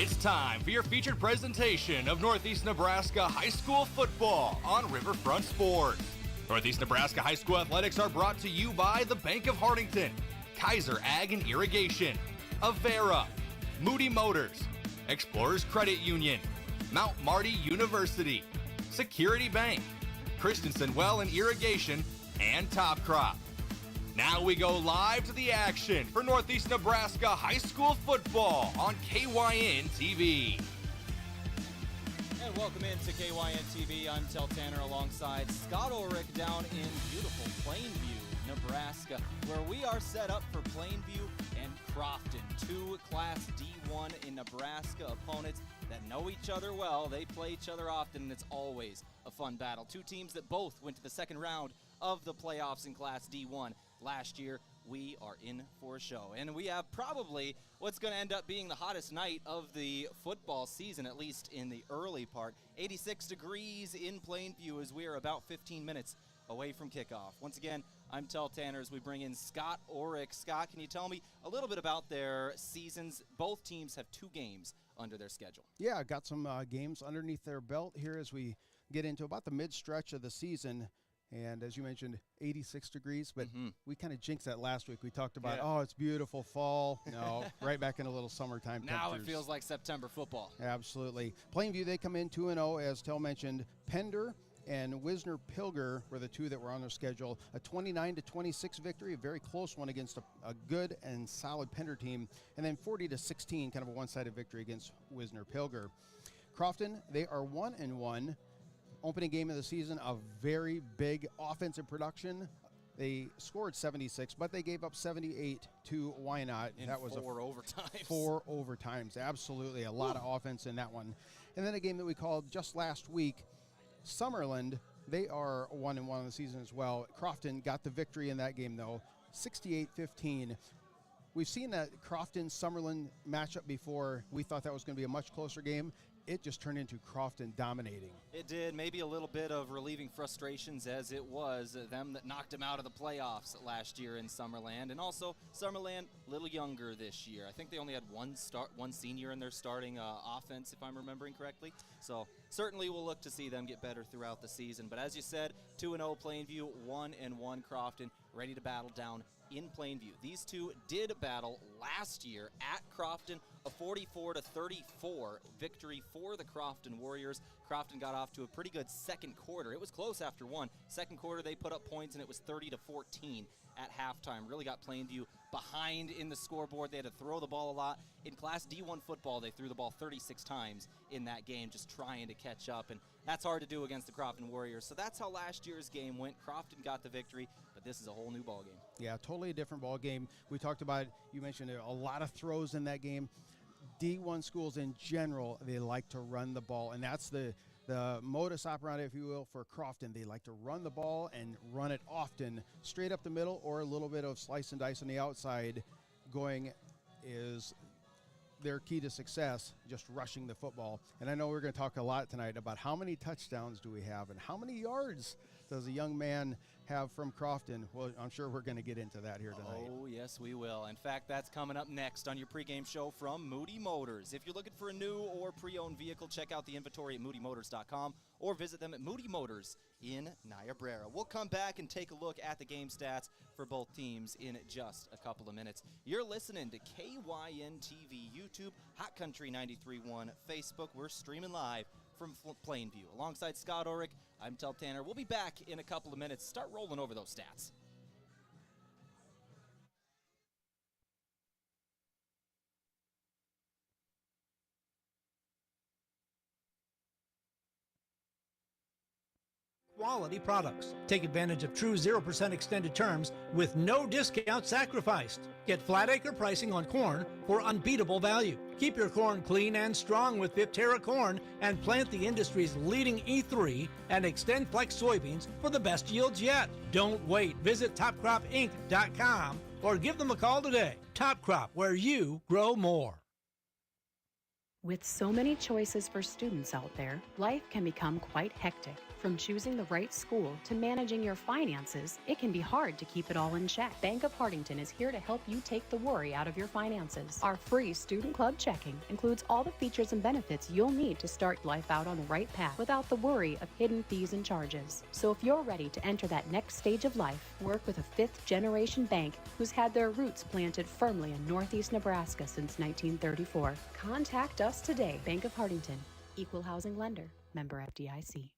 It's time for your featured presentation of Northeast Nebraska High School football on Riverfront Sports. Northeast Nebraska High School athletics are brought to you by the Bank of Hartington, Kaiser Ag and Irrigation, Avera, Moody Motors, Explorers Credit Union, Mount Marty University, Security Bank, Christensen Well and Irrigation, and Top Crop. Now we go live to the action for Northeast Nebraska High School football on KYN TV. And welcome into KYN TV. I'm Tehl Tanner alongside Scott Ulrich down in beautiful Plainview, Nebraska, where we are set up for Plainview and Crofton, two Class D1 in Nebraska opponents that know each other well. They play each other often, and it's always a fun battle. Two teams that both went to the second round of the playoffs in Class D1 last year. We are in for a show, and we have probably what's going to end up being the hottest night of the football season, at least in the early part. 86 degrees in Plainview as we are about 15 minutes away from kickoff. Once again, I'm Tehl Tanner as we bring in Scott Ulrich. Scott, can you tell me a little bit about their seasons? Both teams have 2 games under their schedule. Yeah, got some games underneath their belt here as we get into about the mid-stretch of the season. And as you mentioned, 86 degrees, but we kind of jinxed that last week. We talked about, oh, it's beautiful fall. No, right back in a little summertime Now temperatures. it feels like September football. Absolutely. Plainview, they come in 2-0, as Tehl mentioned. Pender and Wisner-Pilger were the two that were on their schedule. A 29-26 victory, a very close one against a good and solid Pender team. And then 40-16, kind of a one-sided victory against Wisner-Pilger. Crofton, they are 1-1. Opening game of the season, a very big offensive production. They scored 76, but they gave up 78 to Wynot. That was 4 overtimes. 4 overtimes, absolutely. A lot of offense in that one. And then a game that we called just last week, Summerland, they are 1-1 in the season as well. Crofton got the victory in that game, though, 68-15. We've seen that Crofton-Summerland matchup before. We thought that was going to be a much closer game. It just turned into Crofton dominating. It did. Maybe a little bit of relieving frustrations, as it was them that knocked him out of the playoffs last year in Summerland. And also, Summerland, a little younger this year. I think they only had one senior in their starting offense, if I'm remembering correctly. So certainly we'll look to see them get better throughout the season. But as you said, 2-0 Plainview, 1-1 Crofton, ready to battle down in Plainview. These two did battle last year at Crofton, a 44-34 victory for the Crofton Warriors. Crofton got off to a pretty good second quarter. It was close after one. Second quarter, they put up points, and it was 30-14 at halftime. Really got Plainview behind in the scoreboard. They had to throw the ball a lot. In Class D1 football, they threw the ball 36 times in that game, just trying to catch up, and that's hard to do against the Crofton Warriors. So that's how last year's game went. Crofton got the victory, but this is a whole new ball game. Yeah, totally a different ball game. We talked about, you mentioned a lot of throws in that game. D1 schools in general, they like to run the ball, and that's the modus operandi, if you will, for Crofton. They like to run the ball and run it often straight up the middle, or a little bit of slice and dice on the outside going is their key to success, just rushing the football. And I know we're going to talk a lot tonight about how many touchdowns do we have and how many yards does a young man have from Crofton. Well, I'm sure we're going to get into that here tonight. Oh, yes, we will. In fact, that's coming up next on your pregame show from Moody Motors. If you're looking for a new or pre-owned vehicle, check out the inventory at moodymotors.com or visit them at Moody Motors in Niobrara. We'll come back and take a look at the game stats for both teams in just a couple of minutes. You're listening to KYN TV YouTube, Hot Country 93.1 Facebook. We're streaming live from Plainview. Alongside Scott Ulrich, I'm Tehl Tanner. We'll be back in a couple of minutes. Start rolling over those stats. quality products. Take advantage of true 0% extended terms with no discount sacrificed. Get flat acre pricing on corn for unbeatable value. Keep your corn clean and strong with Viptera corn and plant the industry's leading E3 and Extend Flex soybeans for the best yields yet. Don't wait. Visit topcropinc.com or give them a call today. Top Crop, where you grow more. With so many choices for students out there, life can become quite hectic. From choosing the right school to managing your finances, it can be hard to keep it all in check. Bank of Hartington is here to help you take the worry out of your finances. Our free Student Club checking includes all the features and benefits you'll need to start life out on the right path without the worry of hidden fees and charges. So if you're ready to enter that next stage of life, work with a fifth-generation bank who's had their roots planted firmly in Northeast Nebraska since 1934. Contact us today. Bank of Hartington, Equal Housing Lender, member FDIC.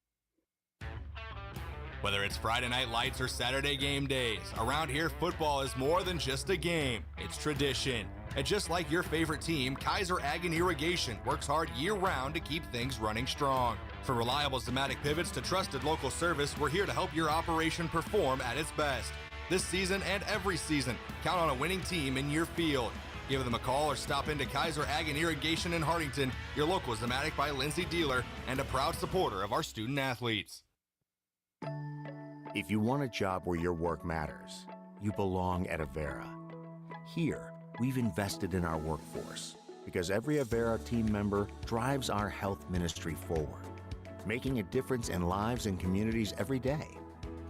Whether it's Friday night lights or Saturday game days, around here football is more than just a game. It's tradition. And just like your favorite team, Kaiser Ag and Irrigation works hard year-round to keep things running strong. From reliable Zematic pivots to trusted local service, we're here to help your operation perform at its best. This season and every season, count on a winning team in your field. Give them a call or stop into Kaiser Ag and Irrigation in Hartington, your local Zematic by Lindsay dealer and a proud supporter of our student athletes. If you want a job where your work matters, you belong at Avera. Here, we've invested in our workforce because every Avera team member drives our health ministry forward, making a difference in lives and communities every day.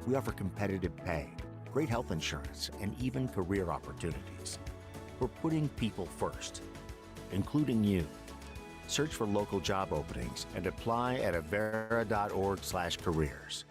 We offer competitive pay, great health insurance, and even career opportunities. We're putting people first, including you. Search for local job openings and apply at avera.org/careers.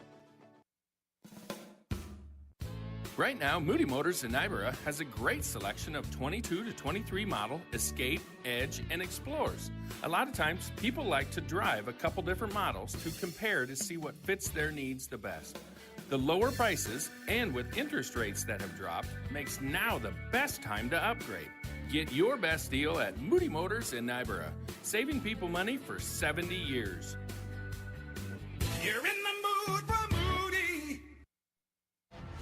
Right now, Moody Motors in Nyborough has a great selection of 22 to 23 model Escape, Edge, and Explorers. A lot of times, people like to drive a couple different models to compare to see what fits their needs the best. The lower prices, and with interest rates that have dropped, makes now the best time to upgrade. Get your best deal at Moody Motors in Nyborough, saving people money for 70 years. You're in the mood for Moody.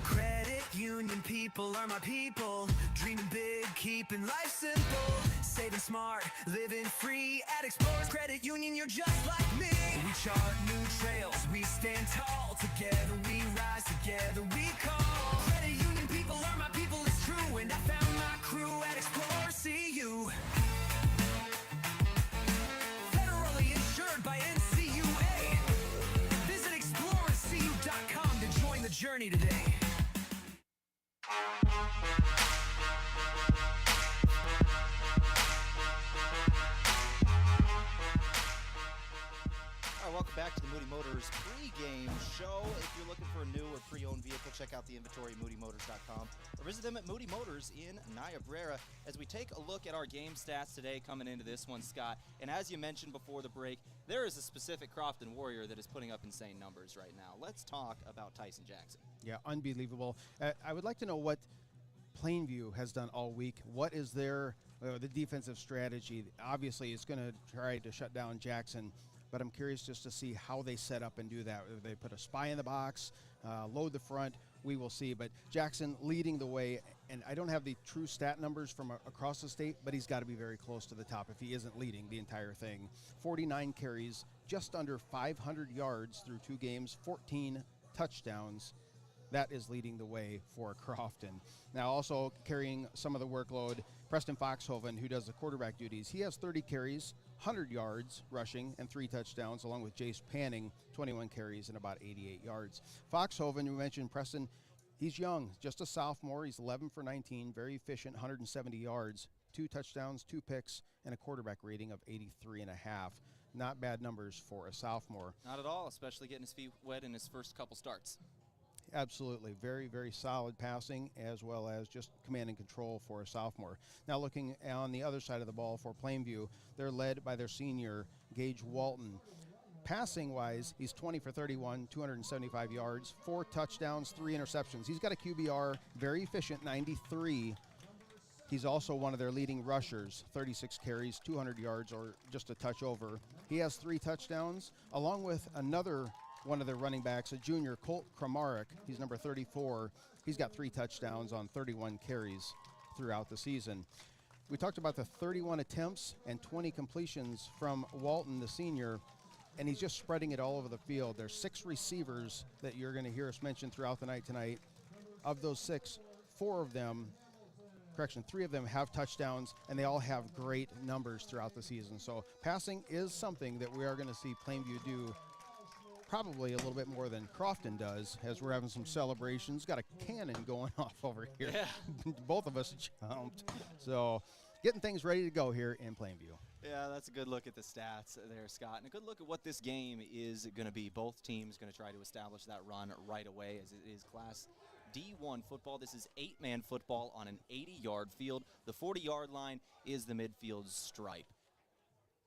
Credit union people are my people. Dreaming big, keeping life simple. Saving smart, living free at Explorers Credit Union. You're just like me. We chart new trails, we stand tall. Together we rise, together we call. Credit union people are my people, it's true. And I found my crew at Explorers CU. Federally insured by NCUA. Visit explorerscu.com to join the journey today. All right, welcome back to the Moody Motors pre-game show. If you're looking for a new or pre-owned vehicle, check out the inventory at moodymotors.com or visit them at Moody Motors in Niobrara. As we take a look at our game stats today coming into this one, Scott, and as you mentioned before the break, there is a specific Crofton Warrior that is putting up insane numbers right now. Let's talk about Tyson Jackson. Yeah, unbelievable. I would like to know what Plainview has done all week. What is their the defensive strategy? Obviously, it's going to try to shut down Jackson, but I'm curious just to see how they set up and do that. If they put a spy in the box, load the front, we will see. But Jackson leading the way, and I don't have the true stat numbers from across the state, but he's got to be very close to the top if he isn't leading the entire thing. 49 carries, just under 500 yards through 2 games, 14 touchdowns. That is leading the way for Crofton. Now also carrying some of the workload, Preston Foxhoven, who does the quarterback duties. He has 30 carries, 100 yards rushing, and 3 touchdowns, along with Jace Panning, 21 carries and about 88 yards. Foxhoven, you mentioned Preston, he's young, just a sophomore. He's 11 for 19, very efficient, 170 yards, 2 touchdowns, 2 picks, and a quarterback rating of 83.5. Not bad numbers for a sophomore. Not at all, especially getting his feet wet in his first couple starts. Absolutely. Very, very solid passing as well as just command and control for a sophomore. Now looking on the other side of the ball for Plainview, they're led by their senior, Gage Walton. Passing-wise, he's 20 for 31, 275 yards, 4 touchdowns, 3 interceptions. He's got a QBR, very efficient, 93. He's also one of their leading rushers, 36 carries, 200 yards, or just a touch over. He has 3 touchdowns, along with another one of their running backs, a junior, Colt Kramaric. He's number 34. He's got 3 touchdowns on 31 carries throughout the season. We talked about the 31 attempts and 20 completions from Walton, the senior, and he's just spreading it all over the field. There's 6 receivers that you're going to hear us mention throughout the night tonight. Of those 6, 3 of them have touchdowns, and they all have great numbers throughout the season. So passing is something that we are going to see Plainview do probably a little bit more than Crofton does, as we're having some celebrations. Got a cannon going off over here. Yeah. Both of us jumped. So getting things ready to go here in Plainview. Yeah, that's a good look at the stats there, Scott, and a good look at what this game is going to be. Both teams going to try to establish that run right away, as it is Class D1 football. This is 8-man football on an 80-yard field. The 40-yard line is the midfield stripe.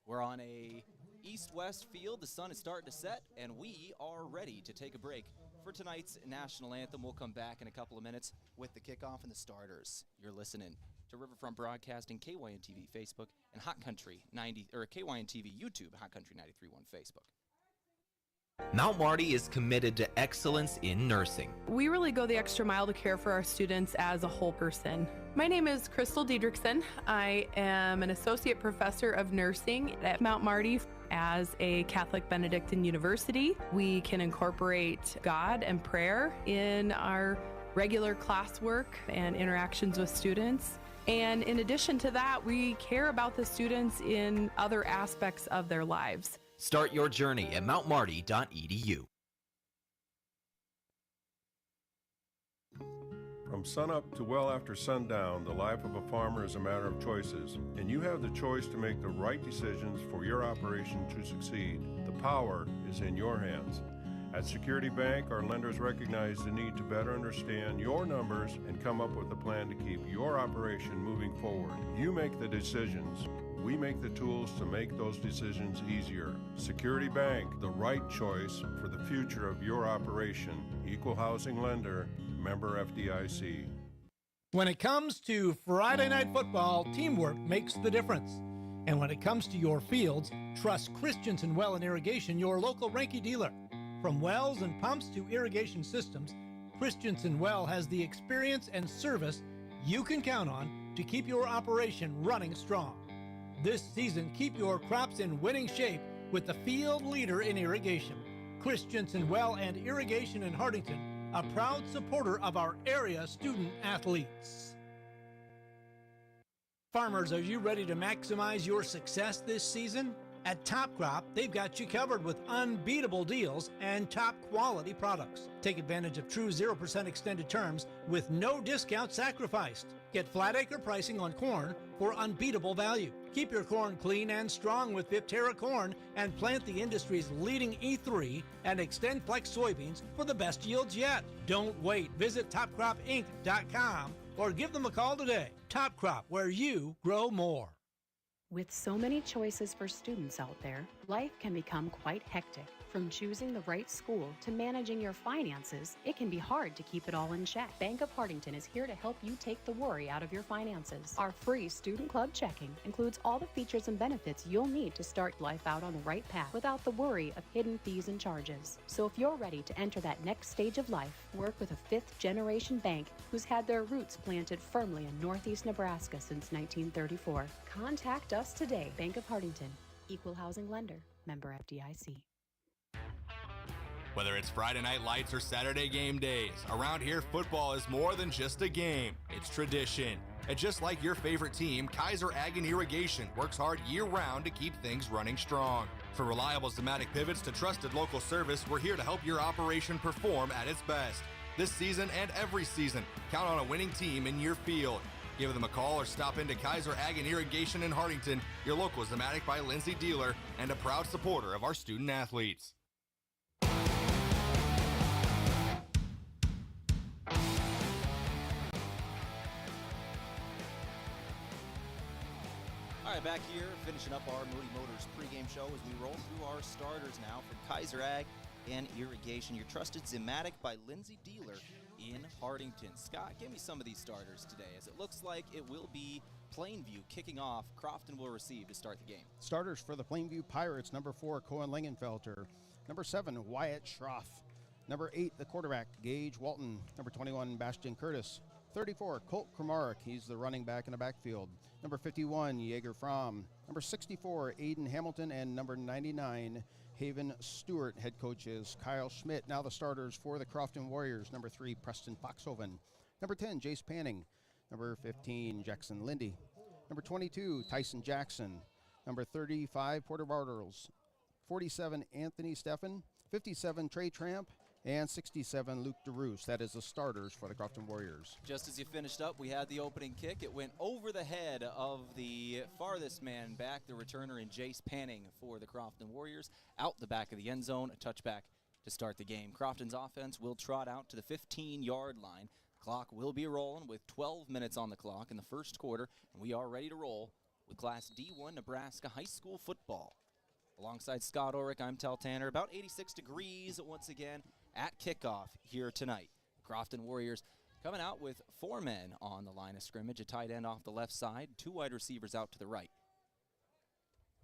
We're on a east-west field. The sun is starting to set, and we are ready to take a break for tonight's national anthem. We'll come back in a couple of minutes with the kickoff and the starters. You're listening to Riverfront Broadcasting, KYN TV Facebook, and Hot Country 90 or KYN TV YouTube, Hot Country 93.1 Facebook. Mount Marty is committed to excellence in nursing. We really go the extra mile to care for our students as a whole person. My name is Crystal Diedrichson. I am an associate professor of nursing at Mount Marty. As a Catholic Benedictine university, we can incorporate God and prayer in our regular classwork and interactions with students. And in addition to that, we care about the students in other aspects of their lives. Start your journey at mountmarty.edu. From sunup to well after sundown, the life of a farmer is a matter of choices, and you have the choice to make the right decisions for your operation to succeed. The power is in your hands. At Security Bank, our lenders recognize the need to better understand your numbers and come up with a plan to keep your operation moving forward. You make the decisions. We make the tools to make those decisions easier. Security Bank, the right choice for the future of your operation. Equal housing lender, member FDIC. When it comes to Friday night football, teamwork makes the difference. And when it comes to your fields, trust Christensen Well and Irrigation, your local Ranky dealer. From wells and pumps to irrigation systems, Christensen Well has the experience and service you can count on to keep your operation running strong. This season, keep your crops in winning shape with the field leader in irrigation. Christensen Well and Irrigation in Hardington, a proud supporter of our area student athletes. Farmers, are you ready to maximize your success this season? At Top Crop, they've got you covered with unbeatable deals and top quality products. Take advantage of true 0% extended terms with no discount sacrificed. Get flat acre pricing on corn for unbeatable value. Keep your corn clean and strong with Viptera corn and plant the industry's leading E3 and Extend Flex soybeans for the best yields yet. Don't wait. Visit topcropinc.com or give them a call today. Top Crop, where you grow more. With so many choices for students out there, life can become quite hectic. From choosing the right school to managing your finances, it can be hard to keep it all in check. Bank of Hardington is here to help you take the worry out of your finances. Our free Student Club checking includes all the features and benefits you'll need to start life out on the right path without the worry of hidden fees and charges. So if you're ready to enter that next stage of life, work with a fifth-generation bank who's had their roots planted firmly in Northeast Nebraska since 1934. Contact us today. Bank of Hardington, Equal Housing Lender, member FDIC. Whether it's Friday night lights or Saturday game days, around here football is more than just a game. It's tradition. And just like your favorite team, Kaiser Ag and Irrigation works hard year-round to keep things running strong. From reliable Zematic pivots to trusted local service, we're here to help your operation perform at its best. This season and every season, count on a winning team in your field. Give them a call or stop into Kaiser Ag and Irrigation in Hardington, your local Zematic by Lindsay dealer and a proud supporter of our student athletes. All right, back here, finishing up our Moody Motors pregame show as we roll through our starters now from Kaiser Ag and Irrigation, your trusted Zematic by Lindsay dealer in Hardington. Scott, give me some of these starters today, as it looks like it will be Plainview kicking off. Crofton will receive to start the game. Starters for the Plainview Pirates, number 4, Cohen Lingenfelter. Number 7, Wyatt Schroff. Number 8, the quarterback, Gage Walton. Number 21, Bastian Curtis. 34, Colt Kramarik. He's the running back in the backfield. Number 51, Jaeger Fromm. Number 64, Aiden Hamilton. And number 99, Haven Stewart. Head coach is Kyle Schmidt. Now the starters for the Crofton Warriors. Number 3, Preston Foxhoven. Number 10, Jace Panning. Number 15, Jackson Lindy. Number 22, Tyson Jackson. Number 35, Porter Bartles. 47, Anthony Steffen. 57, Trey Tramp. And 67, Luke DeRoos. That is the starters for the Crofton Warriors. Just as you finished up, we had the opening kick. It went over the head of the farthest man back, the returner in Jace Panning for the Crofton Warriors. Out the back of the end zone, a touchback to start the game. Crofton's offense will trot out to the 15-yard line. The clock will be rolling with 12 minutes on the clock in the first quarter, and we are ready to roll with Class D1 Nebraska High School football. Alongside Scott Ulrich, I'm Tehl Tanner. About 86 degrees once again at kickoff here tonight. Crofton Warriors coming out with 4 men on the line of scrimmage, a tight end off the left side, 2 wide receivers out to the right.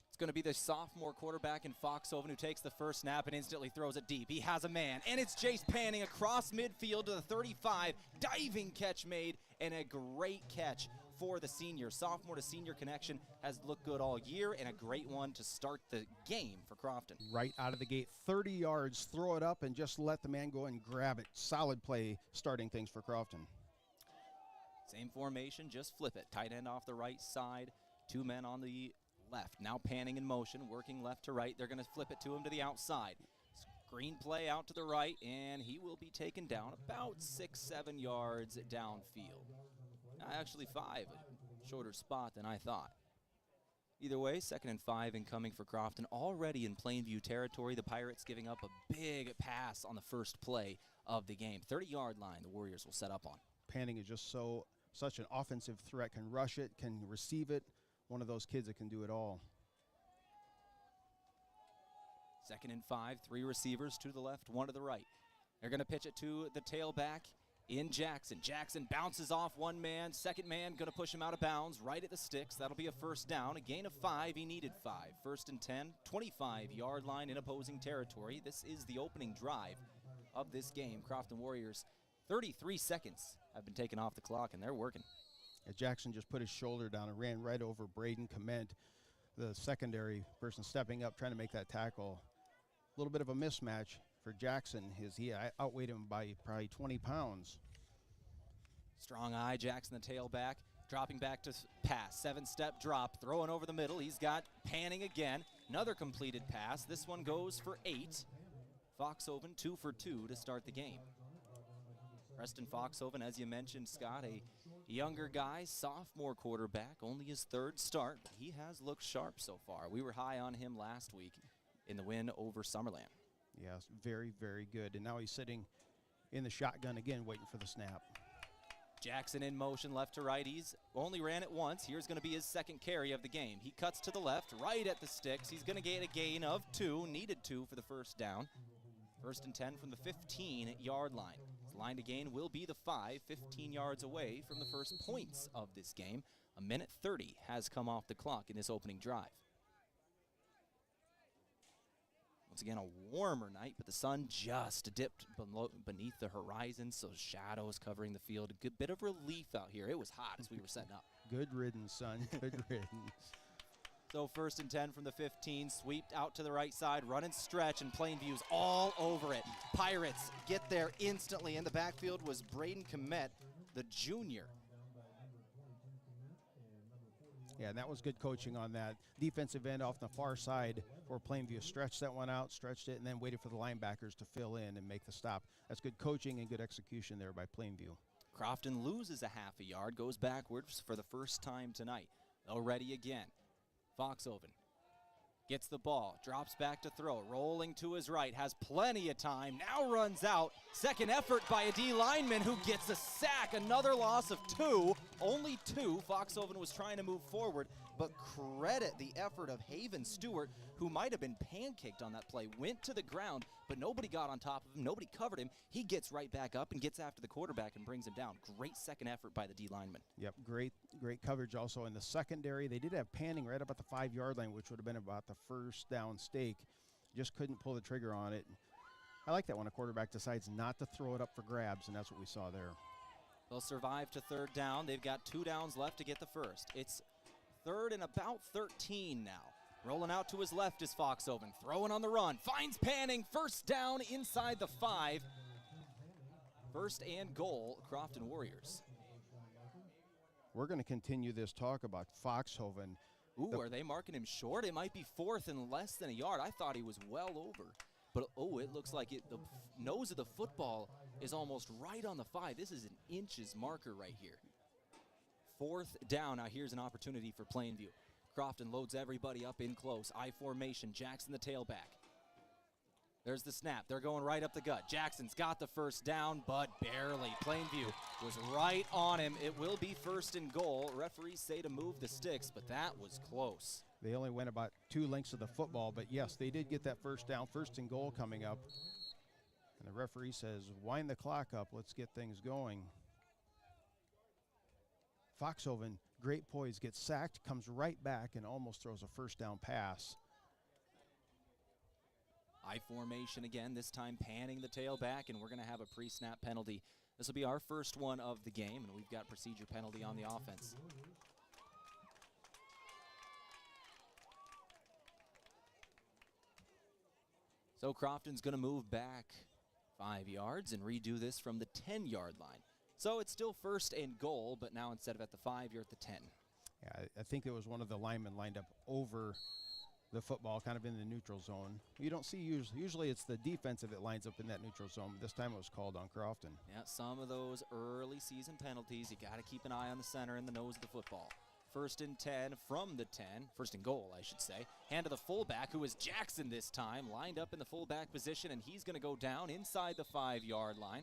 It's going to be the sophomore quarterback in Foxhoven who takes the first snap and instantly throws it deep. He has a man, and it's Jace Panning across midfield to the 35. Diving catch made, and a great catch for the senior. Sophomore to senior connection has looked good all year, and a great one to start the game for Crofton. Right out of the gate, 30 yards, throw it up and just let the man go and grab it. Solid play starting things for Crofton. Same formation, just flip it. Tight end off the right side, 2 men on the left. Now Panning in motion, working left to right. They're going to flip it to him to the outside. Screen play out to the right, and he will be taken down about 6-7 yards downfield. Actually 5, a shorter spot than I thought. Either way, 2nd and 5 incoming for Crofton. Already in Plainview territory, the Pirates giving up a big pass on the first play of the game. 30-yard line the Warriors will set up on. Panning is just such an offensive threat, can rush it, can receive it. One of those kids that can do it all. 2nd and 5, 3 receivers to the left, 1 to the right. They're going to pitch it to the tailback in Jackson. Jackson bounces off 1 man. 2nd man going to push him out of bounds right at the sticks. That'll be a first down. A gain of 5. He needed 5. 1st and 10, 25-yard line in opposing territory. This is the opening drive of this game. Crofton Warriors, 33 seconds have been taken off the clock, and they're working. Jackson just put his shoulder down and ran right over Braden Clement, the secondary person stepping up, trying to make that tackle. A little bit of a mismatch for Jackson. He outweighed him by probably 20 pounds. Strong eye, Jackson the tailback, dropping back to pass. 7-step drop, throwing over the middle. He's got Panning again. Another completed pass. This one goes for 8. Foxhoven 2 for 2 to start the game. Preston Foxhoven, as you mentioned, Scott, a younger guy, sophomore quarterback, only his 3rd start, but he has looked sharp so far. We were high on him last week in the win over Summerland. Yes, very, very good. And now he's sitting in the shotgun again, waiting for the snap. Jackson in motion, left to right. He's only ran it once. Here's going to be his 2nd carry of the game. He cuts to the left, right at the sticks. He's going to get a gain of 2, needed 2 for the first down. 1st and 10 from the 15-yard line. His line to gain will be the 5, 15 yards away from the first points of this game. 1:30 has come off the clock in this opening drive. Once again, a warmer night, but the sun just dipped beneath the horizon, so shadows covering the field. A good bit of relief out here. It was hot as we were setting up. Good riddance, son. Good riddance. So 1st and 10 from the 15, sweeped out to the right side, run and stretch, and Plainview's all over it. Pirates get there instantly. In the backfield was Braden Komet, the junior. Yeah, and that was good coaching on that defensive end off the far side for Plainview. Stretched that one out, stretched it, and then waited for the linebackers to fill in and make the stop. That's good coaching and good execution there by Plainview. Crofton loses a half a yard, goes backwards for the first time tonight. They'll ready again. Foxhoven gets the ball, drops back to throw, rolling to his right, has plenty of time, now runs out. 2nd effort by a D lineman who gets a sack, another loss of 2, only 2. Foxhoven was trying to move forward, but credit the effort of Haven Stewart, who might have been pancaked on that play, went to the ground, but nobody got on top of him, nobody covered him. He gets right back up and gets after the quarterback and brings him down. Great 2nd effort by the D lineman. Yep, great coverage also in the secondary. They did have Panning right up at the 5-yard line, which would have been about the first down stake. just couldn't pull the trigger on it. I like that when a quarterback decides not to throw it up for grabs, and that's what we saw there. They'll survive to third down. They've got 2 downs left to get the first. It's third and about 13 now. Rolling out to his left is Foxhoven. Throwing on the run. Finds Panning. First down inside the 5. First and goal, Crofton Warriors. We're going to continue this talk about Foxhoven. Ooh, are they marking him short? It might be fourth and less than a yard. I thought he was well over. But, oh, it looks like the nose of the football is almost right on the 5. This is an inches marker right here. Fourth down. Now here's an opportunity for Plainview. Crofton loads everybody up in close. I formation. Jackson the tailback. There's the snap. They're going right up the gut. Jackson's got the first down, but barely. Plainview was right on him. It will be first and goal. Referees say to move the sticks, but that was close. They only went about 2 lengths of the football, but yes, they did get that first down, first and goal coming up. And the referee says, wind the clock up. Let's get things going. Foxhoven, great poise, gets sacked, comes right back, and almost throws a first down pass. I formation again, this time panning the tailback, and we're going to have a pre-snap penalty. This will be our first one of the game, and we've got procedure penalty on the offense. So Crofton's going to move back 5 yards and redo this from the 10-yard line. So it's still first and goal, but now instead of at the 5, you're at the 10. Yeah, I think it was one of the linemen lined up over the football, kind of in the neutral zone. You don't see usually it's the defensive that lines up in that neutral zone. This time it was called on Crofton. Yeah, some of those early season penalties, you got to keep an eye on the center and the nose of the football. First and 10 from the 10, first and goal, I should say. Hand to the fullback, who is Jackson this time, lined up in the fullback position, and he's going to go down inside the 5-yard line.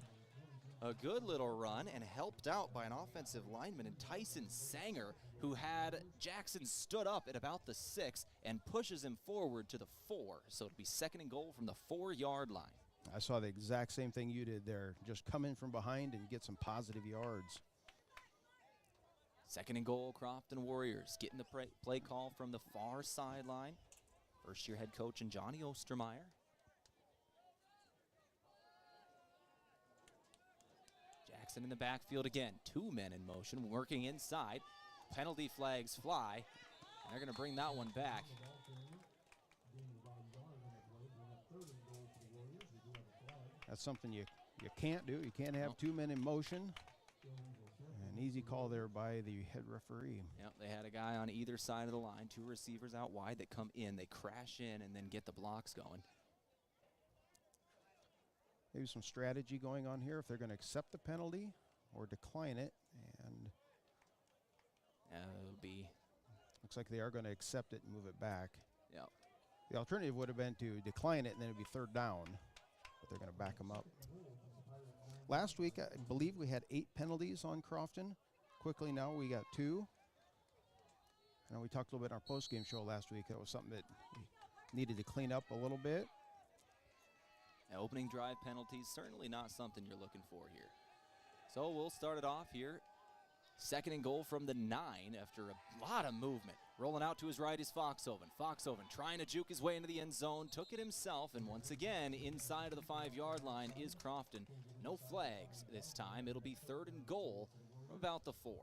A good little run, and helped out by an offensive lineman in Tyson Sanger, who had Jackson stood up at about the 6 and pushes him forward to the 4. So it'll be second and goal from the 4-yard line. I saw the exact same thing you did there. Just come in from behind and get some positive yards. Second and goal, Crofton Warriors getting the play call from the far sideline. First-year head coach and Johnny Ostermeyer. Jackson in the backfield again. 2 men in motion, working inside. Penalty flags fly, and they're going to bring that one back. That's something you can't do. You can't have 2 men in motion. An easy call there by the head referee. Yep, they had a guy on either side of the line, 2 receivers out wide that come in. They crash in and then get the blocks going. Maybe some strategy going on here if they're going to accept the penalty or decline it. And it'll be. Looks like they are going to accept it and move it back. Yep. The alternative would have been to decline it and then it'd be third down, but they're going to back them up. Last week, I believe we had 8 penalties on Crofton. Quickly now, we got 2. I know we talked a little bit in our post-game show last week. That was something that we needed to clean up a little bit. Now, opening drive penalties, certainly not something you're looking for here. So we'll start it off here. Second and goal from the 9 after a lot of movement. Rolling out to his right is Foxhoven. Foxhoven trying to juke his way into the end zone, took it himself, and once again, inside of the 5-yard line is Crofton. No flags this time. It'll be third and goal from about the 4.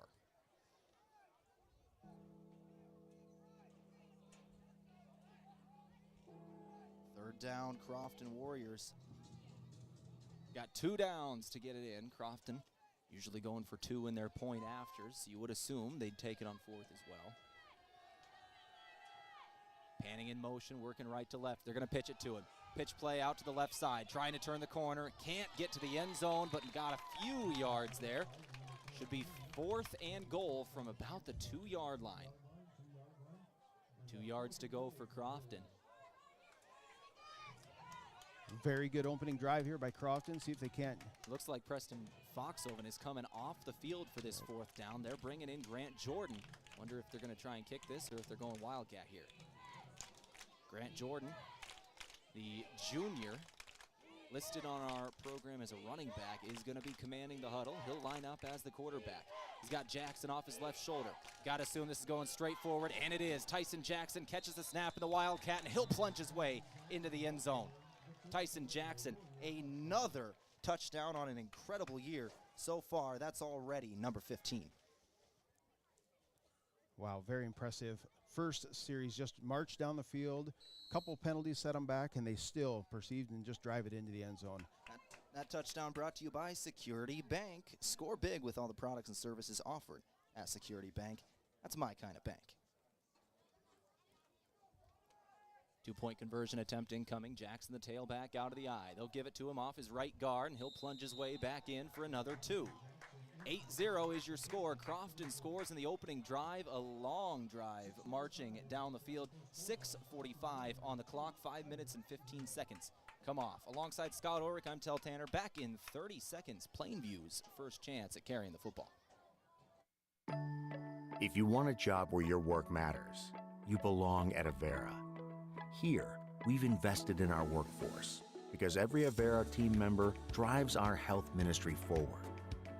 Third down, Crofton Warriors. Got 2 downs to get it in. Crofton usually going for 2 in their point afters. You would assume they'd take it on 4th as well. Panning in motion, working right to left. They're going to pitch it to him. Pitch play out to the left side, trying to turn the corner. Can't get to the end zone, but got a few yards there. Should be 4th and goal from about the 2-yard line. 2 yards to go for Crofton. Very good opening drive here by Crofton. See if they can't. Looks like Preston Foxhoven is coming off the field for this 4th down. They're bringing in Grant Jordan. Wonder if they're going to try and kick this or if they're going Wildcat here. Grant Jordan, the junior, listed on our program as a running back, is going to be commanding the huddle. He'll line up as the quarterback. He's got Jackson off his left shoulder. Got to assume this is going straight forward, and it is. Tyson Jackson catches the snap in the Wildcat, and he'll plunge his way into the end zone. Tyson Jackson, another touchdown on an incredible year so far. That's already number 15. Wow, very impressive. First series, just march down the field, couple penalties set them back, and they still perceived and just drive it into the end zone. That touchdown brought to you by Security Bank. Score big with all the products and services offered at Security Bank. That's my kind of bank. 2-point conversion attempt incoming. Jackson, the tailback, out of the eye. They'll give it to him off his right guard, and he'll plunge his way back in for another 2. 8-0 is your score. Crofton scores in the opening drive, a long drive marching down the field. 6:45 on the clock, 5 minutes and 15 seconds. Come off. Alongside Scott Ulrich, I'm Tehl Tanner. Back in 30 seconds, Plainview's first chance at carrying the football. If you want a job where your work matters, you belong at Avera. Here, we've invested in our workforce because every Avera team member drives our health ministry forward,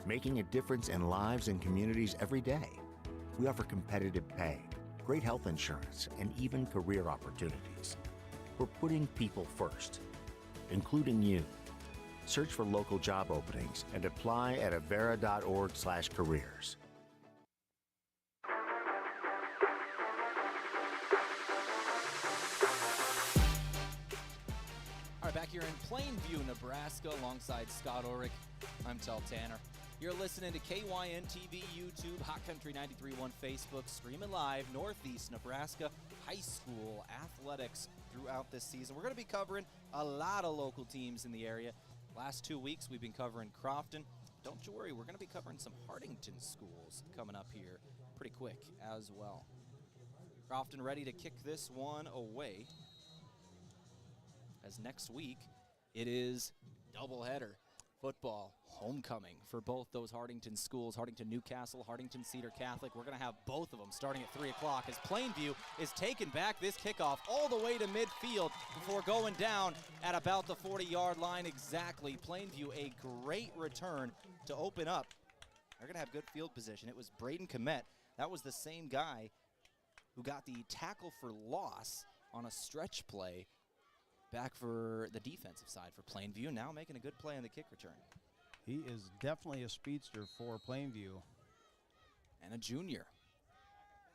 making a difference in lives and communities every day. We offer competitive pay, great health insurance, and even career opportunities. We're putting people first, including you. Search for local job openings and apply at avera.org/careers. All right, back here in Plainview, Nebraska, alongside Scott Ulrich, I'm Tehl Tanner. You're listening to KYN TV, YouTube, Hot Country 93.1 Facebook, streaming live Northeast Nebraska high school athletics throughout this season. We're going to be covering a lot of local teams in the area. Last 2 weeks, we've been covering Crofton. Don't you worry, we're going to be covering some Hartington schools coming up here pretty quick as well. Crofton ready to kick this one away, as next week it is doubleheader football homecoming for both those Hartington schools, Hartington Newcastle, Hartington Cedar Catholic. We're going to have both of them starting at 3 o'clock as Plainview is taking back this kickoff all the way to midfield before going down at about the 40-yard line exactly. Plainview, a great return to open up. They're going to have good field position. It was Braden Komet. That was the same guy who got the tackle for loss on a stretch play back for the defensive side for Plainview, now making a good play on the kick return. He is definitely a speedster for Plainview. And a junior.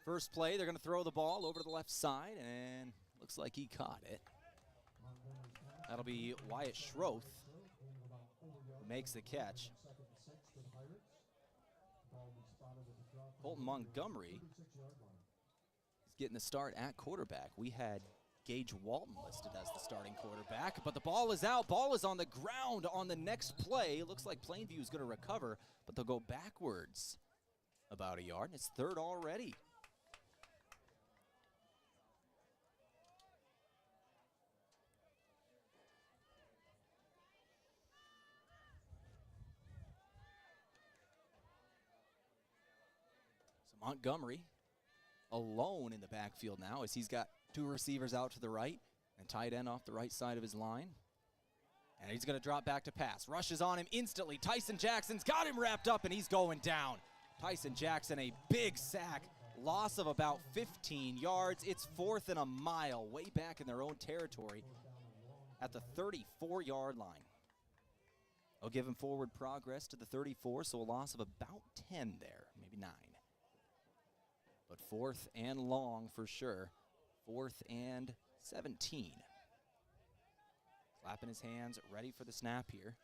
First play, they're going to throw the ball over to the left side, and looks like he caught it. That'll be Wyatt Schroth who makes the catch. Colton Montgomery is getting the start at quarterback. We had Gage Walton listed as the starting quarterback, but the ball is out. Ball is on the ground on the next play. It looks like Plainview is going to recover, but they'll go backwards about a yard, and it's third already. So Montgomery alone in the backfield now as he's got 2 receivers out to the right and tight end off the right side of his line. And he's going to drop back to pass. Rushes on him instantly. Tyson Jackson's got him wrapped up, and he's going down. Tyson Jackson, a big sack. Loss of about 15 yards. It's 4th and a mile, way back in their own territory at the 34-yard line. I'll give him forward progress to the 34, so a loss of about 10 there, maybe 9. But 4th and long for sure. 4th and 17. Clapping his hands, ready for the snap here.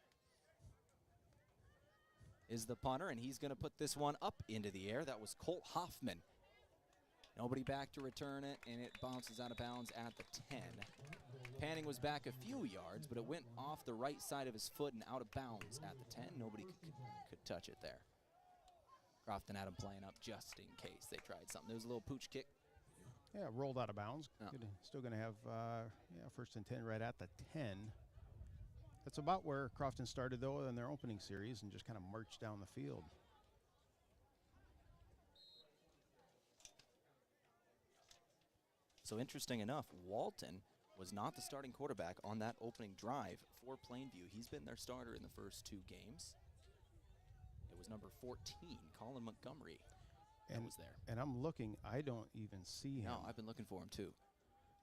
Is the punter, and he's going to put this one up into the air. That was Colt Hoffman. Nobody back to return it, and it bounces out of bounds at the 10. Panning was back a few yards, but it went off the right side of his foot and out of bounds at the 10. Nobody could touch it there. Crofton had him playing up just in case they tried something. There was a little pooch kick. Yeah, rolled out of bounds. Oh. Still going to have first and 10 right at the 10. That's about where Crofton started, though, in their opening series and just kind of marched down the field. So interesting enough, Walton was not the starting quarterback on that opening drive for Plainview. He's been their starter in the first 2 games. It was number 14, Colin Montgomery. And was there. And I'm looking, I don't even see him. No, I've been looking for him too.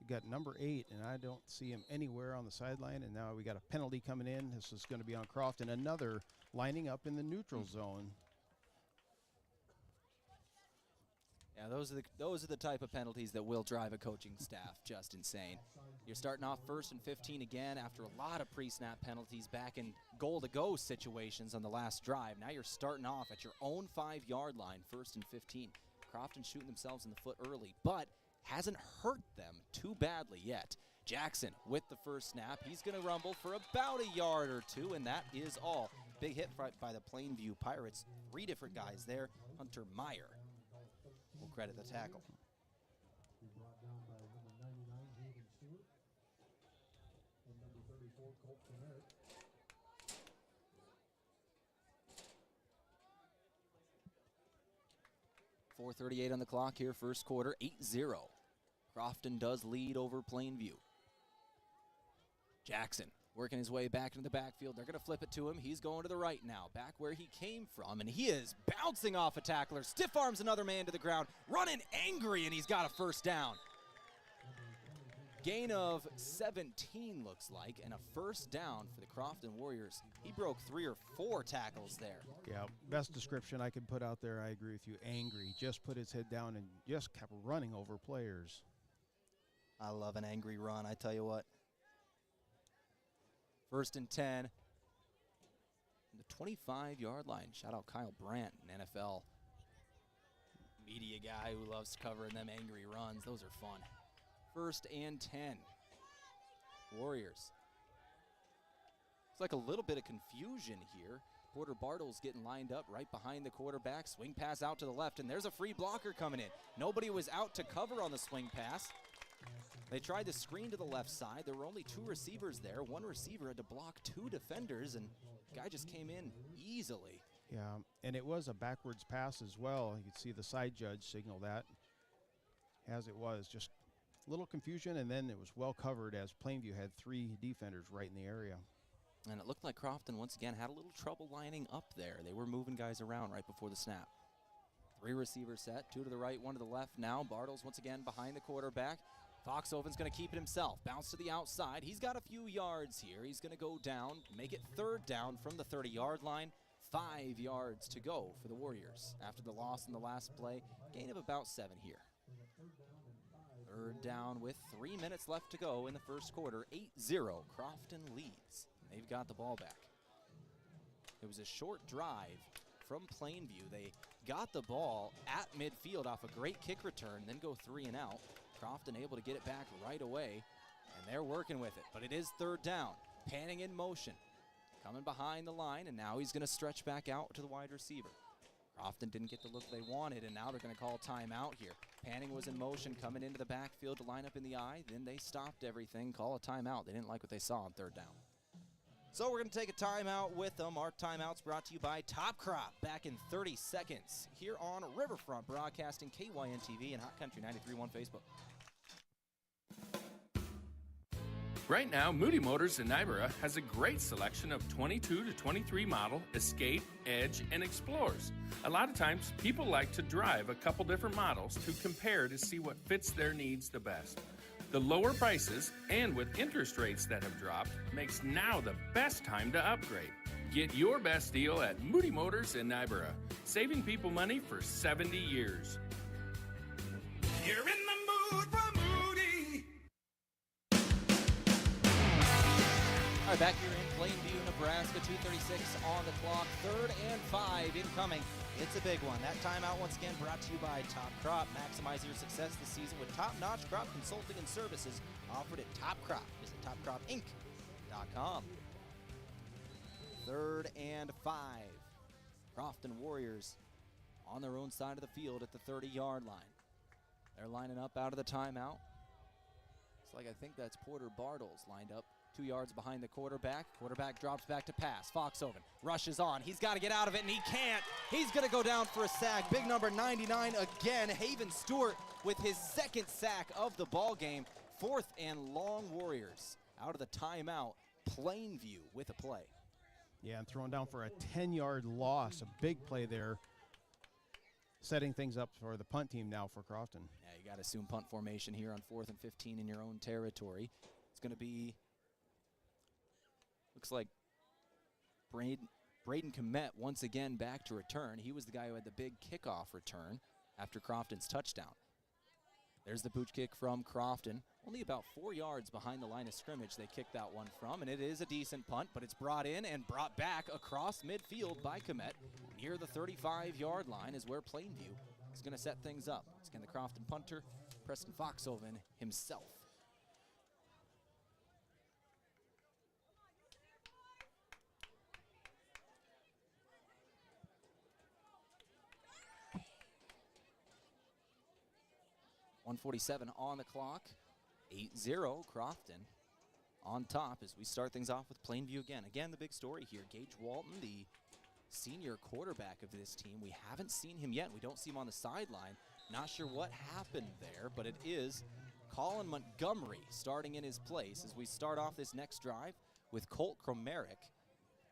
You got number 8, and I don't see him anywhere on the sideline. And now we got a penalty coming in. This is going to be on Crofton. Another lining up in the neutral zone. Yeah, those are the type of penalties that will drive a coaching staff just insane. You're starting off 1st and 15 again after a lot of pre-snap penalties back in goal-to-go situations on the last drive. Now you're starting off at your own 5-yard line, 1st and 15. Crofton shooting themselves in the foot early, but hasn't hurt them too badly yet. Jackson with the first snap. He's going to rumble for about a yard or two, and that is all. Big hit by the Plainview Pirates. 3 different guys there. Hunter Meyer will credit the tackle. .438 on the clock here, first quarter, 8-0. Crofton does lead over Plainview. Jackson working his way back into the backfield. They're going to flip it to him. He's going to the right now, back where he came from, and he is bouncing off a tackler. Stiff arms another man to the ground, running angry, and he's got a first down. Gain of 17 looks like, and a first down for the Crofton Warriors. He broke 3 or 4 tackles there. Yeah, best description I could put out there, I agree with you, angry. Just put his head down and just kept running over players. I love an angry run, I tell you what. 1st and 10. The 25-yard line. Shout out Kyle Brandt, an NFL media guy who loves covering them angry runs. Those are fun. 1st and 10. Warriors. It's like a little bit of confusion here. Porter Bartles getting lined up right behind the quarterback. Swing pass out to the left, and there's a free blocker coming in. Nobody was out to cover on the swing pass. They tried the screen to the left side. There were only 2 receivers there. One receiver had to block 2 defenders, and the guy just came in easily. Yeah, and it was a backwards pass as well. You could see the side judge signal that as it was. Just a little confusion, and then it was well covered as Plainview had 3 defenders right in the area. And it looked like Crofton once again had a little trouble lining up there. They were moving guys around right before the snap. 3 receivers set, 2 to the right, 1 to the left. Now Bartles once again behind the quarterback. Foxhoven's going to keep it himself. Bounce to the outside. He's got a few yards here. He's going to go down, make it 3rd down from the 30-yard line. 5 yards to go for the Warriors after the loss in the last play. Gain of about 7 here. 3rd down with 3 minutes left to go in the first quarter. 8-0. Crofton leads. They've got the ball back. It was a short drive from Plainview. They got the ball at midfield off a great kick return, then go 3 and out. Crofton able to get it back right away, and they're working with it. But it is 3rd down. Panning in motion. Coming behind the line, and now he's going to stretch back out to the wide receiver. Crofton didn't get the look they wanted, and now they're going to call timeout here. Panning was in motion, coming into the backfield to line up in the eye. Then they stopped everything, call a timeout. They didn't like what they saw on 3rd down. So we're going to take a timeout with them. Our timeout's brought to you by Top Crop. Back in 30 seconds here on Riverfront Broadcasting, KYN TV and Hot Country 93.1 Facebook. Right now, Moody Motors in Nibera has a great selection of 22 to 23 model Escape, Edge, and Explorers. A lot of times, people like to drive a couple different models to compare to see what fits their needs the best. The lower prices, and with interest rates that have dropped, makes now the best time to upgrade. Get your best deal at Moody Motors in Nibera, saving people money for 70 years. You're in the mood for Moody. All right, back here in Plainview, Nebraska, 2:36 on the clock, 3rd and 5 incoming. It's a big one. That timeout once again brought to you by Top Crop. Maximize your success this season with top-notch crop consulting and services offered at Top Crop. Visit topcropinc.com. 3rd and 5. Crofton Warriors on their own side of the field at the 30-yard line. They're lining up out of the timeout. It's like I think that's Porter Bartles lined up 2 yards behind the quarterback. Quarterback drops back to pass. Foxhoven rushes on. He's got to get out of it, and he can't. He's going to go down for a sack. Big number 99 again. Haven Stewart with his 2nd sack of the ball game. 4th and long Warriors out of the timeout. Plainview with a play. Yeah, and thrown down for a 10-yard loss. A big play there, setting things up for the punt team now for Crofton. Yeah, you got to assume punt formation here on 4th and 15 in your own territory. It's going to be, looks like Braden Komet once again back to return. He was the guy who had the big kickoff return after Crofton's touchdown. There's the pooch kick from Crofton. Only about 4 yards behind the line of scrimmage they kicked that one from, and it is a decent punt, but it's brought in and brought back across midfield by Komet. Near the 35-yard line is where Plainview is going to set things up. It's going to the Crofton punter, Preston Foxhoven himself. .147 on the clock. 8-0 Crofton on top as we start things off with Plainview again. Again, the big story here, Gage Walton, the senior quarterback of this team. We haven't seen him yet. We don't see him on the sideline. Not sure what happened there, but it is Colin Montgomery starting in his place as we start off this next drive with Colt Kromerick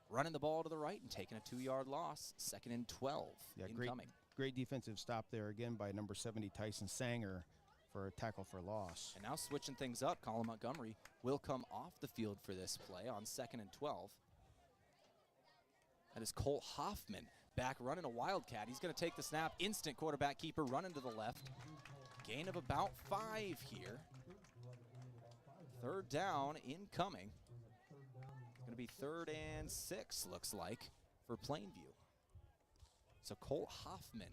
running the ball to the right and taking a 2-yard loss. 2nd and 12 incoming. Great defensive stop there again by number 70 Tyson Sanger for a tackle for loss. And now switching things up, Colin Montgomery will come off the field for this play on 2nd and 12. That is Colt Hoffman back running a wildcat. He's going to take the snap. Instant quarterback keeper running to the left. Gain of about 5 here. 3rd down incoming. Going to be 3rd and 6, looks like, for Plainview. So Colt Hoffman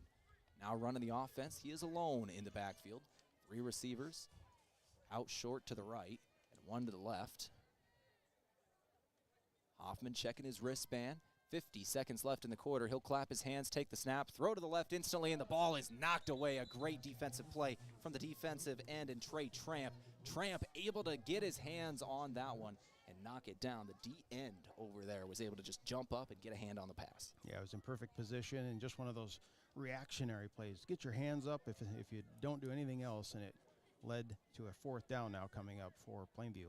now running the offense. He is alone in the backfield. 3 receivers out short to the right and 1 to the left. Hoffman checking his wristband. 50 seconds left in the quarter. He'll clap his hands, take the snap, throw to the left instantly, and the ball is knocked away. A great defensive play from the defensive end and Trey Tramp. Tramp able to get his hands on that one and knock it down. The D end over there was able to just jump up and get a hand on the pass. Yeah, it was in perfect position and just one of those reactionary plays. Get your hands up if you don't do anything else, and it led to a 4th down now coming up for Plainview.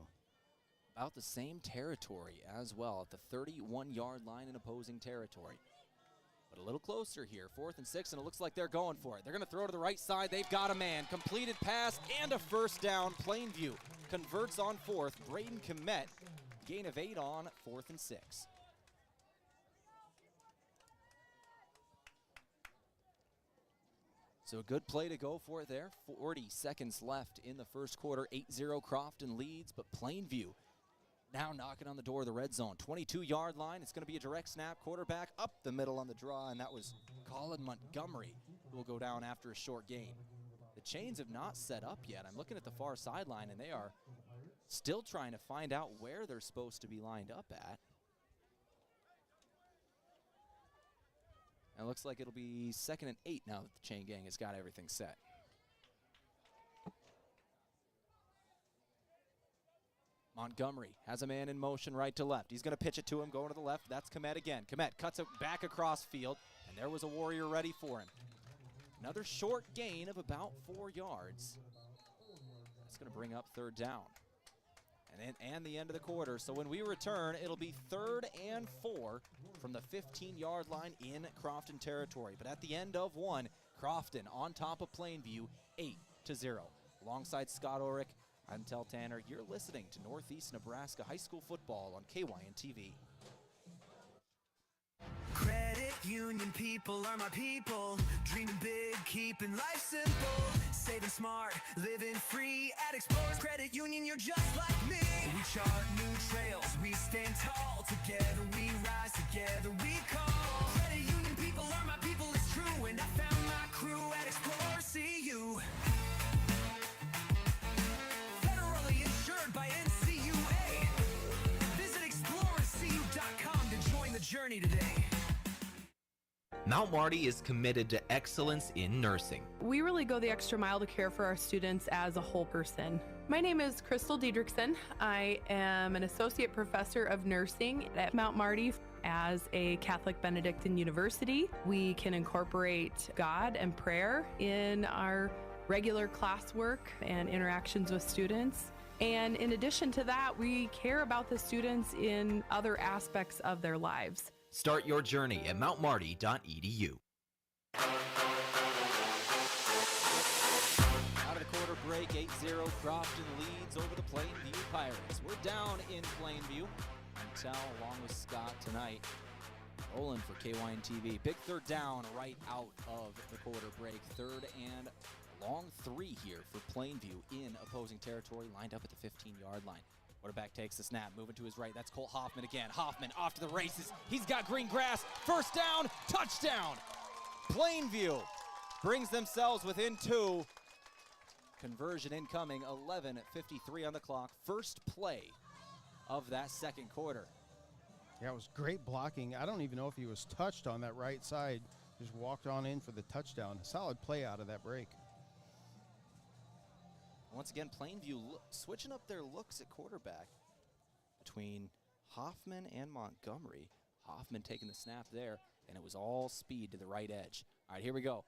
About the same territory as well at the 31-yard line in opposing territory. But a little closer here, 4th and 6, and it looks like they're going for it. They're going to throw to the right side. They've got a man. Completed pass and a 1st down. Plainview converts on 4th. Braden Komet, gain of 8 on 4th and 6. So a good play to go for it there. 40 seconds left in the first quarter. 8-0 Crofton leads, but Plainview now knocking on the door of the red zone. 22-yard line. It's going to be a direct snap. Quarterback up the middle on the draw, and that was Colin Montgomery who will go down after a short gain. The chains have not set up yet. I'm looking at the far sideline, and they are still trying to find out where they're supposed to be lined up at. And it looks like it'll be 2nd and 8 now that the chain gang has got everything set. Montgomery has a man in motion right to left. He's going to pitch it to him, going to the left. That's Komet again. Komet cuts it back across field, and there was a warrior ready for him. Another short gain of about 4 yards. That's going to bring up 3rd down. And the end of the quarter. So when we return, it'll be 3rd and 4 from the 15-yard line in Crofton territory. But at the end of 1, Crofton on top of Plainview, 8-0. Alongside Scott Ulrich, I'm Tehl Tanner. You're listening to Northeast Nebraska High School Football on KYN-TV. Credit union people are my people. Dreaming big, keeping life simple. Saving smart, living free at Explorers Credit Union. You're just like me. We chart new trails, we stand tall. Together we rise, together we call. Credit union people are my people, it's true. And I found my crew at Explorers CU. Federally insured by NCUA. Visit explorerscu.com to join the journey today. Mount Marty is committed to excellence in nursing. We really go the extra mile to care for our students as a whole person. My name is Crystal Diedrichsen. I am an associate professor of nursing at Mount Marty. As a Catholic Benedictine university, we can incorporate God and prayer in our regular classwork and interactions with students. And in addition to that, we care about the students in other aspects of their lives. Start your journey at mountmarty.edu. Out of the quarter break, 8-0, Crofton leads over the Plainview Pirates. We're down in Plainview. And Tehl along with Scott tonight. Olin for KYN TV. Big third down right out of the quarter break. Third and long 3 here for Plainview in opposing territory, lined up at the 15-yard line. Quarterback takes the snap, moving to his right. That's Colt Hoffman again. Hoffman off to the races. He's got green grass. First down, touchdown. Plainview brings themselves within 2. Conversion incoming, 11:53 on the clock. First play of that second quarter. Yeah, it was great blocking. I don't even know if he was touched on that right side. Just walked on in for the touchdown. Solid play out of that break. Once again, Plainview switching up their looks at quarterback between Hoffman and Montgomery. Hoffman taking the snap there, and it was all speed to the right edge. All right, here we go.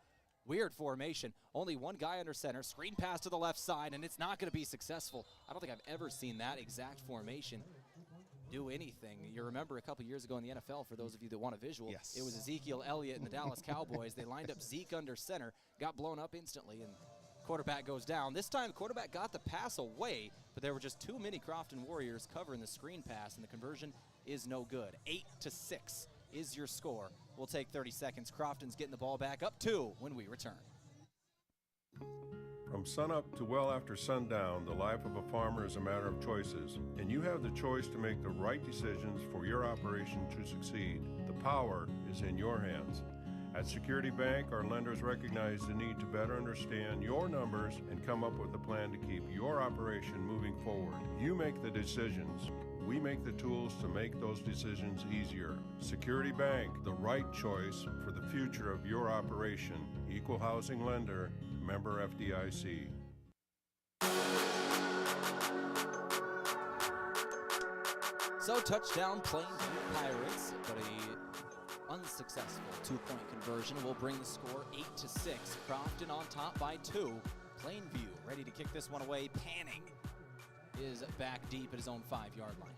Weird formation. Only one guy under center. Screen pass to the left side, and it's not going to be successful. I don't think I've ever seen that exact formation do anything. You remember a couple years ago in the NFL, for those of you that want a visual, yes, it was Ezekiel Elliott and the Dallas Cowboys. They lined up Zeke under center, got blown up instantly, and quarterback goes down. This time, the quarterback got the pass away, but there were just too many Crofton Warriors covering the screen pass, and the conversion is no good. 8-6 is your score. We'll take 30 seconds. Crofton's getting the ball back, up 2 when we return. From sunup to well after sundown, the life of a farmer is a matter of choices, and you have the choice to make the right decisions for your operation to succeed. The power is in your hands. At Security Bank, our lenders recognize the need to better understand your numbers and come up with a plan to keep your operation moving forward. You make the decisions. We make the tools to make those decisions easier. Security Bank, the right choice for the future of your operation. Equal housing lender, member FDIC. So touchdown Plainview Pirates, but a unsuccessful 2-point conversion will bring the score 8-6. Crofton on top by 2. Plainview ready to kick this one away. Panning is back deep at his own 5-yard line.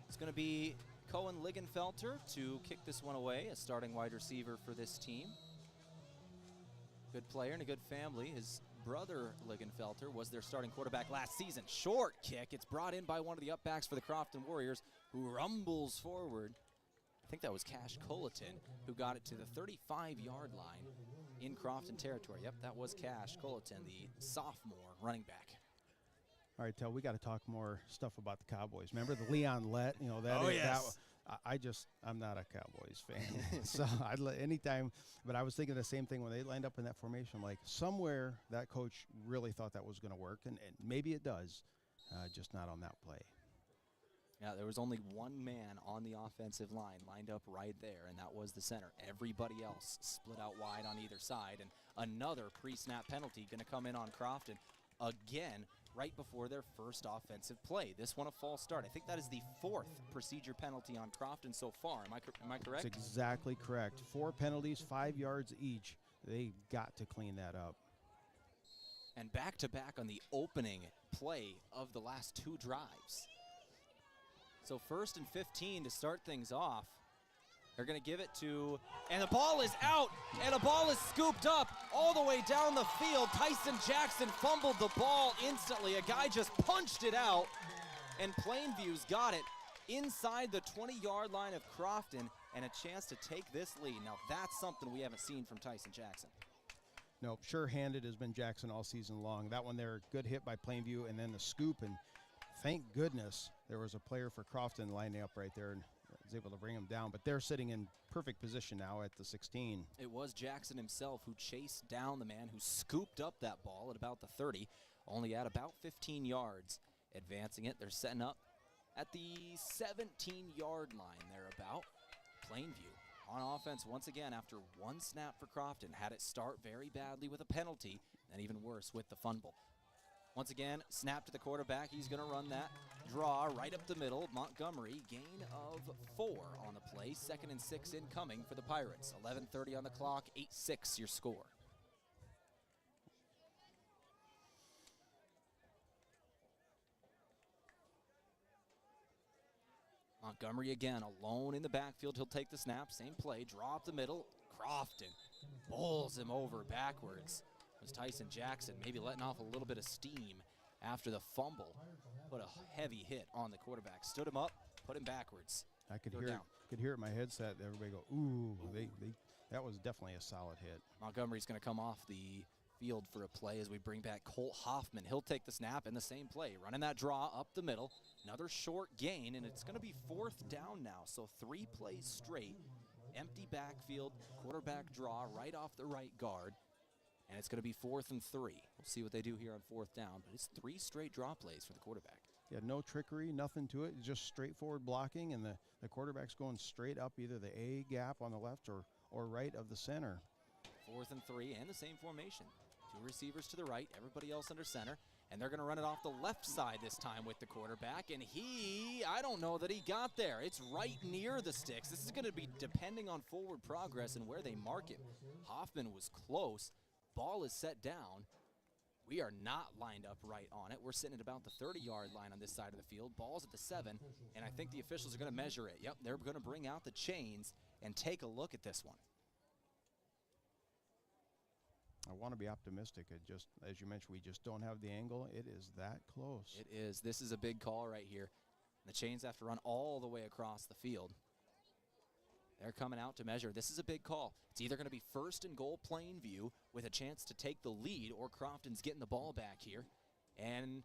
It's going to be Cohen Ligenfelter to kick this one away, a starting wide receiver for this team. Good player and a good family. His brother Ligenfelter was their starting quarterback last season. Short kick. It's brought in by one of the upbacks for the Crofton Warriors, who rumbles forward. I think that was Cash Colleton who got it to the 35-yard line in Crofton territory. Yep, that was Cash Colleton, the sophomore running back. All right, Tehl, we got to talk more stuff about the Cowboys. Remember the Leon Lett? You know that. Oh, is, yes. I'm not a Cowboys fan, so I'd let anytime. But I was thinking the same thing when they lined up in that formation. Like somewhere that coach really thought that was going to work, and maybe it does, just not on that play. Yeah, there was only one man on the offensive line lined up right there, and that was the center. Everybody else split out wide on either side, and another pre-snap penalty going to come in on Crofton again right before their first offensive play. This one a false start. I think that is the 4th procedure penalty on Crofton so far. Am I correct? That's exactly correct. 4 penalties, 5 yards each. They got to clean that up. And back-to-back on the opening play of the last 2 drives. So 1st and 15 to start things off. They're going to give it to, and the ball is out, and the ball is scooped up all the way down the field. Tyson Jackson fumbled the ball instantly. A guy just punched it out, and Plainview's got it inside the 20-yard line of Crofton, and a chance to take this lead. Now that's something we haven't seen from Tyson Jackson. No, sure-handed has been Jackson all season long. That one there, good hit by Plainview, and then the scoop, and thank goodness there was a player for Crofton lining up right there and was able to bring him down. But they're sitting in perfect position now at the 16. It was Jackson himself who chased down the man who scooped up that ball at about the 30, only at about 15 yards. Advancing it, they're setting up at the 17-yard line thereabout. Plainview on offense once again after one snap for Crofton. Had it start very badly with a penalty, and even worse with the fumble. Once again, snap to the quarterback. He's going to run that draw right up the middle. Montgomery, gain of 4 on the play. 2nd and 6 incoming for the Pirates. 11:30 on the clock, 8-6 your score. Montgomery again, alone in the backfield. He'll take the snap, same play, draw up the middle. Crofton bowls him over backwards. It was Tyson Jackson maybe letting off a little bit of steam after the fumble. Put a heavy hit on the quarterback. Stood him up, put him backwards. I could hear it in my headset. Everybody go, ooh. That was definitely a solid hit. Montgomery's going to come off the field for a play as we bring back Colt Hoffman. He'll take the snap in the same play, running that draw up the middle. Another short gain, and it's going to be 4th down now. So 3 plays straight. Empty backfield, quarterback draw right off the right guard. And it's going to be 4th and 3. We'll see what they do here on 4th down, but it's 3 straight draw plays for the quarterback. Yeah, no trickery, nothing to it. Just straightforward blocking, and the quarterback's going straight up either the A gap on the left or right of the center. 4th and 3, and the same formation. 2 receivers to the right, everybody else under center. And they're going to run it off the left side this time with the quarterback. And I don't know that he got there. It's right near the sticks. This is going to be depending on forward progress and where they mark him. Hoffman was close. Ball is set down. We are not lined up right on it. We're sitting at about the 30-yard line on this side of the field. Ball's at the 7, and I think the officials are going to measure it. Yep, they're going to bring out the chains and take a look at this one. I want to be optimistic. It just, as you mentioned, we just don't have the angle. It is that close. It is. This is a big call right here. The chains have to run all the way across the field. They're coming out to measure. This is a big call. It's either going to be 1st and goal Plainview with a chance to take the lead, or Crofton's getting the ball back here. And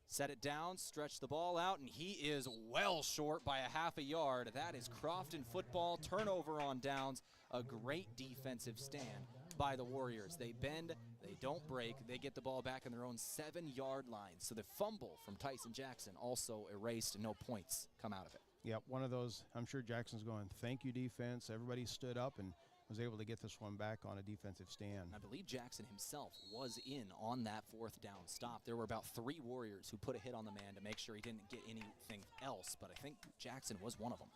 set it down, stretch the ball out, and he is well short by a half a yard. That is Crofton football. Turnover on downs. A great defensive stand by the Warriors. They bend, they don't break, they get the ball back on their own 7-yard line. So the fumble from Tyson Jackson also erased, and no points come out of it. Yep, one of those. I'm sure Jackson's going, thank you, defense. Everybody stood up and was able to get this one back on a defensive stand. I believe Jackson himself was in on that 4th down stop. There were about 3 Warriors who put a hit on the man to make sure he didn't get anything else, but I think Jackson was one of them.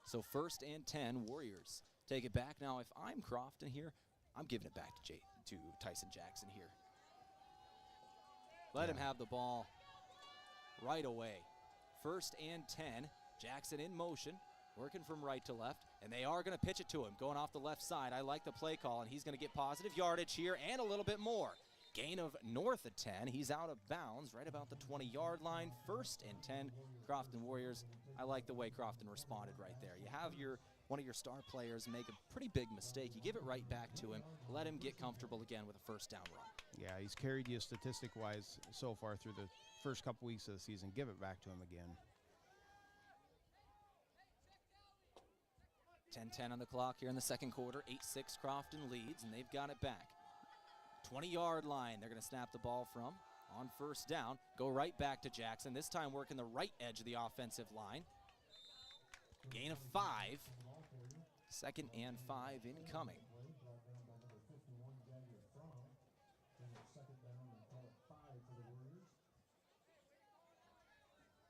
So 1st and 10, Warriors take it back. Now, if I'm Crofton here, I'm giving it back to Tyson Jackson here. Let him have the ball right away. 1st and 10, Jackson in motion, working from right to left, and they are going to pitch it to him, going off the left side. I like the play call, and he's going to get positive yardage here and a little bit more. Gain of north of 10. He's out of bounds right about the 20-yard line. 1st and 10, Crofton Warriors. I like the way Crofton responded right there. You have one of your star players make a pretty big mistake. You give it right back to him. Let him get comfortable again with a 1st down run. Yeah, he's carried you statistic-wise so far through the first couple weeks of the season. Give it back to him again. 10-10 on the clock here in the second quarter. 8-6 Crofton leads, and they've got it back. 20-yard line they're going to snap the ball from on 1st down. Go right back to Jackson, this time working the right edge of the offensive line. Gain of 5. 2nd and 5 incoming.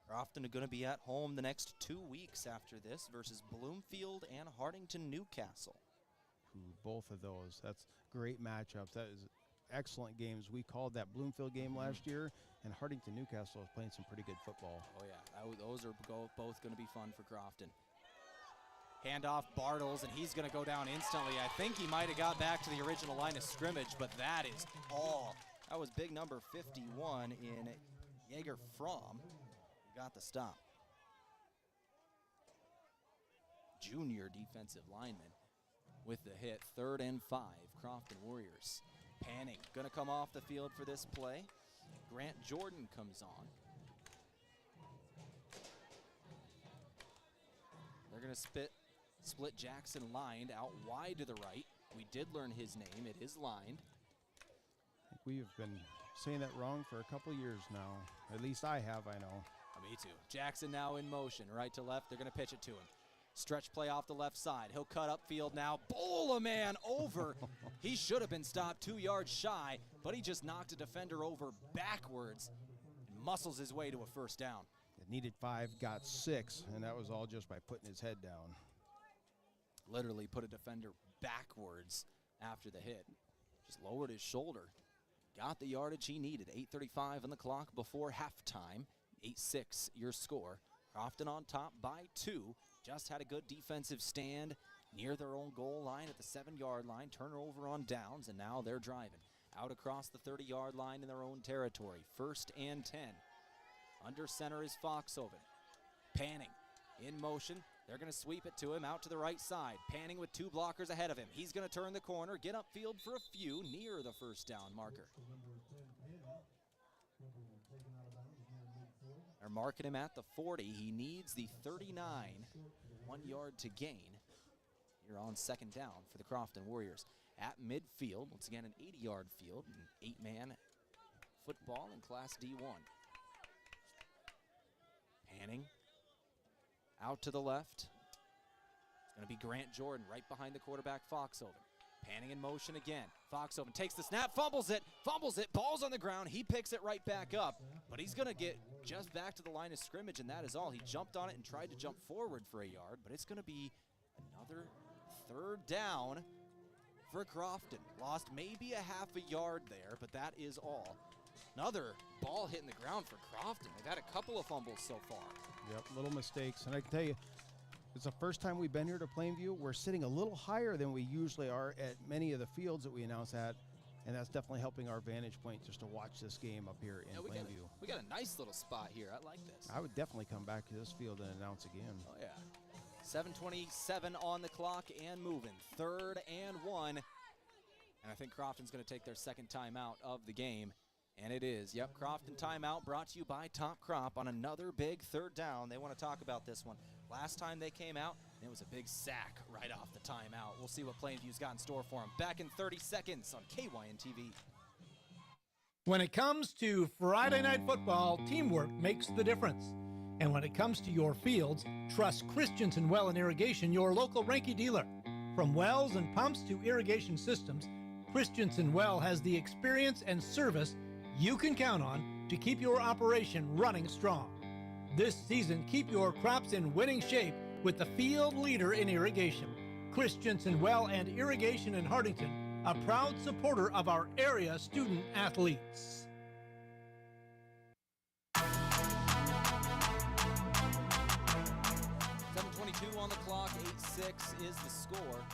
Crofton are going to be at home the next 2 weeks after this versus Bloomfield and Hartington Newcastle. Both of those. That's great matchups. That is excellent games. We called that Bloomfield game last year, and Hartington Newcastle is playing some pretty good football. Oh, yeah. Those are both going to be fun for Crofton. Handoff Bartles, and he's going to go down instantly. I think he might have got back to the original line of scrimmage, but that is all. That was big number 51 in Jaeger Fromm. Got the stop. Junior defensive lineman with the hit. 3rd and 5, Crofton Warriors. Panning, gonna come off the field for this play. Grant Jordan comes on. They're gonna split Jackson lined out wide to the right. We did learn his name, it is lined. We have been saying that wrong for a couple years now. At least I have, I know. Me too. Jackson now in motion, right to left. They're going to pitch it to him. Stretch play off the left side. He'll cut upfield now. Bowl a man over. He should have been stopped 2 yards shy, but he just knocked a defender over backwards and muscles his way to a 1st down. It needed 5, got 6, and that was all just by putting his head down. Literally put a defender backwards after the hit. Just lowered his shoulder. Got the yardage he needed. 8:35 on the clock before halftime. 8-6 your score. Crofton on top by 2. Just had a good defensive stand near their own goal line at the 7-yard line. Turnover on downs, and now they're driving out across the 30-yard line in their own territory. 1st and 10. Under center is Foxhoven. Panning in motion. They're going to sweep it to him out to the right side. Panning with 2 blockers ahead of him. He's going to turn the corner, get upfield for a few near the first down marker. They're marking him at the 40. He needs the 39. 1 yard to gain here on 2nd down for the Crofton Warriors. At midfield, once again an 80-yard field, an 8-man football in Class D1. Panning out to the left. It's going to be Grant Jordan right behind the quarterback, Foxhoven. Panning in motion again. Foxhoven takes the snap, fumbles it, ball's on the ground. He picks it right back up, but he's going to get just back to the line of scrimmage, and that is all. He jumped on it and tried to jump forward for a yard, but it's going to be another 3rd down for Crofton. Lost maybe a half a yard there, but that is all. Another ball hitting the ground for Crofton. They've had a couple of fumbles so far. Yep, little mistakes. And I can tell you, it's the first time we've been here to Plainview. We're sitting a little higher than we usually are at many of the fields that we announce at, and that's definitely helping our vantage point just to watch this game up here in Plainview. We got a nice little spot here. I like this. I would definitely come back to this field and announce again. Oh, yeah. 7:27 on the clock and moving. 3rd and 1. And I think Crofton's going to take their 2nd timeout of the game. And it is. Yep, Crofton timeout brought to you by Top Crop on another big 3rd down. They want to talk about this one. Last time they came out, it was a big sack right off the timeout. We'll see what Plainview's got in store for them. Back in 30 seconds on KYN TV. When it comes to Friday night football, teamwork makes the difference. And when it comes to your fields, trust Christensen Well and Irrigation, your local Ranky dealer. From wells and pumps to irrigation systems, Christensen Well has the experience and service you can count on to keep your operation running strong. This season, keep your crops in winning shape with the field leader in irrigation. Christensen Well and Irrigation in Hardington, a proud supporter of our area student athletes. 7:22 on the clock, 8-6 is the score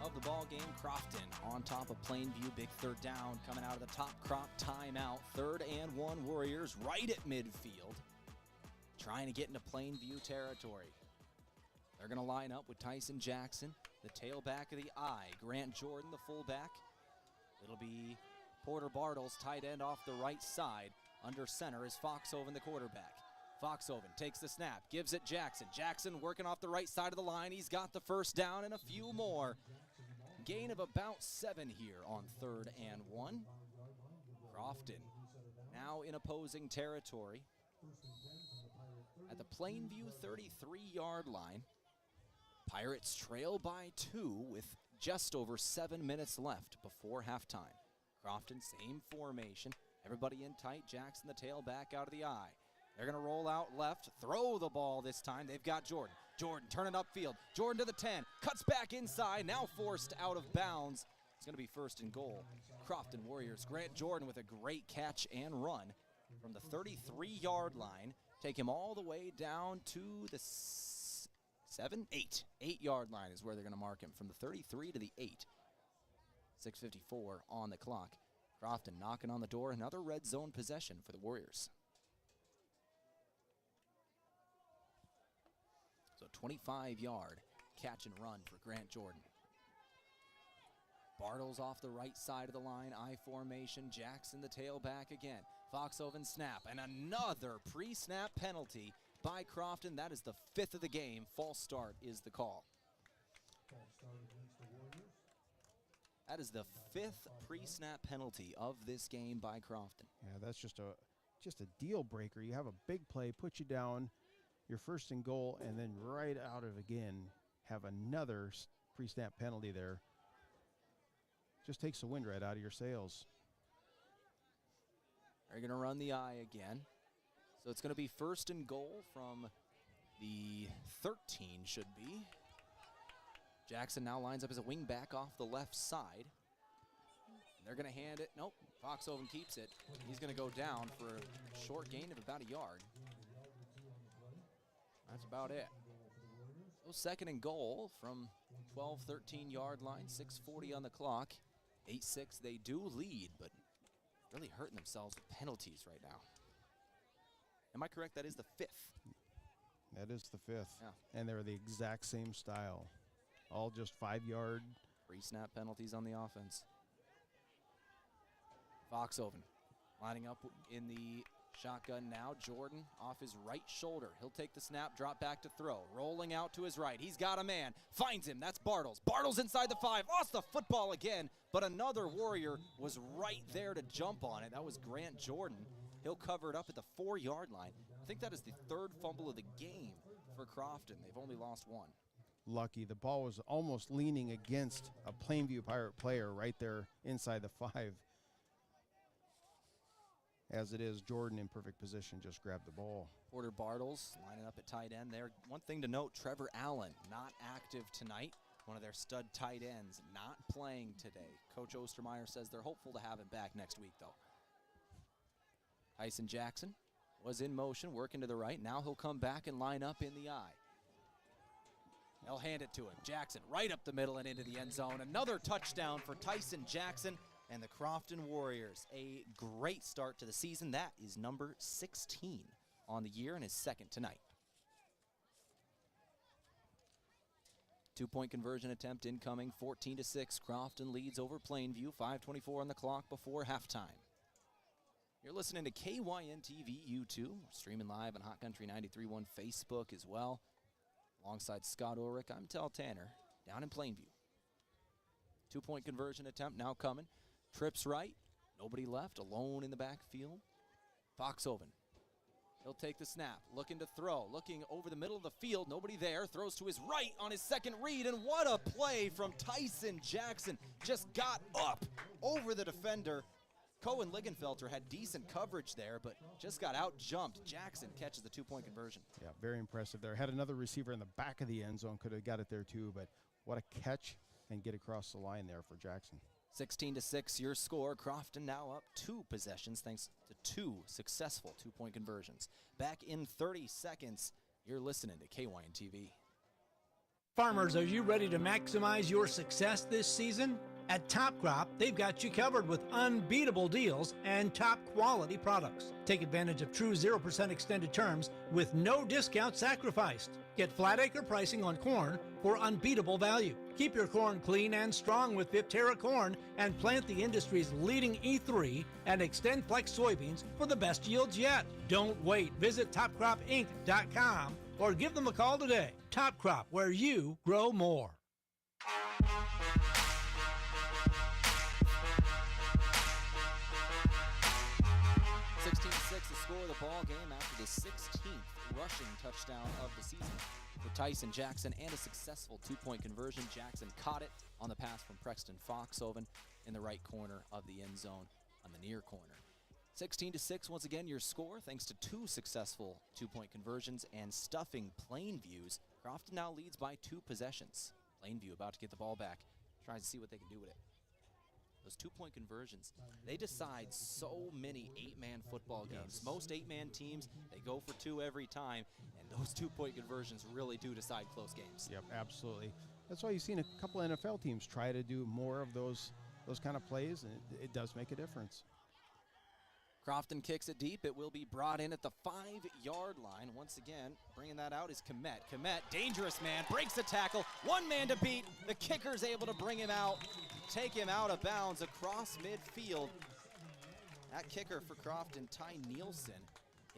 of the ball game. Crofton on top of Plainview. Big 3rd down coming out of the Top Crop timeout. 3rd and 1 Warriors right at midfield, trying to get into Plainview territory. They're going to line up with Tyson Jackson, the tailback of the eye. Grant Jordan, the fullback. It'll be Porter Bartles, tight end off the right side. Under center is Foxhoven, the quarterback. Foxhoven takes the snap, gives it Jackson. Jackson working off the right side of the line. He's got the 1st down and a few more. Gain of about 7 here on 3rd and 1. Crofton now in opposing territory at the Plainview 33-yard line. Pirates trail by 2 with just over 7 minutes left before halftime. Crofton, same formation. Everybody in tight. Jackson, the tailback, out of the eye. They're going to roll out left, throw the ball this time. They've got Jordan. Jordan turning upfield. Jordan to the 10. Cuts back inside. Now forced out of bounds. It's going to be 1st and goal. Crofton Warriors. Grant Jordan with a great catch and run from the 33-yard line. Take him all the way down to the 8-yard line is where they're going to mark him. From the 33 to the 8. 6:54 on the clock. Crofton knocking on the door. Another red zone possession for the Warriors. So 25-yard catch and run for Grant Jordan. Bartles off the right side of the line, I formation. Jackson the tailback again. Foxhoven snap, and another pre-snap penalty by Crofton. That is the 5th of the game. False start is the call. That is the 5th pre-snap penalty of this game by Crofton. Yeah, that's just a deal breaker. You have a big play, put you down, your 1st and goal, and then right out of again, have another pre-snap penalty there. Just takes the wind right out of your sails. They're going to run the eye again. So it's going to be 1st and goal from the 13 should be. Jackson now lines up as a wing back off the left side. They're going to hand it. Nope, Foxhoven keeps it. He's going to go down for a short gain of about a yard. That's about it. So second and goal from 12, 13-yard line, 6:40 on the clock. 8-6 they do lead, but really hurting themselves with penalties right now. Am I correct? That is the 5th. That is the 5th. Yeah. And they're the exact same style. All just 5-yard. Pre-snap penalties on the offense. Foxhoven lining up in the shotgun now. Jordan off his right shoulder. He'll take the snap, drop back to throw. Rolling out to his right. He's got a man. Finds him. That's Bartles. Bartles inside the 5. Lost the football again, but another Warrior was right there to jump on it. That was Grant Jordan. He'll cover it up at the 4-yard line. I think that is the 3rd fumble of the game for Crofton. They've only lost 1. Lucky. The ball was almost leaning against a Plainview Pirate player right there inside the 5. As it is, Jordan in perfect position just grabbed the ball. Porter Bartles lining up at tight end there. One thing to note, Trevor Allen not active tonight. One of their stud tight ends not playing today. Coach Ostermeyer says they're hopeful to have him back next week, though. Tyson Jackson was in motion, working to the right. Now he'll come back and line up in the eye. They'll hand it to him. Jackson right up the middle and into the end zone. Another touchdown for Tyson Jackson and the Crofton Warriors. A great start to the season. That is number 16 on the year and his 2nd tonight. 2-point conversion attempt incoming, 14-6. Crofton leads over Plainview, 5:24 on the clock before halftime. You're listening to KYN-TV YouTube. We're streaming live on Hot Country 93.1 Facebook as well. Alongside Scott Ulrich, I'm Tehl Tanner, down in Plainview. 2-point conversion attempt now coming. Trips right, nobody left, alone in the backfield. Foxhoven, he'll take the snap, looking to throw, looking over the middle of the field, nobody there, throws to his right on his 2nd read, and what a play from Tyson Jackson. Just got up over the defender. Cohen Ligenfelter had decent coverage there, but just got out-jumped. Jackson catches the 2-point conversion. Yeah, very impressive there. Had another receiver in the back of the end zone, could have got it there too, but what a catch and get across the line there for Jackson. 16-6 your score. Crofton now up 2 possessions thanks to 2 successful 2-point conversions. Back in 30 seconds, you're listening to KYN-TV. Farmers, are you ready to maximize your success this season? At Top Crop, they've got you covered with unbeatable deals and top quality products. Take advantage of true 0% extended terms with no discount sacrificed. Get flat acre pricing on corn for unbeatable value. Keep your corn clean and strong with Viptera corn and plant the industry's leading E3 and Extend Flex soybeans for the best yields yet. Don't wait. Visit topcropinc.com or give them a call today. Top Crop, where you grow more. 16-6 the score of the ball game after the 16th rushing touchdown of the season for Tyson Jackson and a successful 2-point conversion. Jackson caught it on the pass from Preston Foxhoven in the right corner of the end zone on the near corner. 16-6 once again your score thanks to 2 successful 2-point conversions and stuffing Plainview's. Crofton now leads by 2 possessions. Plainview about to get the ball back, tries to see what they can do with it. Those 2-point conversions, they decide so many 8-man football games. Yes. Most 8-man teams, they go for 2 every time, and those 2-point conversions really do decide close games. Yep, absolutely. That's why you've seen a couple of NFL teams try to do more of those kind of plays, and it does make a difference. Crofton kicks it deep. It will be brought in at the 5-yard line. Once again, bringing that out is Komet. Komet, dangerous man, breaks the tackle. 1 man to beat. The kicker's able to bring him out, take him out of bounds across midfield. That kicker for Crofton, Ty Nielsen,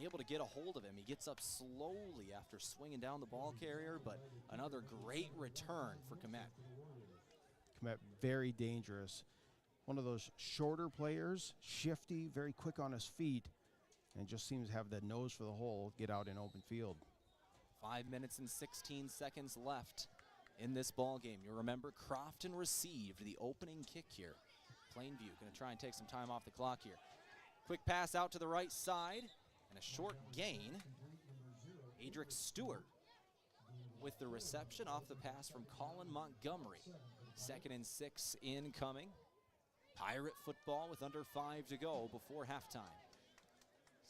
able to get a hold of him. He gets up slowly after swinging down the ball carrier, but another great return for Komet. Komet, very dangerous. One of those shorter players, shifty, very quick on his feet, and just seems to have the nose for the hole, get out in open field. 5 minutes and 16 seconds left in this ball game. You remember Crofton received the opening kick here. Plainview going to try and take some time off the clock here. Quick pass out to the right side and a short gain. Adric Stewart with the reception off the pass from Colin Montgomery. 2nd and 6 incoming. Pirate football with under 5 to go before halftime.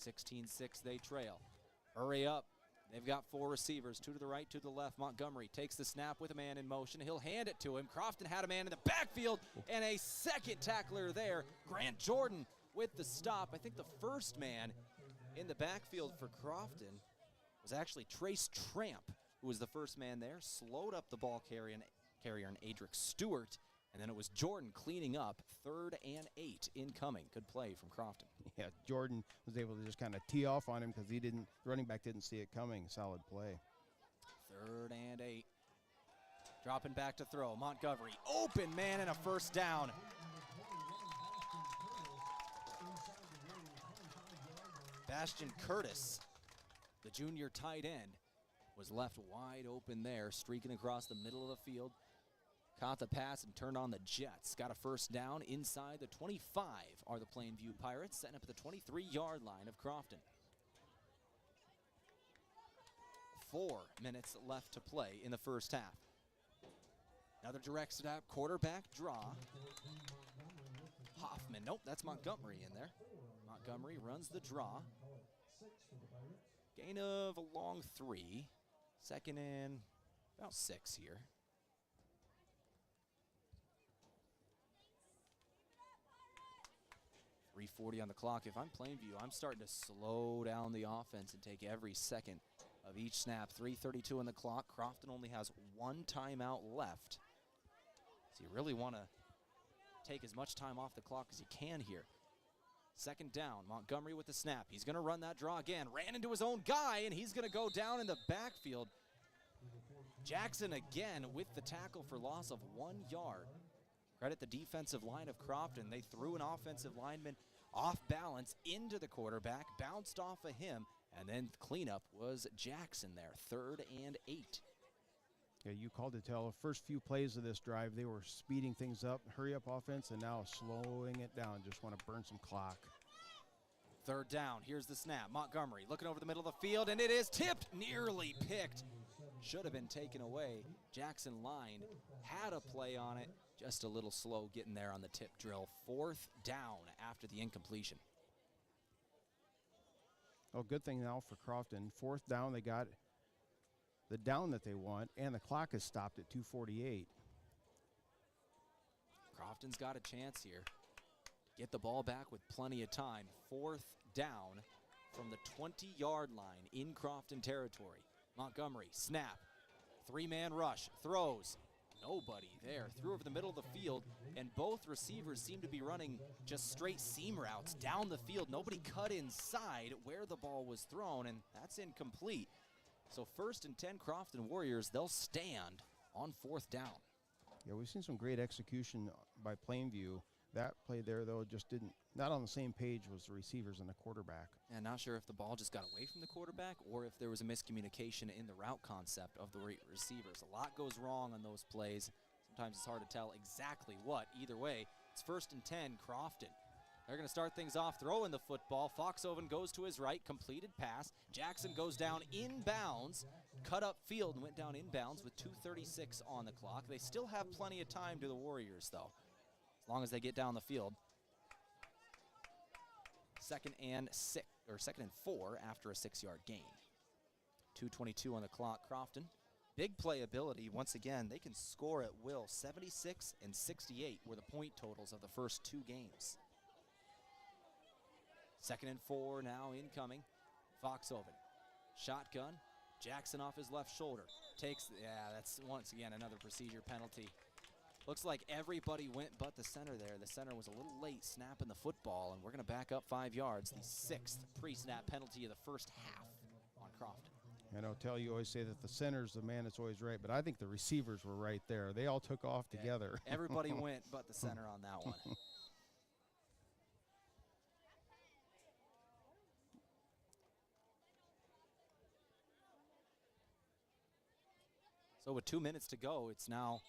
16-6 they trail. Hurry up. They've got 4 receivers, 2 to the right, 2 to the left. Montgomery takes the snap with a man in motion. He'll hand it to him. Crofton had a man in the backfield, and a second tackler there. Grant Jordan with the stop. I think the first man in the backfield for Crofton was actually Trace Tramp, who was the first man there. Slowed up the ball carrier and Adric Stewart, and then it was Jordan cleaning up. 3rd and 8 incoming. Good play from Crofton. Yeah, Jordan was able to just kind of tee off on him because the running back didn't see it coming. Solid play. 3rd and 8. Dropping back to throw. Montgomery, open man, and a first down. Bastion Curtis, the junior tight end, was left wide open there, streaking across the middle of the field. Caught the pass and turned on the Jets. Got a first down inside the 25 are the Plainview Pirates, setting up at the 23-yard line of Crofton. 4 minutes left to play in the first half. Another direct snap, quarterback draw. Hoffman, nope, that's Montgomery in there. Montgomery runs the draw. Gain of a long 3. 2nd and about 6 here. .340 on the clock. If I'm Plainview, I'm starting to slow down the offense and take every second of each snap. 3:32 on the clock. Crofton only has 1 timeout left. So you really want to take as much time off the clock as you can here. 2nd down, Montgomery with the snap. He's going to run that draw again. Ran into his own guy, and he's going to go down in the backfield. Jackson again with the tackle for loss of 1 yard. Credit the defensive line of Crofton. They threw an offensive lineman off balance into the quarterback, bounced off of him, and then cleanup was Jackson there. 3rd and 8. Yeah, you called it, Tehl. The first few plays of this drive, they were speeding things up, hurry-up offense, and now slowing it down. Just want to burn some clock. 3rd down. Here's the snap. Montgomery looking over the middle of the field, and it is tipped, nearly picked. Should have been taken away. Jackson lined, had a play on it, just a little slow getting there on the tip drill. 4th down after the incompletion. Oh, good thing now for Crofton. 4th down, they got the down that they want, and the clock is stopped at 2:48. Crofton's got a chance here. Get the ball back with plenty of time. 4th down from the 20-yard line in Crofton territory. Montgomery, snap. 3-man rush, throws. Nobody there. Threw over the middle of the field, and both receivers seem to be running just straight seam routes down the field. Nobody cut inside where the ball was thrown, and that's incomplete. So 1st and 10 Crofton Warriors, they'll stand on 4th down. Yeah, we've seen some great execution by Plainview. That play there, though, just not on the same page was the receivers and the quarterback. And not sure if the ball just got away from the quarterback or if there was a miscommunication in the route concept of the receivers. A lot goes wrong on those plays. Sometimes it's hard to tell exactly what. Either way, it's 1st and 10, Crofton. They're going to start things off throwing the football. Foxhoven goes to his right, completed pass. Jackson goes down inbounds, cut up field and went down inbounds with 2:36 on the clock. They still have plenty of time to the Warriors, though, as long as they get down the field. 2nd and 4 after a 6-yard gain. 2:22 on the clock. Crofton, big playability. Once again, they can score at will. 76 and 68 were the point totals of the first 2 games. 2nd and 4 now incoming. Foxhoven, shotgun. Jackson off his left shoulder. That's once again another procedure penalty. Looks like everybody went but the center there. The center was a little late snapping the football, and we're going to back up 5 yards. The 6th pre-snap penalty of the first half on Crofton. I know, Tehl, you always say that the center's the man that's always right, but I think the receivers were right there. They all took off together. Everybody went but the center on that one. So with 2 minutes to go, it's now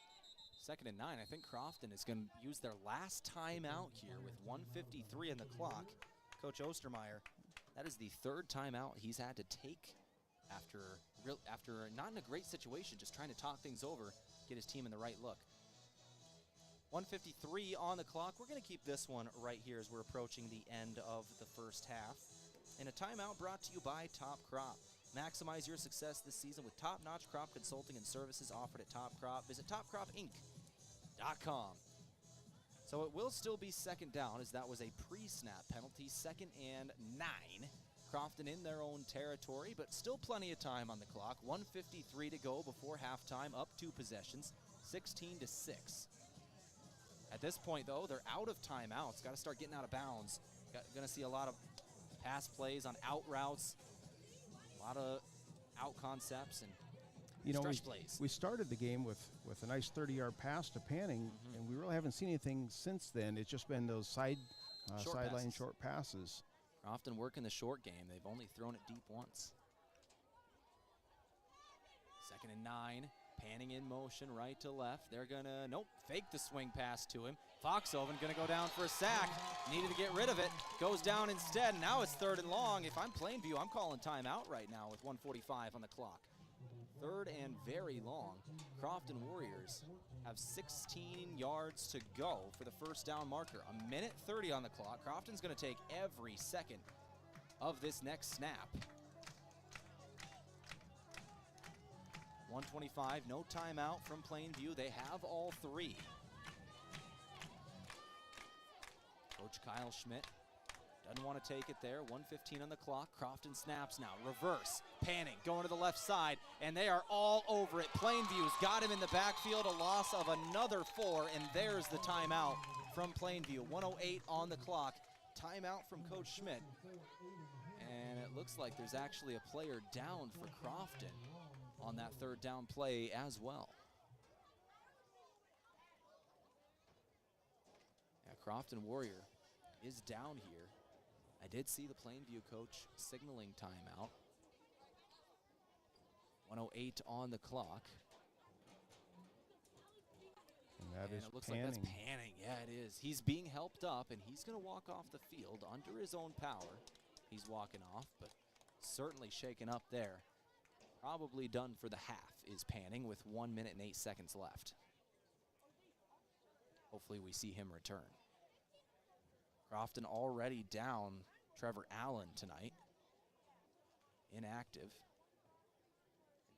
2nd and 9. I think Crofton is going to use their last timeout here with 1:53 on the clock. Coach Ostermeyer, that is the 3rd timeout he's had to take after not in a great situation, just trying to talk things over, get his team in the right look. 1:53 on the clock. We're going to keep this one right here as we're approaching the end of the first half. And a timeout brought to you by Top Crop. Maximize your success this season with top-notch crop consulting and services offered at Top Crop. Visit topcropinc.com. So it will still be second down, as that was a pre-snap penalty. 2nd and 9. Crofton in their own territory, but still plenty of time on the clock. 1:53 to go before halftime, up 2 possessions, 16-6. At this point, though, they're out of timeouts. Got to start getting out of bounds. Going to see a lot of pass plays on out routes, a lot of out concepts and stretch plays. We started the game with a nice 30-yard pass to Panning, and we really haven't seen anything since then. It's just been those sideline short passes. Crofton working the short game. They've only thrown it deep once. 2nd and 9. Panning in motion, right to left. They're going to, fake the swing pass to him. Foxhoven going to go down for a sack. Needed to get rid of it. Goes down instead. Now it's 3rd and long. If I'm Plainview, I'm calling timeout right now with 1:45 on the clock. 3rd and very long. Crofton Warriors have 16 yards to go for the first down marker. 1:30 on the clock. Crofton's going to take every second of this next snap. 1:25, no timeout from Plainview. They have all 3. Coach Kyle Schmidt doesn't want to take it there. 1:15 on the clock. Crofton snaps now. Reverse. Panning going to the left side, and they are all over it. Plainview's got him in the backfield. A loss of another 4, and there's the timeout from Plainview. 1:08 on the clock. Timeout from Coach Schmidt. And it looks like there's actually a player down for Crofton on that 3rd down play as well. Yeah, Crofton Warrior is down here. I did see the Plainview coach signaling timeout. 1:08 on the clock. And it looks like that's Panning. Yeah, it is. He's being helped up, and he's going to walk off the field under his own power. He's walking off, but certainly shaken up there. Probably done for the half is Panning with 1 minute and 8 seconds left. Hopefully we see him return. Crofton already down Trevor Allen tonight. Inactive.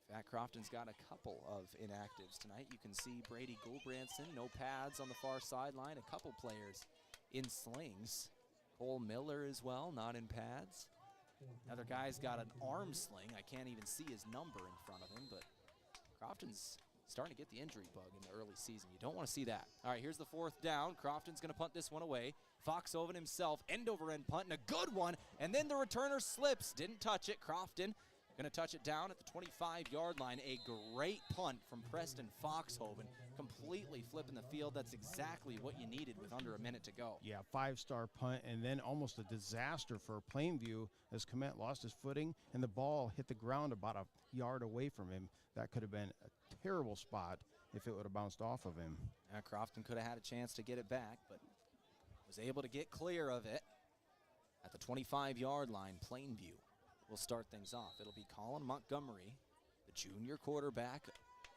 In fact, Crofton's got a couple of inactives tonight. You can see Brady Gulbranson, no pads on the far sideline. A couple players in slings. Cole Miller as well, not in pads. Another guy's got an arm sling. I can't even see his number in front of him, but Crofton's starting to get the injury bug in the early season. You don't want to see that. All right, here's the 4th down. Crofton's going to punt this one away. Foxhoven himself, end-over-end punt, and a good one. And then the returner slips. Didn't touch it. Crofton going to touch it down at the 25-yard line. A great punt from Preston Foxhoven, completely flipping the field. That's exactly what you needed with under a minute to go. Yeah, 5-star punt, and then almost a disaster for Plainview as Komet lost his footing, and the ball hit the ground about a yard away from him. That could have been a terrible spot if it would have bounced off of him. Yeah, Crofton could have had a chance to get it back, but was able to get clear of it at the 25-yard line. Plainview will start things off. It'll be Colin Montgomery, the junior quarterback.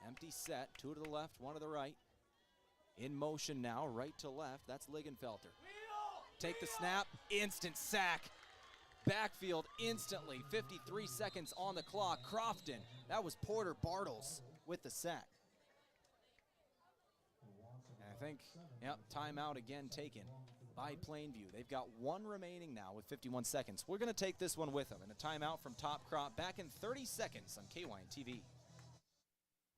Empty set, 2 to the left, 1 to the right. In motion now, right to left. That's Ligenfelter. Take the snap, instant sack. Backfield instantly, 53 seconds on the clock. Crofton, that was Porter Bartles with the sack. And I think, timeout again taken by Plainview. They've got 1 remaining now with 51 seconds. We're going to take this one with them. And a timeout from Top Crop back in 30 seconds on KYN TV.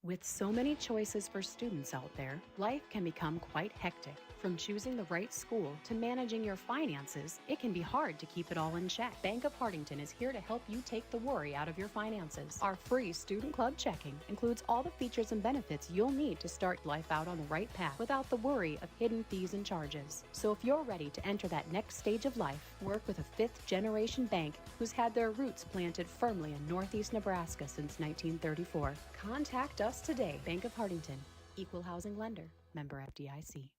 With so many choices for students out there, life can become quite hectic. From choosing the right school to managing your finances, it can be hard to keep it all in check. Bank of Hardington is here to help you take the worry out of your finances. Our free Student Club checking includes all the features and benefits you'll need to start life out on the right path without the worry of hidden fees and charges. So if you're ready to enter that next stage of life, work with a 5th-generation bank who's had their roots planted firmly in Northeast Nebraska since 1934. Contact us today. Bank of Hardington, Equal Housing Lender, member FDIC.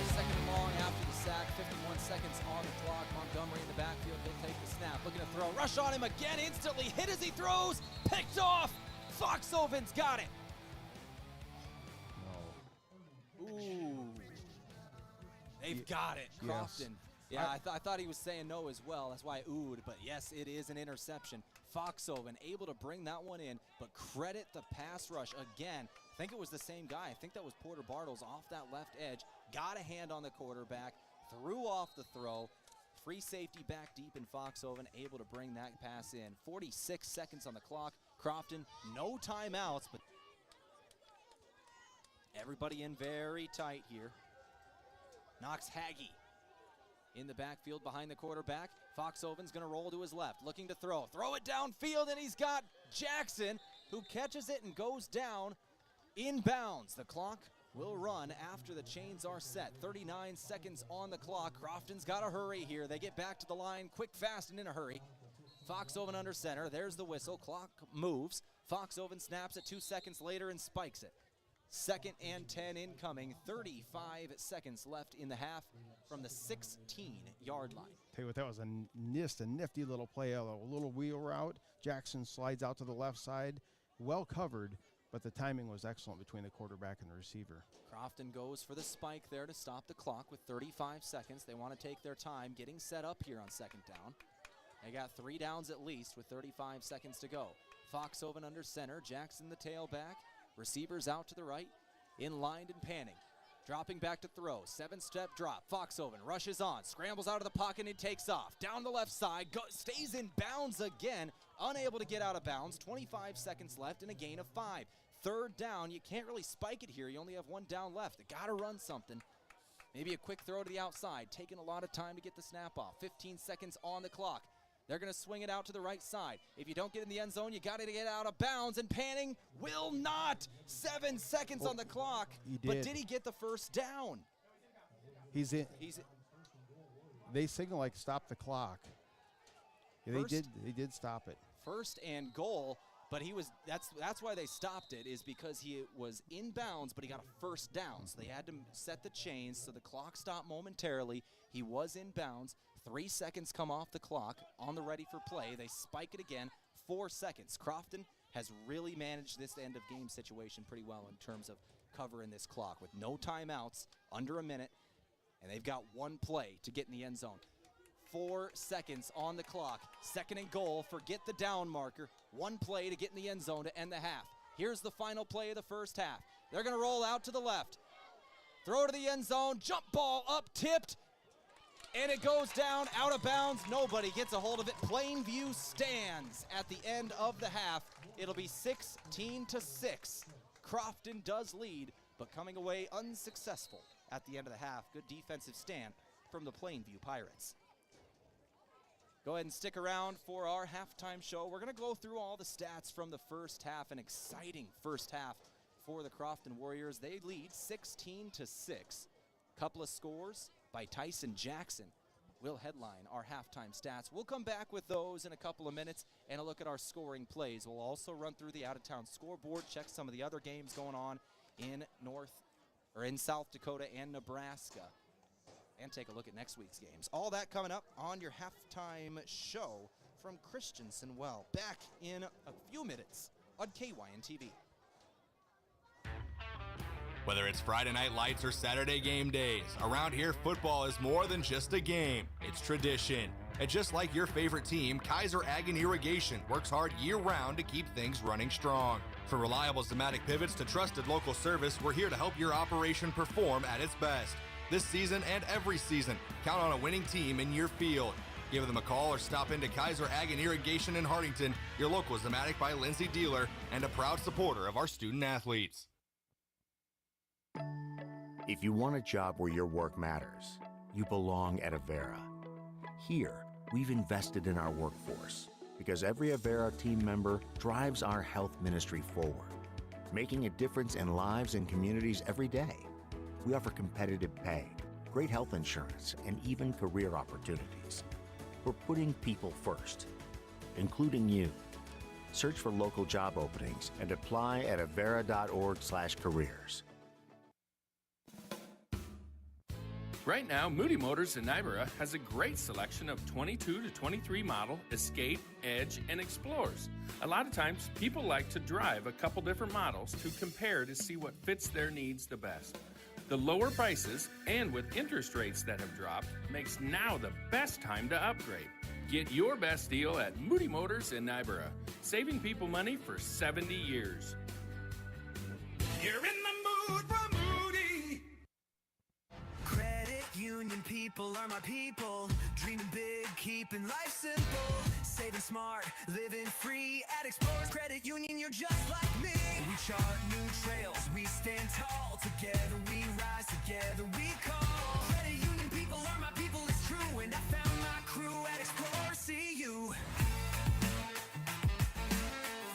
Second and long after the sack, 51 seconds on the clock. Montgomery in the backfield, he'll take the snap. Looking to throw, rush on him again, instantly hit as he throws, picked off. Foxhoven's got it. No. Ooh. They've got it. Crofton. Yeah, I thought he was saying no as well. That's why I oohed. But yes, it is an interception. Foxhoven able to bring that one in, but credit the pass rush again. I think it was the same guy. I think that was Porter Bartles off that left edge. Got a hand on the quarterback, threw off the throw. Free safety back deep in Foxhoven, able to bring that pass in. 46 seconds on the clock. Crofton, no timeouts, but everybody in very tight here. Knox Hagee in the backfield behind the quarterback. Foxhoven's going to roll to his left, looking to throw. Throw it downfield, and he's got Jackson, who catches it and goes down inbounds. The clock will run after the chains are set. 39 seconds on the clock. Crofton's got to hurry here. They get back to the line quick, fast, and in a hurry. Foxhoven under center. There's the whistle. Clock moves. Foxhoven snaps it 2 seconds later and spikes it. 2nd and 10 incoming. 35 seconds left in the half from the 16-yard line. Tell you what, that was a nifty little play, a little wheel route. Jackson slides out to the left side, well covered, but the timing was excellent between the quarterback and the receiver. Crofton goes for the spike there to stop the clock with 35 seconds. They want to take their time getting set up here on 2nd down. They got 3 downs at least with 35 seconds to go. Foxhoven under center, Jackson the tailback. Receivers out to the right, in line and panning. Dropping back to throw, 7-step drop. Foxhoven rushes on, scrambles out of the pocket and takes off. Down the left side, stays in bounds again, unable to get out of bounds. 25 seconds left and a gain of 5. 3rd down, you can't really spike it here. You only have 1 down left. They gotta run something. Maybe a quick throw to the outside, taking a lot of time to get the snap off. 15 seconds on the clock. They're going to swing it out to the right side. If you don't get in the end zone, you got to get out of bounds, and panning will not. 7 seconds on the clock. But did he get the first down? He's in. They signal like stop the clock. Yeah, they did stop it. 1st and goal, but he was. That's why they stopped it, is because he was in bounds, but he got a 1st down. So they had to set the chains, so the clock stopped momentarily. He was in bounds. 3 seconds come off the clock on the ready for play. They spike it again. 4 seconds. Crofton has really managed this end of game situation pretty well in terms of covering this clock with no timeouts, under a minute, and they've got 1 play to get in the end zone. 4 seconds on the clock. 2nd and goal. Forget the down marker. 1 play to get in the end zone to end the half. Here's the final play of the first half. They're going to roll out to the left. Throw to the end zone. Jump ball up, tipped. And it goes down, out of bounds. Nobody gets a hold of it. Plainview stands at the end of the half. It'll be 16-6. Crofton does lead, but coming away unsuccessful at the end of the half. Good defensive stand from the Plainview Pirates. Go ahead and stick around for our halftime show. We're going to go through all the stats from the first half. An exciting first half for the Crofton Warriors. They lead 16-6. Couple of scores by Tyson Jackson will headline our halftime stats. We'll come back with those in a couple of minutes and a look at our scoring plays. We'll also run through the out-of-town scoreboard, check some of the other games going on in South Dakota and Nebraska, and take a look at next week's games. All that coming up on your halftime show from Christensen Well. Back in a few minutes on KYN TV. Whether it's Friday night lights or Saturday game days, around here football is more than just a game. It's tradition. And just like your favorite team, Kaiser Ag and Irrigation works hard year-round to keep things running strong. From reliable Zematic pivots to trusted local service, we're here to help your operation perform at its best. This season and every season, count on a winning team in your field. Give them a call or stop into Kaiser Ag and Irrigation in Hartington, your local Zematic by Lindsay dealer, and a proud supporter of our student athletes. If you want a job where your work matters, you belong at Avera. Here, we've invested in our workforce because every Avera team member drives our health ministry forward, making a difference in lives and communities every day. We offer competitive pay, great health insurance, and even career opportunities. We're putting people first, including you. Search for local job openings and apply at avera.org/careers. Right now, Moody Motors in Nyborough has a great selection of 22 to 23 model Escape, Edge, and Explorers. A lot of times, people like to drive a couple different models to compare to see what fits their needs the best. The lower prices, and with interest rates that have dropped, makes now the best time to upgrade. Get your best deal at Moody Motors in Nyborough, saving people money for 70 years. You're in the mood for Moody. Credit union people are my people. Dreaming big, keeping life simple. Saving smart, living free. At Explorers Credit Union, you're just like me. We chart new trails, we stand tall. Together we rise, together we call. Credit union people are my people, it's true. And I found my crew at Explorers CU.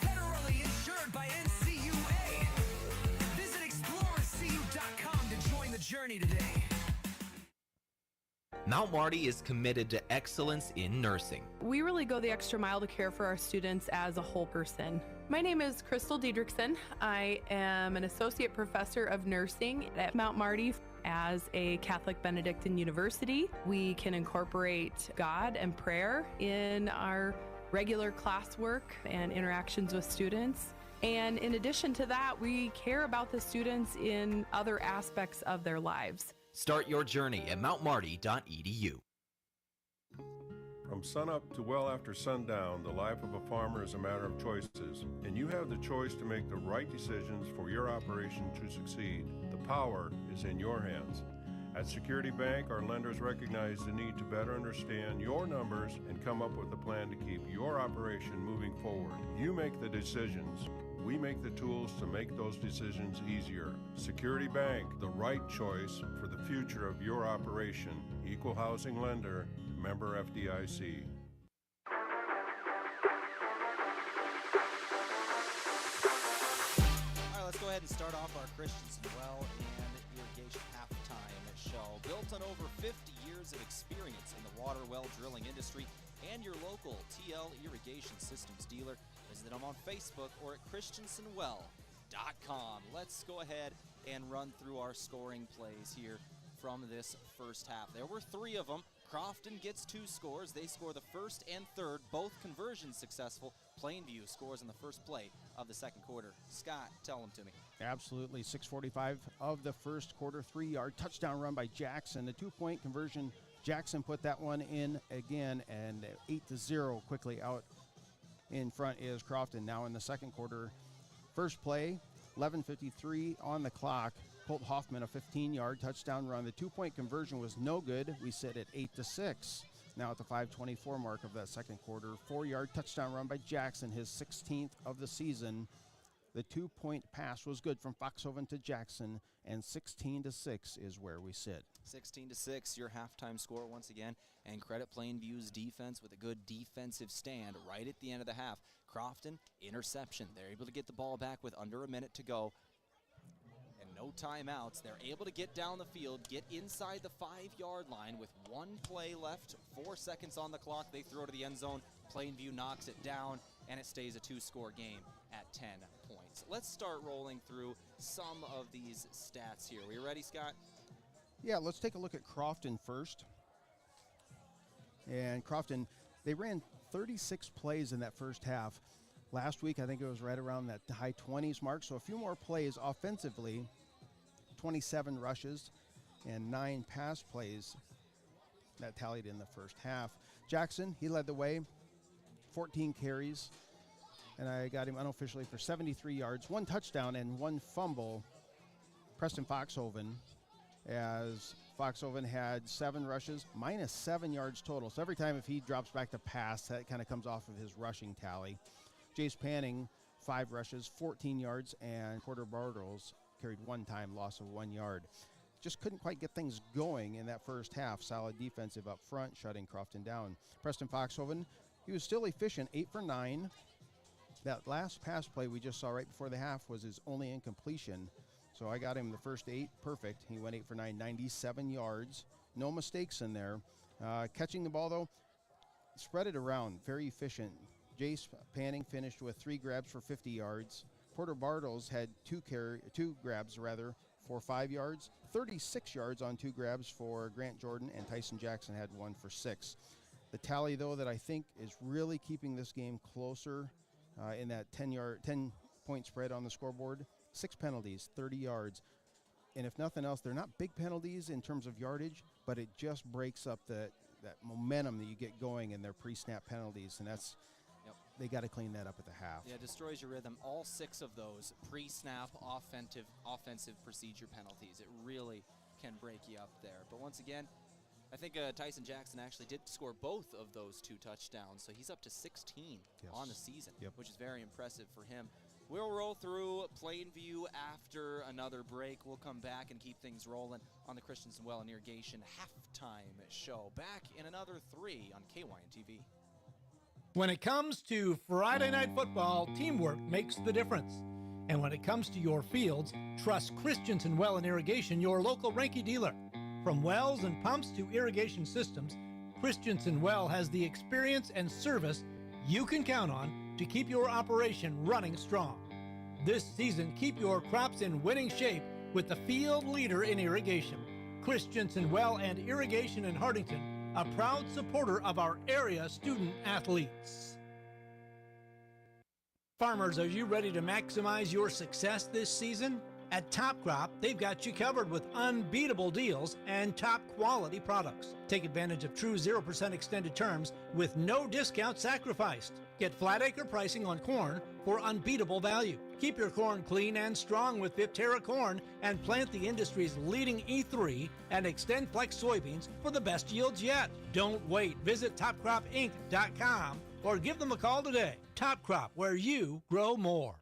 Federally insured by NCUA. Visit ExplorerCU.com to join the journey today. Mount Marty is committed to excellence in nursing. We really go the extra mile to care for our students as a whole person. My name is Crystal Diedrichsen. I am an associate professor of nursing at Mount Marty. As a Catholic Benedictine university, we can incorporate God and prayer in our regular classwork and interactions with students. And in addition to that, we care about the students in other aspects of their lives. Start your journey at mountmarty.edu. From sunup to well after sundown, the life of a farmer is a matter of choices, and you have the choice to make the right decisions for your operation to succeed. The power is in your hands. At Security Bank, our lenders recognize the need to better understand your numbers and come up with a plan to keep your operation moving forward. You make the decisions. We make the tools to make those decisions easier. Security Bank, the right choice for the future of your operation. Equal housing lender, member FDIC. All right, let's go ahead and start off our Christensen Well and Irrigation halftime show. Built on over 50 years of experience in the water well drilling industry and your local Tehl Irrigation Systems dealer. Visit them on Facebook or at christensenwell.com. Let's go ahead and run through our scoring plays here from this first half. There were 3 of them. Crofton gets 2 scores. They score the first and third, both conversions successful. Plainview scores in the first play of the second quarter. Scott, tell them to me. Absolutely. 6:45 of the first quarter, 3-yard touchdown run by Jackson. The 2-point conversion, Jackson put that one in again, and 8-0 quickly out in front is Crofton. Now in the second quarter, first play, 11:53 on the clock. Colt Hoffman, a 15-yard touchdown run. The 2-point conversion was no good. We sit at 8-6. Now at the 5:24 mark of that second quarter, 4-yard touchdown run by Jackson, his 16th of the season. The 2-point pass was good from Foxhoven to Jackson, and 16-6 is where we sit. 16-6, your halftime score once again, and credit Plainview's defense with a good defensive stand right at the end of the half. Crofton, interception. They're able to get the ball back with under a minute to go. And no timeouts. They're able to get down the field, get inside the 5-yard line with 1 play left, 4 seconds on the clock. They throw to the end zone. Plainview knocks it down, and it stays a 2-score game at 10 points. Let's start rolling through some of these stats here. Are you ready, Scott? Yeah, let's take a look at Crofton first. And Crofton, they ran 36 plays in that first half. Last week, I think it was right around that high 20s mark, so a few more plays offensively. 27 rushes and 9 pass plays that tallied in the first half. Jackson, he led the way, 14 carries, and I got him unofficially for 73 yards, 1 touchdown and 1 fumble. Preston Foxhoven, as Foxhoven had 7 rushes, minus 7 yards total. So every time if he drops back to pass, that kind of comes off of his rushing tally. Jace Panning, 5 rushes, 14 yards, and Porter Bartles carried 1 time, loss of 1 yard. Just couldn't quite get things going in that first half. Solid defensive up front, shutting Crofton down. Preston Foxhoven, he was still efficient, 8 for 9. That last pass play we just saw right before the half was his only incompletion. So I got him the first 8, perfect. He went 8 for 9, 97 yards. No mistakes in there. Catching the ball, though, spread it around, very efficient. Jace Panning finished with 3 grabs for 50 yards. Porter Bartles had 2 grabs for 5 yards. 36 yards on 2 grabs for Grant Jordan, and Tyson Jackson had 1 for 6. The tally, though, that I think is really keeping this game closer in that 10-point spread on the scoreboard, 6 penalties, 30 yards. And if nothing else, they're not big penalties in terms of yardage, but it just breaks up that momentum that you get going in their pre-snap penalties, and that's they got to clean that up at the half. Yeah, destroys your rhythm. All 6 of those pre-snap offensive procedure penalties. It really can break you up there. But once again, I think Tyson Jackson actually did score both of those 2 touchdowns, so he's up to 16 on the season, which is very impressive for him. We'll roll through Plainview after another break. We'll come back and keep things rolling on the Christensen Well and Irrigation halftime show. Back in another 3 on KYN-TV. When it comes to Friday night football, teamwork makes the difference. And when it comes to your fields, trust Christensen Well and Irrigation, your local Ranky dealer. From wells and pumps to irrigation systems, Christensen Well has the experience and service you can count on to keep your operation running strong. This season, keep your crops in winning shape with the field leader in irrigation. Christensen Well and Irrigation in Hardington, a proud supporter of our area student athletes. Farmers, are you ready to maximize your success this season? At Top Crop, they've got you covered with unbeatable deals and top quality products. Take advantage of true 0% extended terms with no discount sacrificed. Get flat acre pricing on corn for unbeatable value. Keep your corn clean and strong with Viptera corn and plant the industry's leading E3 and Extend Flex soybeans for the best yields yet. Don't wait. Visit topcropinc.com or give them a call today. Top Crop, where you grow more.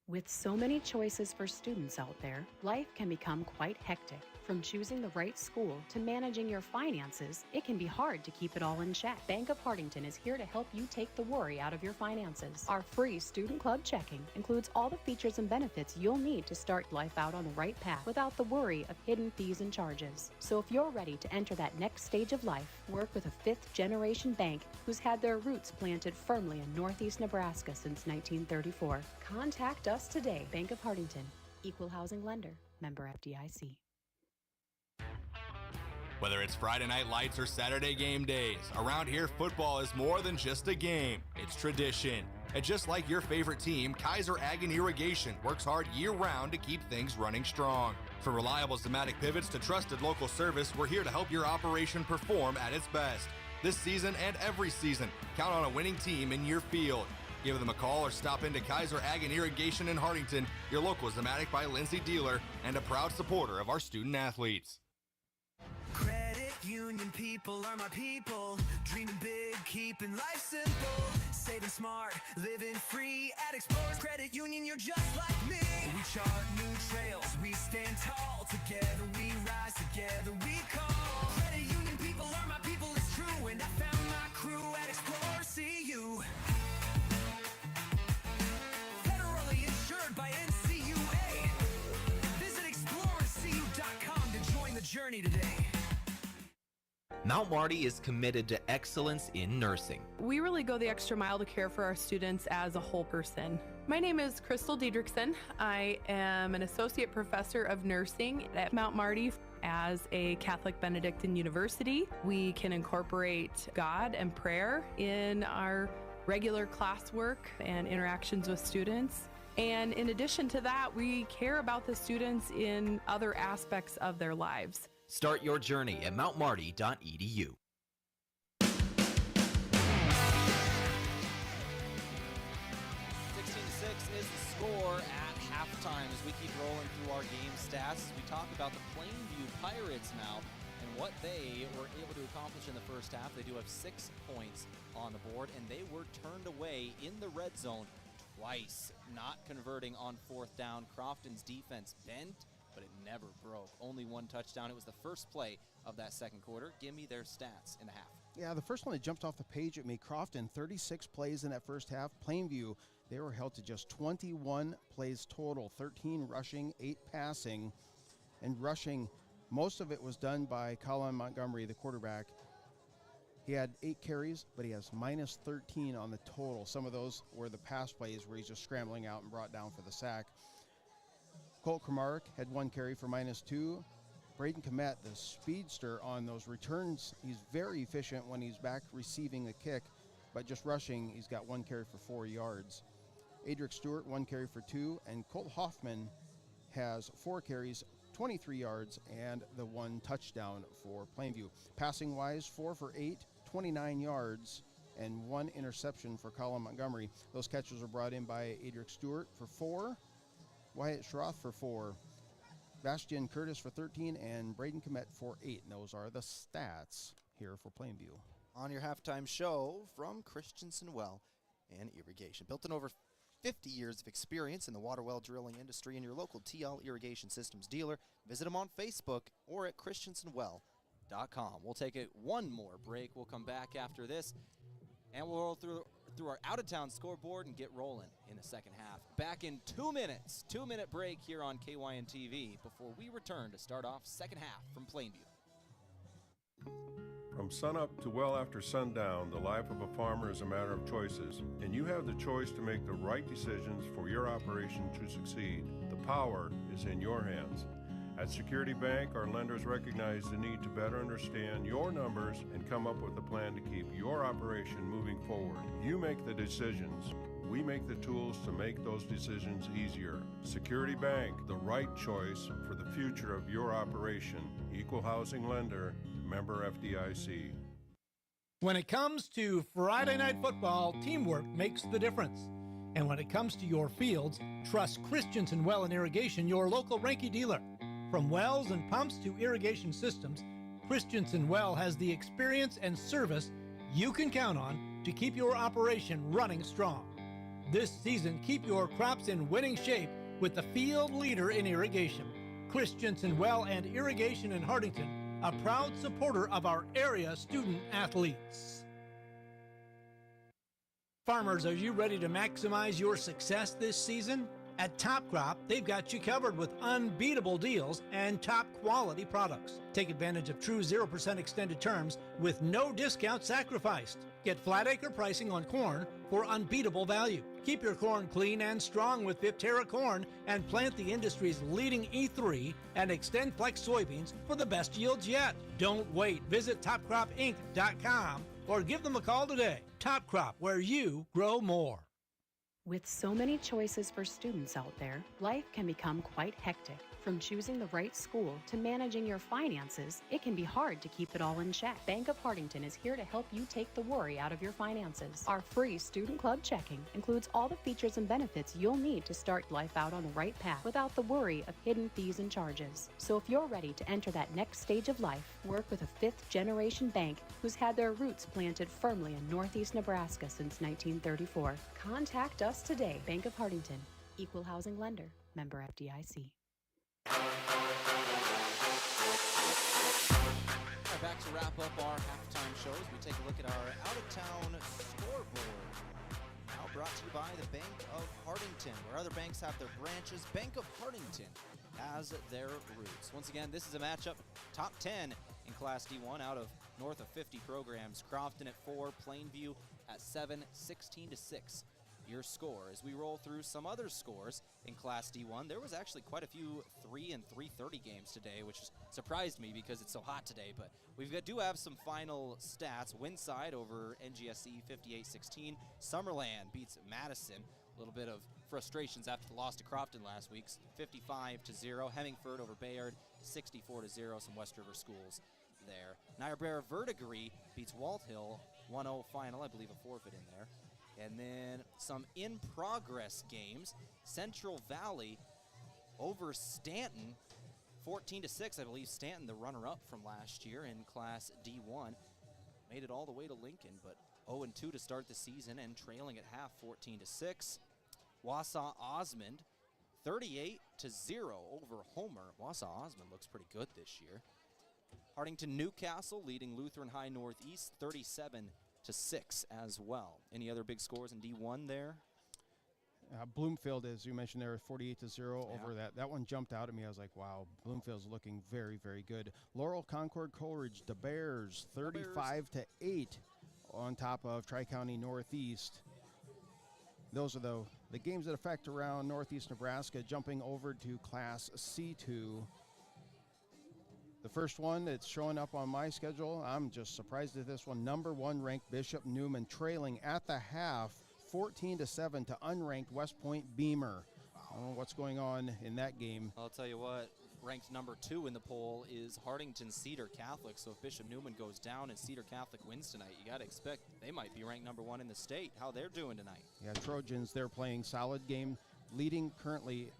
With so many choices for students out there, life can become quite hectic. From choosing the right school to managing your finances, it can be hard to keep it all in check. Bank of Hardington is here to help you take the worry out of your finances. Our free Student Club checking includes all the features and benefits you'll need to start life out on the right path without the worry of hidden fees and charges. So if you're ready to enter that next stage of life, work with a 5th-generation bank who's had their roots planted firmly in Northeast Nebraska since 1934. Contact us today. Bank of Hardington, Equal Housing Lender, member FDIC. Whether it's Friday night lights or Saturday game days, around here football is more than just a game. It's tradition. And just like your favorite team, Kaiser Ag and Irrigation works hard year-round to keep things running strong. From reliable Zematic pivots to trusted local service, we're here to help your operation perform at its best. This season and every season, count on a winning team in your field. Give them a call or stop into Kaiser Ag and Irrigation in Hardington, your local Zematic by Lindsay dealer, and a proud supporter of our student athletes. Credit union people are my people. Dreaming big, keeping life simple. Saving smart, living free. At Explorers Credit Union, you're just like me. We chart new trails, we stand tall. Together we rise, together we call. Credit union people are my people, it's true. And I found my crew at Explorers CU. Federally insured by NCUA. Visit explorerscu.com to join the journey today. Mount Marty is committed to excellence in nursing. We really go the extra mile to care for our students as a whole person. My name is Crystal Diedrichsen. I am an associate professor of nursing at Mount Marty. As a Catholic Benedictine university, we can incorporate God and prayer in our regular classwork and interactions with students. And in addition to that, we care about the students in other aspects of their lives. Start your journey at mountmarty.edu. 16-6 is the score at halftime as we keep rolling through our game stats as we talk about the Plainview Pirates now and what they were able to accomplish in the first half. They do have 6 points on the board, and they were turned away in the red zone twice, not converting on 4th down. Crofton's defense bent, but it never broke. Only 1 touchdown. It was the first play of that second quarter. Give me their stats in the half. Yeah, the first one that jumped off the page at me, Crofton, 36 plays in that first half. Plainview, they were held to just 21 plays total, 13 rushing, 8 passing. And rushing, most of it was done by Colin Montgomery, the quarterback. He had 8 carries, but he has minus 13 on the total. Some of those were the pass plays where he's just scrambling out and brought down for the sack. Colt Kramarek had 1 carry for minus 2. Braden Komet, the speedster on those returns, he's very efficient when he's back receiving the kick, but just rushing, he's got 1 carry for 4 yards. Adric Stewart, 1 carry for 2, and Colt Hoffman has 4 carries, 23 yards, and the 1 touchdown for Plainview. Passing-wise, 4 for 8, 29 yards, and 1 interception for Colin Montgomery. Those catches were brought in by Adric Stewart for 4, Wyatt Schroth for 4, Bastian Curtis for 13, and Braden Komet for 8. And those are the stats here for Plainview. On your halftime show from Christensen Well and Irrigation. Built in over 50 years of experience in the water well drilling industry and your local Tehl Irrigation Systems dealer. Visit them on Facebook or at christensenwell.com. We'll take it one more break. We'll come back after this, and we'll roll through our out-of-town scoreboard and get rolling in the second half. Back in 2 minutes. 2-minute break here on KYN TV before we return to start off second half from Plainview. From sunup to well after sundown, the life of a farmer is a matter of choices, and you have the choice to make the right decisions for your operation to succeed. The power is in your hands. At Security Bank, our lenders recognize the need to better understand your numbers and come up with a plan to keep your operation moving forward. You make the decisions. We make the tools to make those decisions easier. Security Bank, the right choice for the future of your operation. Equal housing lender, member FDIC. When it comes to Friday night football, teamwork makes the difference. And when it comes to your fields, trust Christensen Well and Irrigation, your local Ranky dealer. From wells and pumps to irrigation systems, Christensen Well has the experience and service you can count on to keep your operation running strong. This season, keep your crops in winning shape with the field leader in irrigation. Christensen Well and Irrigation in Hartington, a proud supporter of our area student athletes. Farmers, are you ready to maximize your success this season? At Top Crop, they've got you covered with unbeatable deals and top quality products. Take advantage of true 0% extended terms with no discount sacrificed. Get flat acre pricing on corn for unbeatable value. Keep your corn clean and strong with Viptera corn and plant the industry's leading E3 and Extend Flex soybeans for the best yields yet. Don't wait. Visit topcropinc.com or give them a call today. Top Crop, where you grow more. With so many choices for students out there, life can become quite hectic. From choosing the right school to managing your finances, it can be hard to keep it all in check. Bank of Hartington is here to help you take the worry out of your finances. Our free Student Club checking includes all the features and benefits you'll need to start life out on the right path without the worry of hidden fees and charges. So if you're ready to enter that next stage of life, work with a fifth-generation bank who's had their roots planted firmly in Northeast Nebraska since 1934. Contact us today. Bank of Hartington, Equal Housing Lender, member FDIC. Back to wrap up our halftime shows. We take a look at our out-of-town scoreboard. Now brought to you by the Bank of Hartington. Where other banks have their branches, Bank of Hartington has their roots. Once again, this is a matchup top 10 in Class D1 out of north of 50 programs. Crofton at 4, Plainview at 7, 16-6. Your score. As we roll through some other scores in Class D1, there was actually quite a few 3 and 3:30 games today, which surprised me because it's so hot today. But we do have some final stats. Winside over NGSE 58-16. Summerland beats Madison. A little bit of frustrations after the loss to Crofton last week. 55-0. Hemingford over Bayard 64-0. Some West River schools there. Niobrara Verdigris beats Walt Hill 1-0 final. I believe a forfeit in there. And then some in-progress games. Central Valley over Stanton, 14-6. I believe Stanton, the runner-up from last year in Class D1, made it all the way to Lincoln, but 0-2 to start the season and trailing at half, 14-6. Wausau Osmond, 38-0 over Homer. Wausau Osmond looks pretty good this year. Hartington Newcastle leading Lutheran High Northeast, 37-6 as well. Any other big scores in D1 there? Bloomfield, as you mentioned there, 48-0 over that. That one jumped out at me. I was like, wow, Bloomfield's looking very, very good. Laurel, Concord, Coleridge, the Bears, 35-8 on top of Tri-County Northeast. Those are the games that affect around Northeast Nebraska. Jumping over to Class C2. The first one that's showing up on my schedule, I'm just surprised at this one. Number 1 ranked Bishop Newman trailing at the half, 14-7 to unranked West Point Beamer. I don't know what's going on in that game. I'll tell you what, ranked number 2 in the poll is Hartington Cedar Catholic. So if Bishop Neumann goes down and Cedar Catholic wins tonight, you got to expect they might be ranked number 1 in the state. How they're doing tonight? Yeah, Trojans, they're playing solid game, leading currently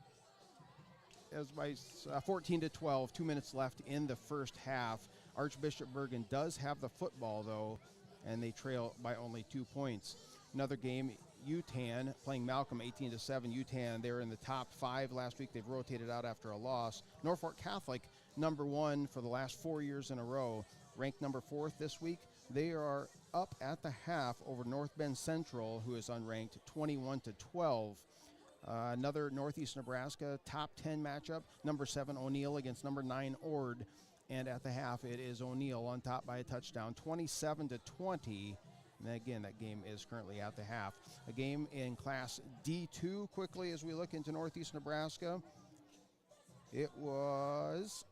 as by 14-12, 2 minutes left in the first half. Archbishop Bergen does have the football, though, and they trail by only 2 points. Another game, UTAN playing Malcolm 18-7. UTAN, they were in the top 5 last week. They've rotated out after a loss. Norfolk Catholic, number 1 for the last 4 years in a row, ranked number 4 this week. They are up at the half over North Bend Central, who is unranked, 21-12. Another Northeast Nebraska top 10 matchup, number 7 O'Neill against number 9 Ord, and at the half it is O'Neill on top by a touchdown, 27-20. And again, that game is currently at the half. A game in Class D2 quickly as we look into Northeast Nebraska. It was,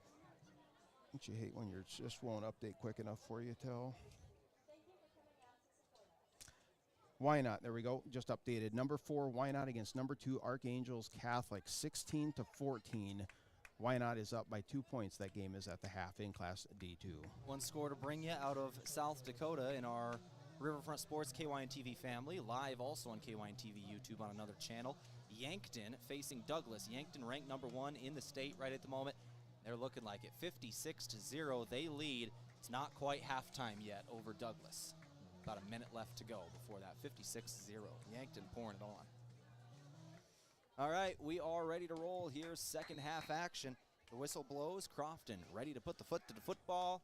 don't you hate when your just won't update quick enough for you, Tehl? Why not? There we go. Just updated. Number 4, Why Not against number 2, Archangels Catholic, 16-14. Why Not is up by 2 points. That game is at the half in Class D2. One score to bring you out of South Dakota in our Riverfront Sports KYN-TV family, live also on KYN-TV YouTube on another channel. Yankton facing Douglas. Yankton ranked number 1 in the state right at the moment. They're looking like it. 56-0. They lead. It's not quite halftime yet over Douglas. About a minute left to go before that. 56-0. Yankton pouring it on. All right, we are ready to roll here. Second half action. The whistle blows. Crofton ready to put the foot to the football.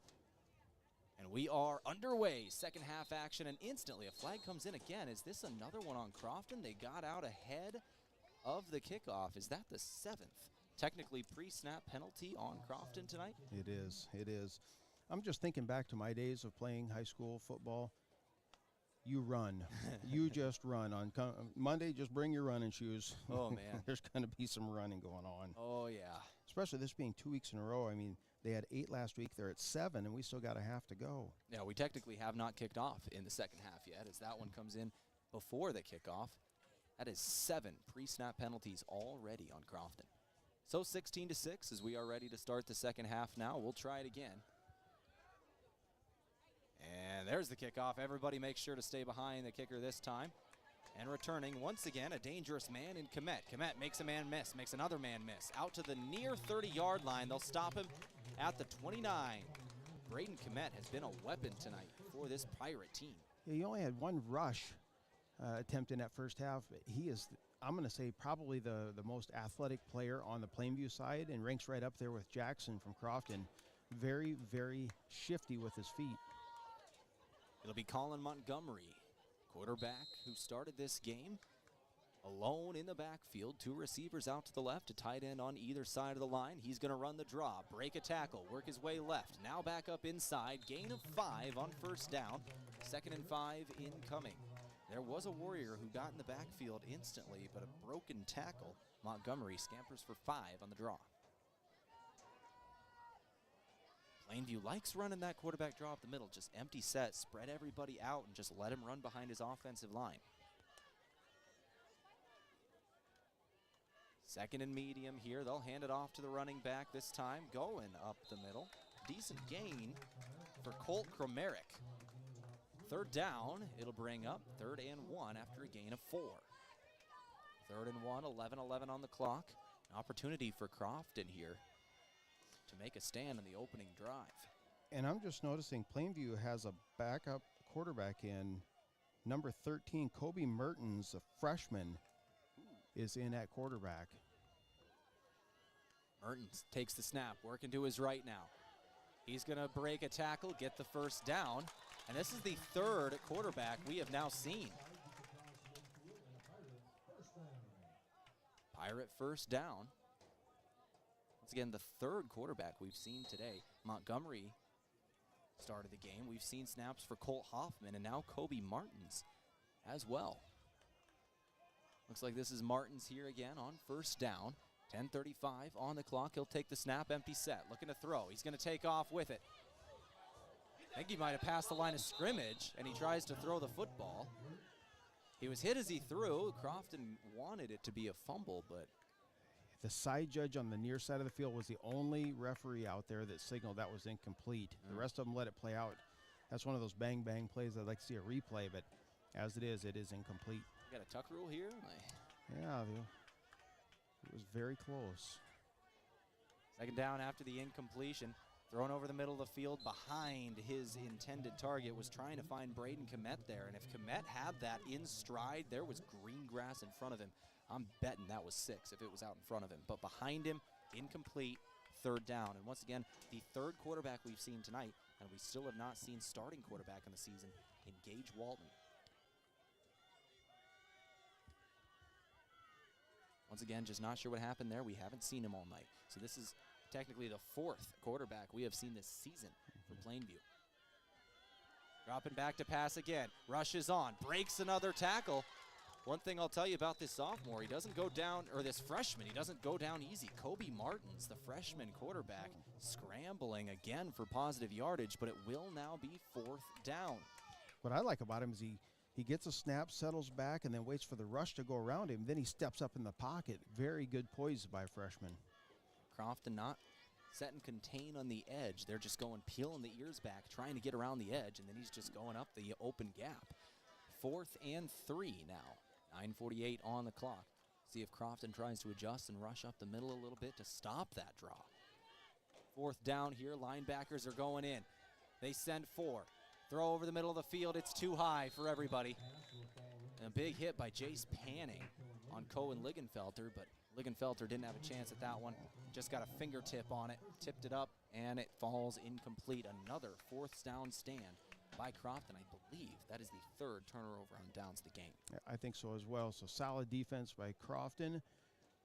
And we are underway. Second half action, and instantly a flag comes in again. Is this another one on Crofton? They got out ahead of the kickoff. Is that the 7th? Technically pre-snap penalty on Crofton tonight? It is. It is. I'm just thinking back to my days of playing high school football. You run. You just run. On Monday, just bring your running shoes. Oh, man. There's going to be some running going on. Oh, yeah. Especially this being 2 weeks in a row. I mean, they had 8 last week. They're at 7, and we still got a half to go. Yeah, we technically have not kicked off in the second half yet, as that one comes in before the kickoff. That is 7 pre-snap penalties already on Crofton. So 16-6 as we are ready to start the second half now. We'll try it again. And there's the kickoff. Everybody makes sure to stay behind the kicker this time. And returning once again, a dangerous man in Komet. Komet makes a man miss, makes another man miss. Out to the near 30-yard line. They'll stop him at the 29. Braden Komet has been a weapon tonight for this Pirate team. Yeah, he only had 1 rush attempt in that first half. He is, I'm going to say, probably the most athletic player on the Plainview side and ranks right up there with Jackson from Crofton. Very, very shifty with his feet. It'll be Colin Montgomery, quarterback who started this game alone in the backfield. 2 receivers out to the left, a tight end on either side of the line. He's going to run the draw, break a tackle, work his way left. Now back up inside, gain of 5 on first down. 2nd and 5 incoming. There was a Warrior who got in the backfield instantly, but a broken tackle. Montgomery scampers for 5 on the draw. Plainview likes running that quarterback draw up the middle. Just empty set, spread everybody out, and just let him run behind his offensive line. 2nd and medium here. They'll hand it off to the running back this time, going up the middle. Decent gain for Colt Kromerick. 3rd down, it'll bring up 3rd and 1 after a gain of 4. 3rd and 1, 11-11 on the clock. An opportunity for Crofton here to make a stand on the opening drive. And I'm just noticing Plainview has a backup quarterback in. Number 13, Kobe Mertens, a freshman, is in at quarterback. Mertens takes the snap, working to his right now. He's going to break a tackle, get the first down. And this is the 3rd quarterback we have now seen. Pirate first down. Once again, the 3rd quarterback we've seen today. Montgomery started the game. We've seen snaps for Colt Hoffman and now Kobe Martins as well. Looks like this is Martins here again on first down. 10:35 on the clock. He'll take the snap, empty set, looking to throw. He's going to take off with it. I think he might have passed the line of scrimmage, and he tries to throw the football. He was hit as he threw. Crofton wanted it to be a fumble, but The side judge on the near side of the field was the only referee out there that signaled that was incomplete. The rest of them let it play out. That's one of those bang-bang plays I'd like to see a replay, but as it is incomplete. You got a tuck rule here? Yeah, it was very close. Second down after the incompletion. Thrown over the middle of the field behind his intended target, was trying to find Braden Komet there. And if Komet had that in stride, there was green grass in front of him. I'm betting that was 6 if it was out in front of him. But behind him, incomplete, third down. And once again, the third quarterback we've seen tonight, and we still have not seen starting quarterback in the season, in Gage Walton. Once again, just not sure what happened there. We haven't seen him all night. So this is technically the 4th quarterback we have seen this season for Plainview. Dropping back to pass again. Rushes on, breaks another tackle. One thing I'll tell you about this sophomore, he doesn't go down, or this freshman, he doesn't go down easy. Kobe Martins, the freshman quarterback, scrambling again for positive yardage, but it will now be 4th down. What I like about him is he gets a snap, settles back, and then waits for the rush to go around him. Then he steps up in the pocket. Very good poise by a freshman. Crofton not set and contain on the edge. They're just going, peeling the ears back, trying to get around the edge, and then he's just going up the open gap. 4th and 3 now. 9:48 on the clock. See if Crofton tries to adjust and rush up the middle a little bit to stop that draw. 4th down here. Linebackers are going in. They send 4. Throw over the middle of the field. It's too high for everybody. And a big hit by Jace Panning on Cohen Ligenfelter, but Ligenfelter didn't have a chance at that one. Just got a fingertip on it, tipped it up, and it falls incomplete. Another 4th down stand by Crofton. I believe that is the 3rd turnover on downs of the game. I think so as well. So solid defense by Crofton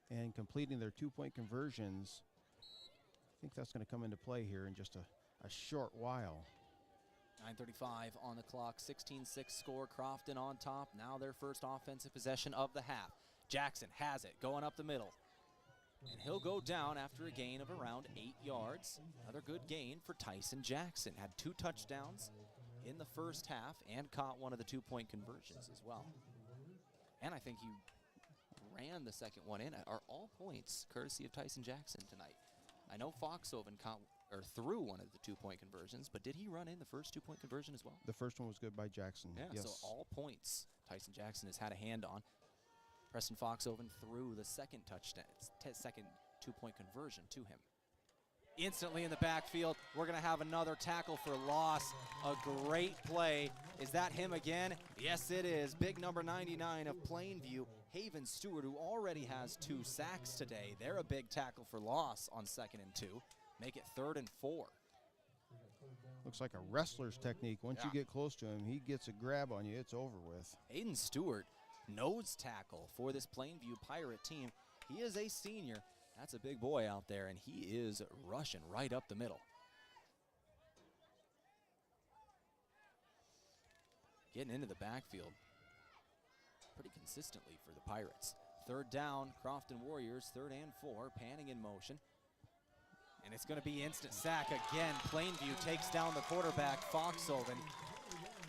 and completing their 2-point conversions. I think that's going to come into play here in just a short while. 9:35 on the clock, 16-6 score, Crofton on top. Now their first offensive possession of the half. Jackson has it, going up the middle. And he'll go down after a gain of around 8 yards. Another good gain for Tyson Jackson. Had 2 touchdowns in the first half and caught one of the 2-point conversions as well. And I think he ran the second one in. Are all points courtesy of Tyson Jackson tonight. I know Foxhoven threw one of the 2-point conversions, but did he run in the first 2-point conversion as well? The first one was good by Jackson. Yeah, yes. So all points Tyson Jackson has had a hand on. Preston Foxhoven threw the second touchdown, second 2-point conversion to him. Instantly in the backfield, we're going to have another tackle for loss. A great play. Is that him again? Yes, it is. Big number 99 of Plainview, Haven Stewart, who already has 2 sacks today. They're a big tackle for loss on 2nd and 2. Make it 3rd and 4. Looks like a wrestler's technique. Once you get close to him, he gets a grab on you. It's over with. Aiden Stewart, nose tackle for this Plainview Pirate team. He is a senior. That's a big boy out there, and he is rushing right up the middle. Getting into the backfield pretty consistently for the Pirates. 3rd down, Crofton Warriors, 3rd and 4, Panning in motion. And it's going to be instant sack again. Plainview takes down the quarterback, Foxhoven,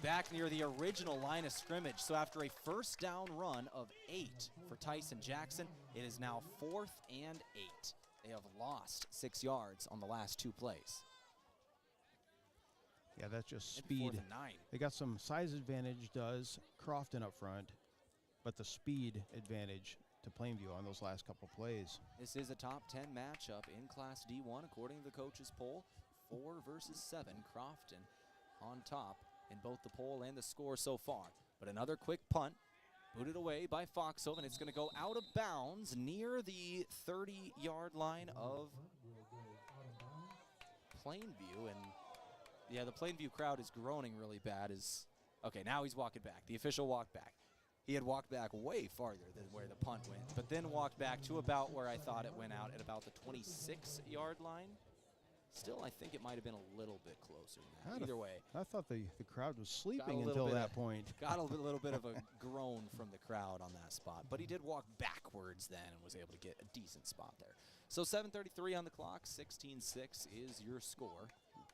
back near the original line of scrimmage. So after a 1st down run of 8 for Tyson Jackson, it is now 4th and 8. They have lost 6 yards on the last 2 plays. Yeah, that's just Maybe speed. 4th and 9. They got some size advantage, does Crofton up front, but the speed advantage to Plainview on those last couple plays. This is a top 10 matchup in Class D1 according to the coaches' poll. 4 versus 7. Crofton on top in both the poll and the score so far. But another quick punt, booted away by Foxhoven. It's going to go out of bounds near the 30-yard line of Plainview. And yeah, the Plainview crowd is groaning really bad. Okay, now he's walking back. The official walked back. He had walked back way farther than where the punt went, but then walked back to about where I thought it went out at about the 26-yard line. Still, I think it might have been a little bit closer than that. Either way. I thought the crowd was sleeping until that point. Got a little bit of a groan from the crowd on that spot, but he did walk backwards then and was able to get a decent spot there. So 7:33 on the clock, 16-6 is your score.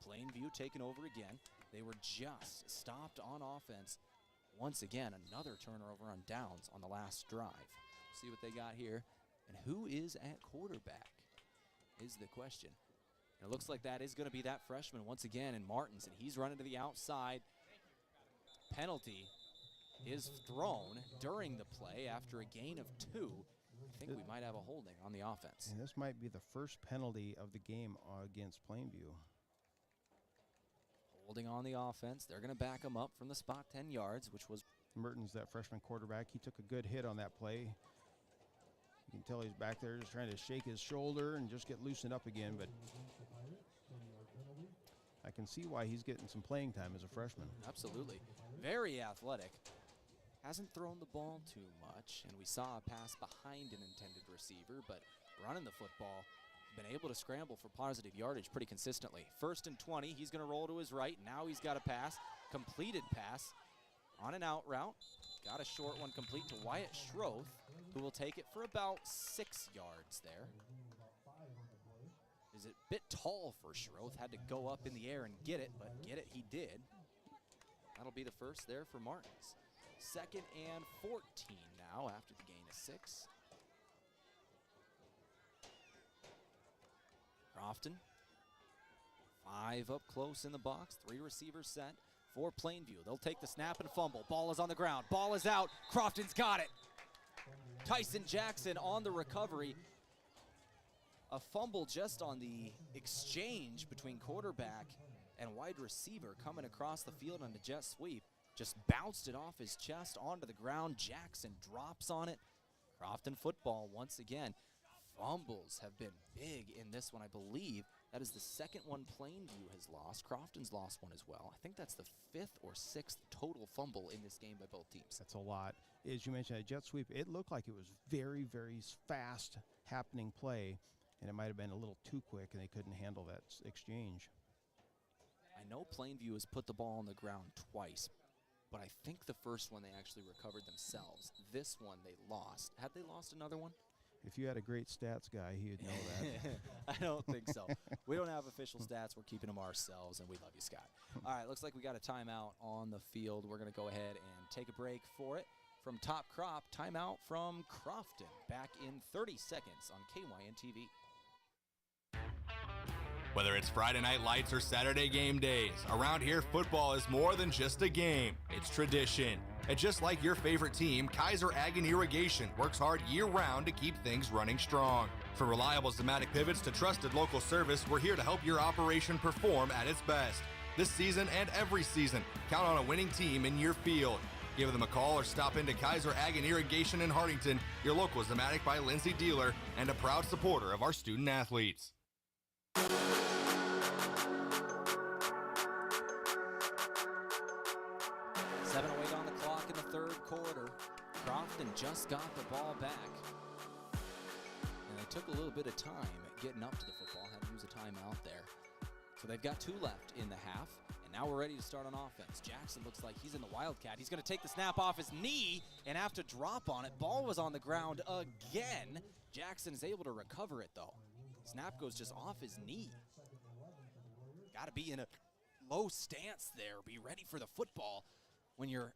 Plainview taking over again. They were just stopped on offense. Once again, another turnover on downs on the last drive. See what they got here. And who is at quarterback is the question. And it looks like that is going to be that freshman once again in Martins, and he's running to the outside. Penalty is thrown during the play after a gain of 2. I think we might have a holding on the offense. And this might be the first penalty of the game against Plainview. Holding on the offense. They're going to back him up from the spot 10 yards, which was Mertens, that freshman quarterback. He took a good hit on that play. You can tell he's back there just trying to shake his shoulder and just get loosened up again, but I can see why he's getting some playing time as a freshman. absolutely very athletic. Hasn't thrown the ball too much, and we saw a pass behind an intended receiver, but running the football, been able to scramble for positive yardage pretty consistently. 1st and 20, he's going to roll to his right. Now he's got a pass, completed pass on an out route. Got a short one complete to Wyatt Schroth, who will take it for about 6 yards there. Is it a bit tall for Schroth? Had to go up in the air and get it, but get it he did. That'll be the first there for Martins. 2nd and 14 now after the gain of 6. Crofton, 5 up close in the box, 3 receivers set for Plainview. They'll take the snap and fumble. Ball is on the ground. Ball is out. Crofton's got it. Tyson Jackson on the recovery. A fumble just on the exchange between quarterback and wide receiver coming across the field on a jet sweep. Just bounced it off his chest onto the ground. Jackson drops on it. Crofton football once again. Fumbles have been big in this one, I believe. That is the 2nd one Plainview has lost. Crofton's lost one as well. I think that's the 5th or 6th total fumble in this game by both teams. That's a lot. As you mentioned, a jet sweep, it looked like it was very, very fast happening play, and it might have been a little too quick, and they couldn't handle that exchange. I know Plainview has put the ball on the ground twice, but I think the first one they actually recovered themselves. This one they lost. Had they lost another one? If you had a great stats guy, he would know that. I don't think so. We don't have official stats. We're keeping them ourselves, and we love you, Scott. All right, looks like we got a timeout on the field. We're going to go ahead and take a break for it. From Top Crop, timeout from Crofton. Back in 30 seconds on KYN TV. Whether it's Friday night lights or Saturday game days, around here football is more than just a game. It's tradition. And just like your favorite team, Kaiser Ag and Irrigation works hard year-round to keep things running strong. From reliable Zematic pivots to trusted local service, we're here to help your operation perform at its best. This season and every season, count on a winning team in your field. Give them a call or stop into Kaiser Ag and Irrigation in Hartington, your local Zematic by Lindsay dealer, and a proud supporter of our student athletes. 7:08 on the clock in the 3rd quarter. Crofton just got the ball back. And they took a little bit of time getting up to the football, had to use a timeout there. So they've got 2 left in the half, and now we're ready to start on offense. Jackson looks like he's in the Wildcat. He's going to take the snap off his knee and have to drop on it. Ball was on the ground again. Jackson is able to recover it, though. Snap goes just off his knee. Got to be in a low stance there. Be ready for the football. When you're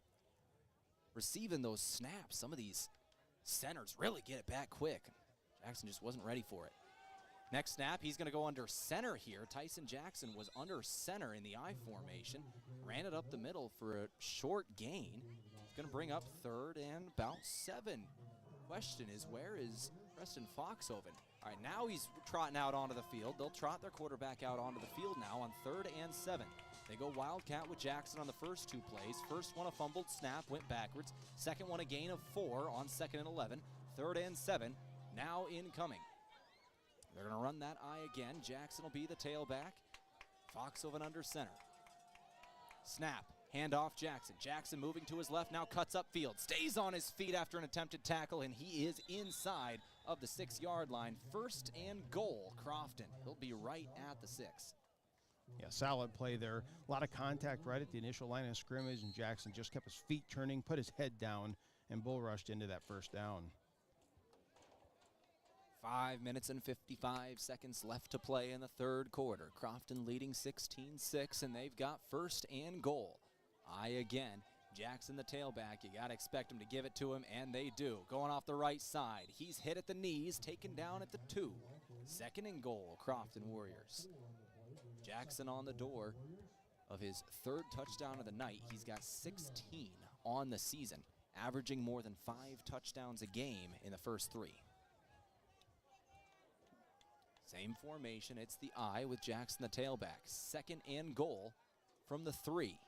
receiving those snaps, some of these centers really get it back quick. Jackson just wasn't ready for it. Next snap, he's going to go under center here. Tyson Jackson was under center in the I formation. Ran it up the middle for a short gain. It's going to bring up 3rd and about 7. Question is, where is Preston Foxhoven? All right, now he's trotting out onto the field. They'll trot their quarterback out onto the field now on 3rd and 7. They go Wildcat with Jackson on the first 2 plays. First one, a fumbled snap, went backwards. Second one, a gain of 4 on 2nd and 11. 3rd and 7, now incoming. They're going to run that I again. Jackson will be the tailback. Foxhoven under center. Snap, handoff Jackson. Jackson moving to his left, now cuts upfield. Stays on his feet after an attempted tackle, and he is inside of the 6-yard line. 1st and goal, Crofton. He'll be right at the 6. Yeah, solid play there. A lot of contact right at the initial line of scrimmage, and Jackson just kept his feet turning, put his head down, and bull rushed into that first down. 5 minutes and 55 seconds left to play in the 3rd quarter. Crofton leading 16-6, and they've got 1st and goal. I again. Jackson, the tailback, you got to expect him to give it to him, and they do. Going off the right side. He's hit at the knees, taken down at the 2. 2nd and goal, Crofton Warriors. Jackson on the door of his 3rd touchdown of the night. He's got 16 on the season, averaging more than 5 touchdowns a game in the first 3. Same formation, it's the I with Jackson, the tailback. 2nd and goal from the 3.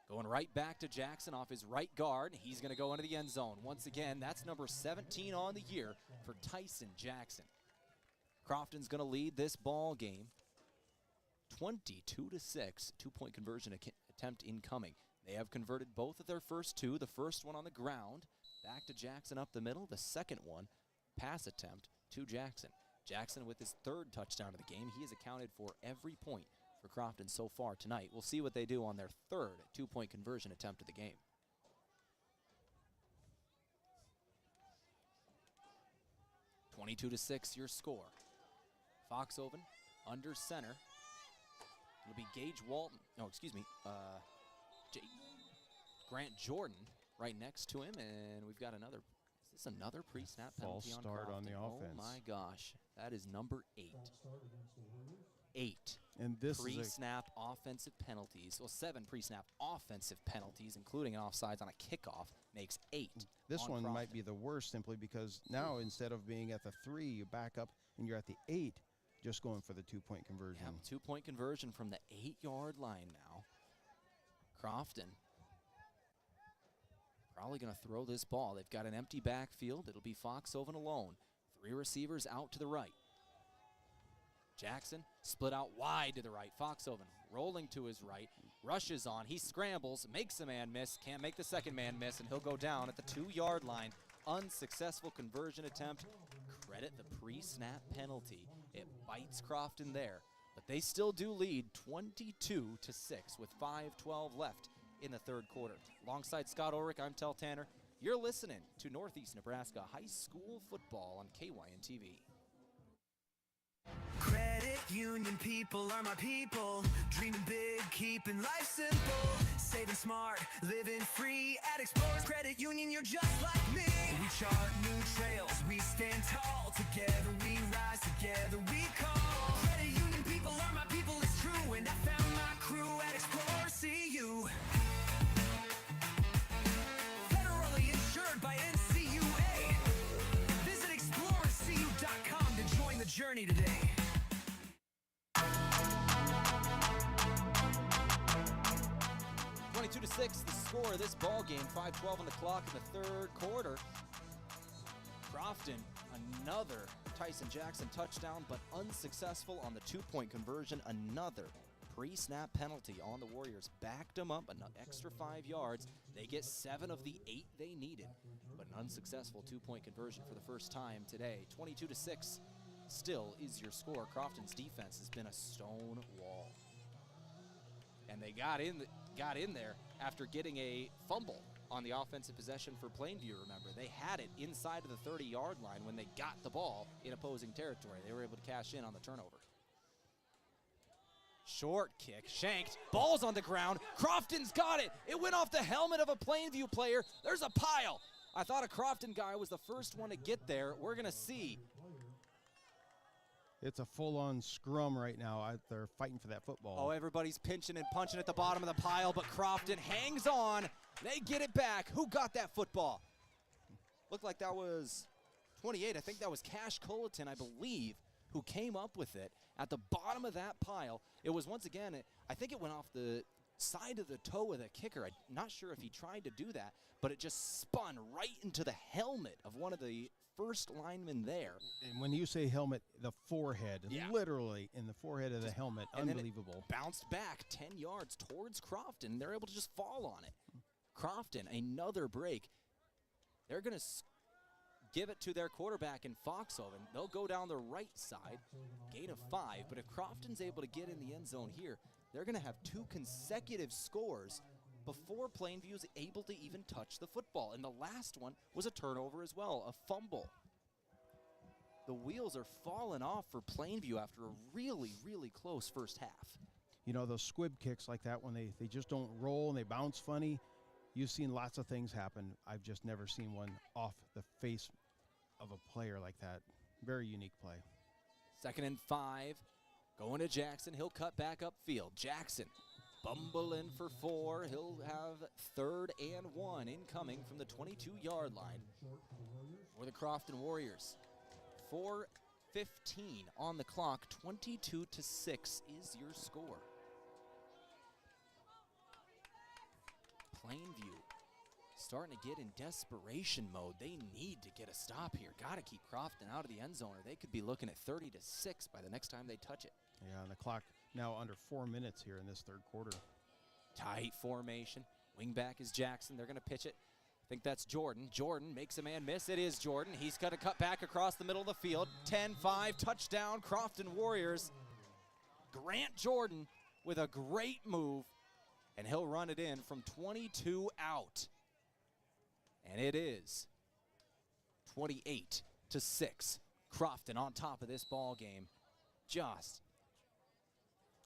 Going right back to Jackson off his right guard. He's going to go into the end zone. Once again, that's number 17 on the year for Tyson Jackson. Crofton's going to lead this ball game 22-6. 2-point conversion attempt incoming. They have converted both of their first 2. The first one on the ground. Back to Jackson up the middle. The second one, pass attempt to Jackson. Jackson with his 3rd touchdown of the game. He has accounted for every point for Crofton so far tonight. We'll see what they do on their 3rd 2-point conversion attempt of the game. (22-6) your score. Foxhoven under center. It'll be Gage Walton. No, excuse me. Grant Jordan right next to him, and we've got another. Is this another pre-snap penalty on start Crofton? on the offense. Oh my gosh, that is number 8. 8 And this pre-snap offensive penalties. Well, 7 pre-snap offensive penalties, including an offsides on a kickoff, makes 8. This on one Crofton. might be the worst simply because now instead of being at the 3, you back up and you're at the 8, just going for the 2-point conversion. Yeah, 2-point conversion from the 8-yard line now. Crofton probably going to throw this ball. They've got an empty backfield. It'll be Foxhoven alone. 3 receivers out to the right. Jackson split out wide to the right. Foxhoven rolling to his right. Rushes on. He scrambles, makes a man miss. Can't make the second man miss, and he'll go down at the 2-yard line. Unsuccessful conversion attempt. Credit the pre-snap penalty. It bites Crofton there. But they still do lead 22-6 with 5:12 left in the 3rd quarter. Alongside Scott Ulrich, I'm Tehl Tanner. You're listening to Northeast Nebraska High School Football on KYN-TV. Credit union people are my people. Dreaming big, keeping life simple. Saving smart, living free at Explorers Credit Union. You're just like me. We chart new trails, we stand tall. Together we rise, together we call. Credit union people are my people, it's true. And I found my crew at Explorers CU. Federally insured by NCUA. Visit explorerscu.com to join the journey today. 22-6, the score of this ball game. 5:12 on the clock in the 3rd quarter. Crofton, another Tyson Jackson touchdown, but unsuccessful on the 2-point conversion. Another pre-snap penalty on the Warriors. Backed them up an extra 5 yards. They get 7 of the 8 they needed, but an unsuccessful 2-point conversion for the first time today. 22-6 still is your score. Crofton's defense has been a stone wall. And they got in there after getting a fumble on the offensive possession for Plainview, remember. They had it inside of the 30-yard line when they got the ball in opposing territory. They were able to cash in on the turnover. Short kick, shanked, ball's on the ground. Crofton's got it. It went off the helmet of a Plainview player. There's a pile. I thought a Crofton guy was the first one to get there. We're going to see. It's a full-on scrum right now. They're fighting for that football. Oh, everybody's pinching and punching at the bottom of the pile, but Crofton hangs on. They get it back. Who got that football? Looked like that was 28. I think that was Cash Colleton, I believe, who came up with it at the bottom of that pile. It was, once again, I think it went off the side of the toe of the kicker. I'm not sure if he tried to do that, but it just spun right into the helmet of one of the first linemen there. And when you say helmet, the forehead, Yeah. literally in the forehead of the helmet, And then it unbelievable. bounced back 10 yards towards Crofton. They're able to just fall on it. Crofton, another break. They're going to give it to their quarterback in Foxhoven. They'll go down the right side, gain of 5. But if Crofton's able to get in the end zone here, they're going to have 2 consecutive scores before Plainview's able to even touch the football. And the last one was a turnover as well, a fumble. The wheels are falling off for Plainview after a really, really close first half. you know, those squib kicks like that when they just don't roll and they bounce funny. You've seen lots of things happen. I've just never seen one off the face of a player like that. Very unique play. 2nd and 5. Going to Jackson. He'll cut back upfield. Jackson bumbling for 4. He'll have 3rd and 1 incoming from the 22-yard line for the Crofton Warriors. 4:15 on the clock. 22-6 is your score. Plainview starting to get in desperation mode. They need to get a stop here. Got to keep Crofton out of the end zone, or they could be looking at 30-6 by the next time they touch it. Yeah, and the clock now under 4 minutes here in this third quarter. Tight formation. Wingback is Jackson. They're going to pitch it. I think that's Jordan. Jordan makes a man miss. It is Jordan. He's got to cut back across the middle of the field. 10-5, touchdown, Crofton Warriors. Grant Jordan with a great move, and he'll run it in from 22 out. And it is 28-6. Crofton on top of this ball game.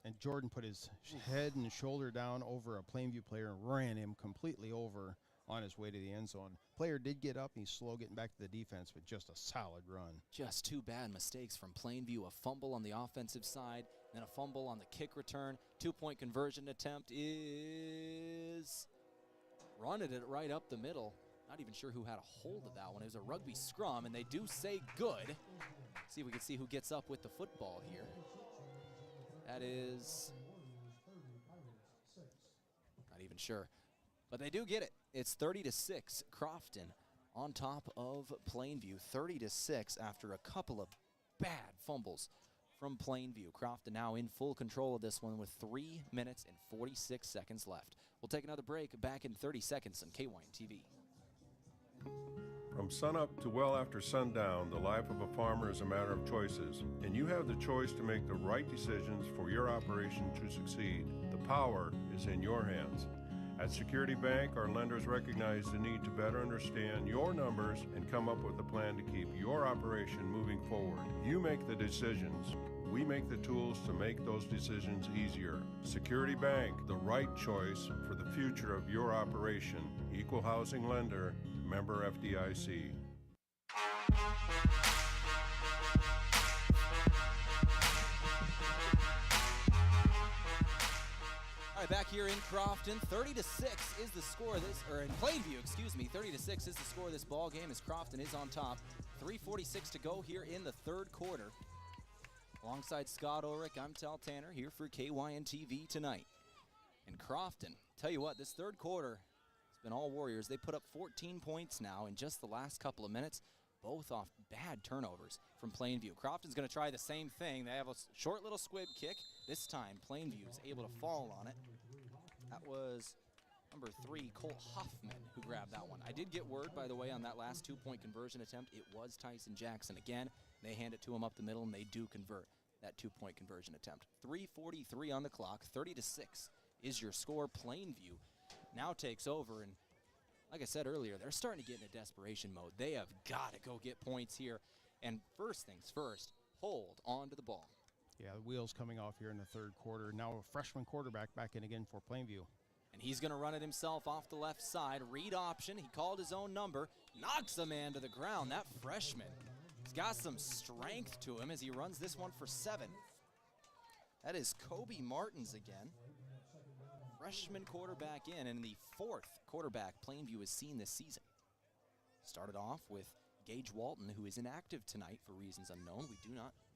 And Jordan put his head and shoulder down over a Plainview player and ran him completely over on his way to the end zone. Player did get up. He's slow getting back to the defense, but just a solid run. Just 2 bad mistakes from Plainview. A fumble on the offensive side, then a fumble on the kick return. 2-point conversion attempt is running it right up the middle. Not even sure who had a hold of that one. It was a rugby scrum, and they do say good. See if we can see who gets up with the football here. That is not even sure. But they do get it. It's 30-6. Crofton on top of Plainview. 30-6 after a couple of bad fumbles from Plainview. Crofton now in full control of this one with 3 minutes and 46 seconds left. We'll take another break. Back in 30 seconds on KYN TV. From sunup to well after sundown, the life of a farmer is a matter of choices, and you have the choice to make the right decisions for your operation to succeed. The power is in your hands. At Security Bank, our lenders recognize the need to better understand your numbers and come up with a plan to keep your operation moving forward. You make the decisions. We make the tools to make those decisions easier. Security Bank, the right choice for the future of your operation. Equal housing lender, member FDIC. All right, back here in Crofton, 30-6 is the score of this, or in Plainview, excuse me, 30-6 is the score of this ball game as Crofton is on top. 3:46 to go here in the third quarter. Alongside Scott Ulrich, I'm Tehl Tanner here for KYN TV tonight. And Crofton, tell you what, this third quarter, it's been all Warriors. They put up 14 points now in just the last couple of minutes, both off bad turnovers from Plainview. Crofton's going to try the same thing. They have a short little squib kick. This time, Plainview is able to fall on it. That was number 3, Colt Hoffman, who grabbed that one. I did get word, by the way, on that last 2-point conversion attempt. It was Tyson Jackson again. They hand it to him up the middle, and they do convert that 2-point conversion attempt. 3:43 on the clock. 30-6 is your score. Plainview now takes over, and like I said earlier, they're starting to get into desperation mode. They have got to go get points here. And first things first, hold on to the ball. Yeah, the wheels coming off here in the third quarter. Now a freshman quarterback back in again for Plainview. And he's going to run it himself off the left side. Read option. He called his own number. Knocks a man to the ground. That freshman, he's got some strength to him as he runs this one for 7. That is Kobe Martins again. Freshman quarterback in, and the 4th quarterback Plainview has seen this season. Started off with Gage Walton, who is inactive tonight for reasons unknown.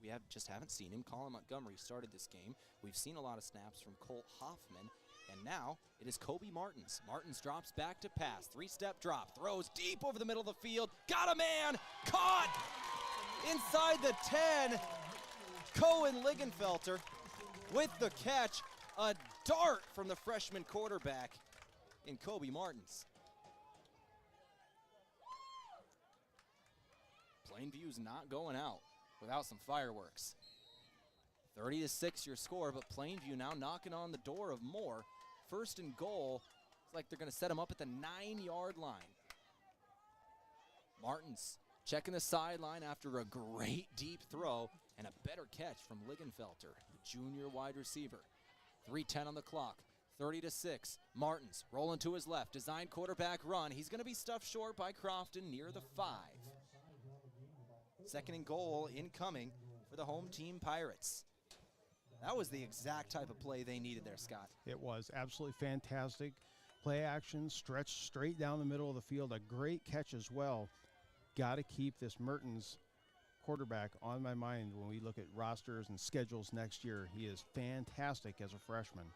We just haven't seen him. Colin Montgomery started this game. We've seen a lot of snaps from Colt Hoffman, and now it is Kobe Martins. Martins drops back to pass. 3-step drop, throws deep over the middle of the field. Got a man, caught inside the 10. Cohen Ligenfelter with the catch. A dart from the freshman quarterback in Kobe Martins. Plainview's not going out without some fireworks. 30-6 your score, but Plainview now knocking on the door of more. 1st and goal. It's like they're going to set him up at the 9-yard line. Martins checking the sideline after a great deep throw and a better catch from Ligenfelter, the junior wide receiver. 3:10 on the clock. 30-6. Martins rolling to his left. Design quarterback run. He's going to be stuffed short by Crofton near the 5. Second and goal incoming for the home team Pirates. That was the exact type of play they needed there, Scott. It was absolutely fantastic. Play action, stretched straight down the middle of the field. A great catch as well. Got to keep this Mertens quarterback on my mind when we look at rosters and schedules next year. He is fantastic as a freshman.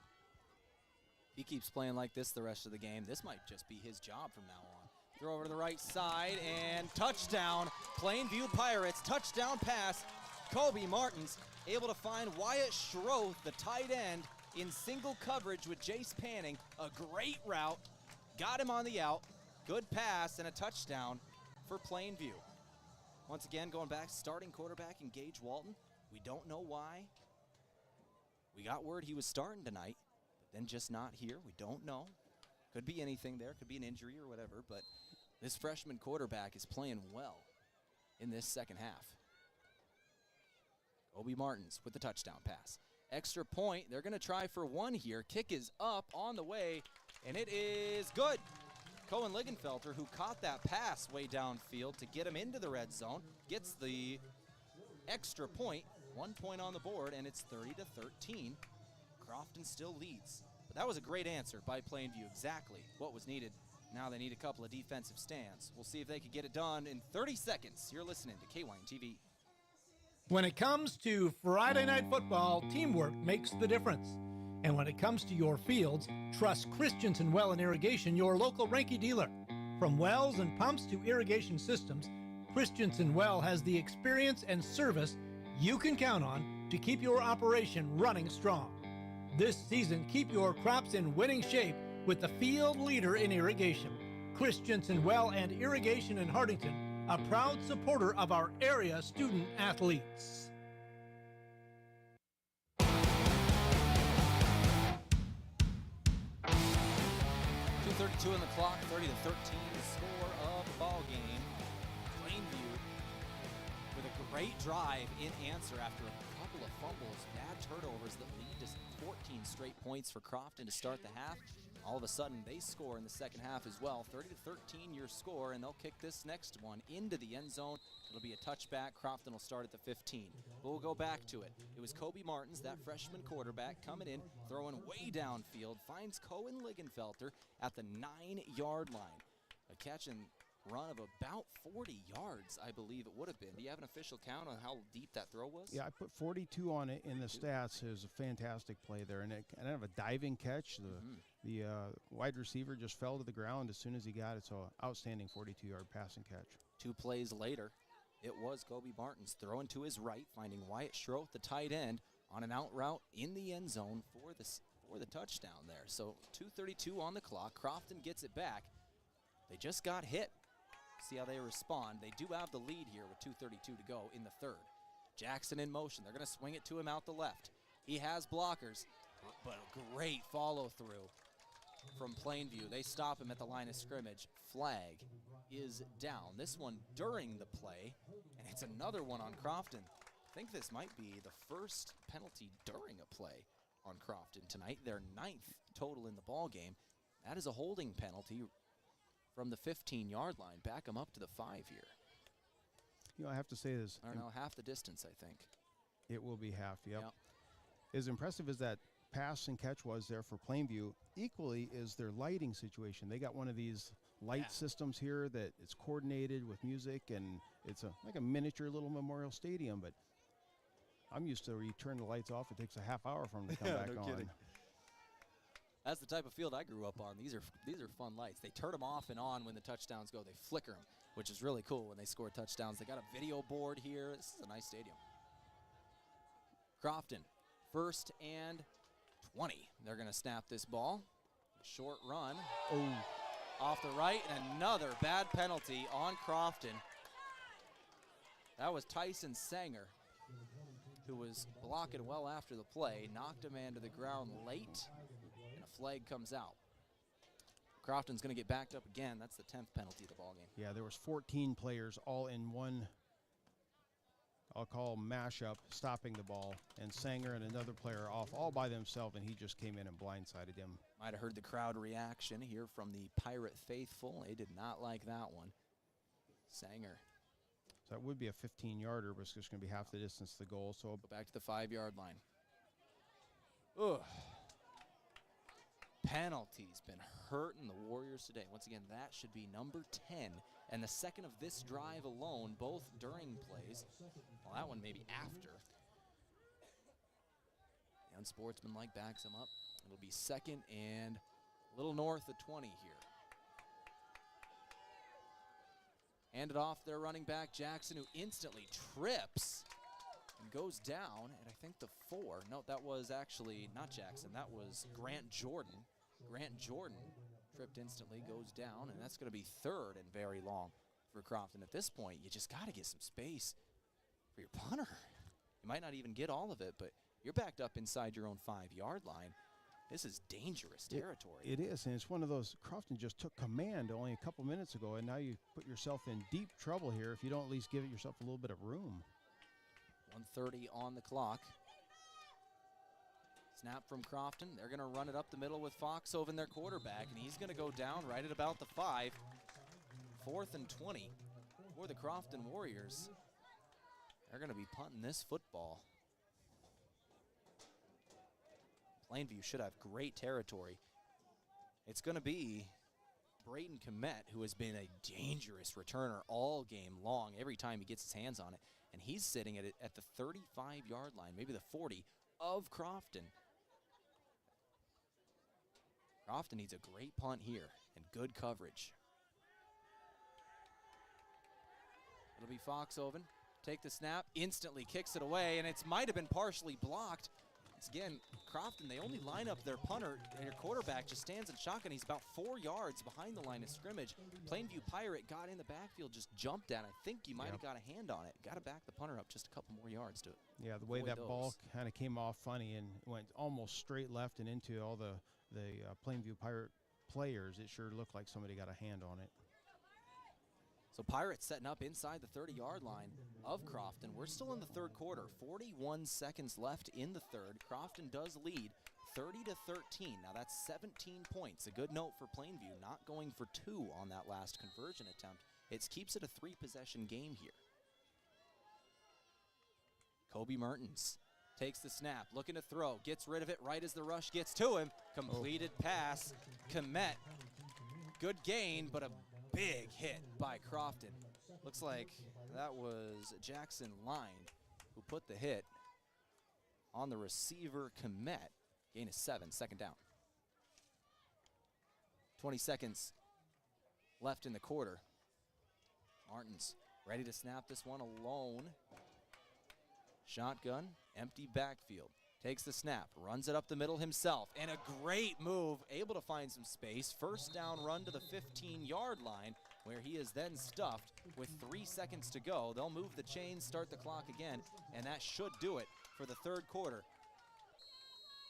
He keeps playing like this the rest of the game. This might just be his job from now on. Throw over to the right side and touchdown. Plainview Pirates, touchdown pass. Kobe Martins able to find Wyatt Schroth, the tight end, in single coverage with Jace Panning. A great route. Got him on the out. Good pass and a touchdown for Plainview. Once again, going back, starting quarterback in Gage Walton. We don't know why. We got word he was starting tonight, but then just not here. We don't know. Could be anything there. Could be an injury or whatever, but this freshman quarterback is playing well in this second half. Obi Martins with the touchdown pass. Extra point. They're going to try for one here. Kick is up on the way, and it is good. Cohen Ligenfelter, who caught that pass way downfield to get him into the red zone, gets the extra point. 1 point on the board, and it's 30-13. Crofton still leads. But that was a great answer by Plainview. Exactly what was needed. Now they need a couple of defensive stands. We'll see if they can get it done in 30 seconds. You're listening to KYN TV. When it comes to Friday night football, teamwork makes the difference. And when it comes to your fields, trust Christensen Well and Irrigation, your local Ranky dealer. From wells and pumps to irrigation systems, Christensen Well has the experience and service you can count on to keep your operation running strong. This season, keep your crops in winning shape with the field leader in irrigation. Christensen Well and Irrigation in Hardington, a proud supporter of our area student athletes. 2:32 on the clock, 30-13, the score of the ball game. Plainview with a great drive in answer after a couple of fumbles, bad turnovers that lead to 14 straight points for Crofton to start the half. All of a sudden, they score in the second half as well. 30-13 your score, and they'll kick this next one into the end zone. It'll be a touchback. Crofton will start at the 15. But we'll go back to it. It was Kobe Martins, that freshman quarterback, coming in, throwing way downfield, finds Cohen Ligenfelter at the 9-yard line. A catch and run of about 40 yards, I believe it would have been. Do you have an official count on how deep that throw was? Yeah, I put 42 on it in the stats. It was a fantastic play there, and kind of a diving catch. The wide receiver just fell to the ground as soon as he got it, so outstanding 42-yard passing catch. 2 plays later, it was Kobe Martins throwing to his right, finding Wyatt Schroth, the tight end, on an out route in the end zone for the touchdown there. So 2:32 on the clock. Crofton gets it back. They just got hit. See how they respond. They do have the lead here with 2:32 to go in the third. Jackson in motion. They're going to swing it to him out the left. He has blockers, but a great follow through from Plainview. They stop him at the line of scrimmage. Flag is down. This one during the play, and it's another one on Crofton. I think this might be the first penalty during a play on Crofton tonight. Their 9th total in the ball game. That is a holding penalty from the 15-yard line. Back them up to the 5 here. You know, I have to say this. I don't know, half the distance, I think. It will be half, yep. As impressive as that pass and catch was there for Plainview, equally is their lighting situation. They got one of these light systems here that it's coordinated with music, and it's like a miniature little memorial stadium, but I'm used to where you turn the lights off, it takes a half hour for them to come back no on. Kidding. That's the type of field I grew up on. These are fun lights. They turn them off and on when the touchdowns go. They flicker them, which is really cool when they score touchdowns. They got a video board here. This is a nice stadium. Crofton, 1st and 20. They're going to snap this ball. Short run. Off the right, and another bad penalty on Crofton. That was Tyson Sanger, who was blocking well after the play. Knocked a man to the ground late, and a flag comes out. Crofton's going to get backed up again. That's the 10th penalty of the ballgame. Yeah, there was 14 players all in one I'll call mashup, stopping the ball, and Sanger and another player off all by themselves, and he just came in and blindsided him. Might have heard the crowd reaction here from the Pirate faithful. They did not like that one. Sanger. So that would be a 15-yarder, but it's just going to be half the distance to the goal. So go back to the 5-yard line. Ugh. Penalty's been hurting the Warriors today. Once again, that should be number 10. And the second of this drive alone, both during plays. Well, that one maybe after. The unsportsmanlike backs him up. It'll be second and a little north of 20 here. Handed off their running back, Jackson, who instantly trips and goes down at, I think, the 4. No, that was actually not Jackson. That was Grant Jordan. Grant Jordan tripped instantly, goes down, and that's going to be third and very long for Crofton. At this point, you just got to get some space for your punter. You might not even get all of it, but you're backed up inside your own 5-yard line. This is dangerous territory. It is, and it's one of those, Crofton just took command only a couple minutes ago, and now you put yourself in deep trouble here if you don't at least give yourself a little bit of room. 1:30 on the clock. Snap from Crofton. They're going to run it up the middle with Foxhoven, their quarterback, and he's going to go down right at about the 5. 4th and 20 for the Crofton Warriors. They're going to be punting this football. Plainview should have great territory. It's going to be Brayton Komet, who has been a dangerous returner all game long, every time he gets his hands on it. And he's sitting at the 35-yard line, maybe the 40 of Crofton. Crofton needs a great punt here and good coverage. It'll be Foxhoven. Take the snap, instantly kicks it away, and it might have been partially blocked. It's again, Crofton, they only line up their punter, and your quarterback just stands in shotgun. He's about 4 yards behind the line of scrimmage. Plainview Pirate got in the backfield, just jumped at it. I think you might have got a hand on it. Got to back the punter up just a couple more yards to it. Yeah, the way that ball kind of came off funny and went almost straight left and into all the Plainview Pirate players, it sure looked like somebody got a hand on it. So Pirates setting up inside the 30-yard line of Crofton. We're still in the third quarter. 41 seconds left in the third. Crofton does lead 30-13. Now that's 17 points. A good note for Plainview, not going for 2 on that last conversion attempt. It keeps it a 3-possession game here. Kobe Mertens takes the snap, looking to throw, gets rid of it right as the rush gets to him. Completed pass. Komet, good gain, but a big hit by Crofton. Looks like that was Jackson Line who put the hit on the receiver, Komet. Gain of 7, second down. 20 seconds left in the quarter. Martins ready to snap this one alone. Shotgun, empty backfield. Takes the snap, runs it up the middle himself, and a great move, able to find some space. First down run to the 15-yard line, where he is then stuffed with 3 seconds to go. They'll move the chains, start the clock again, and that should do it for the third quarter.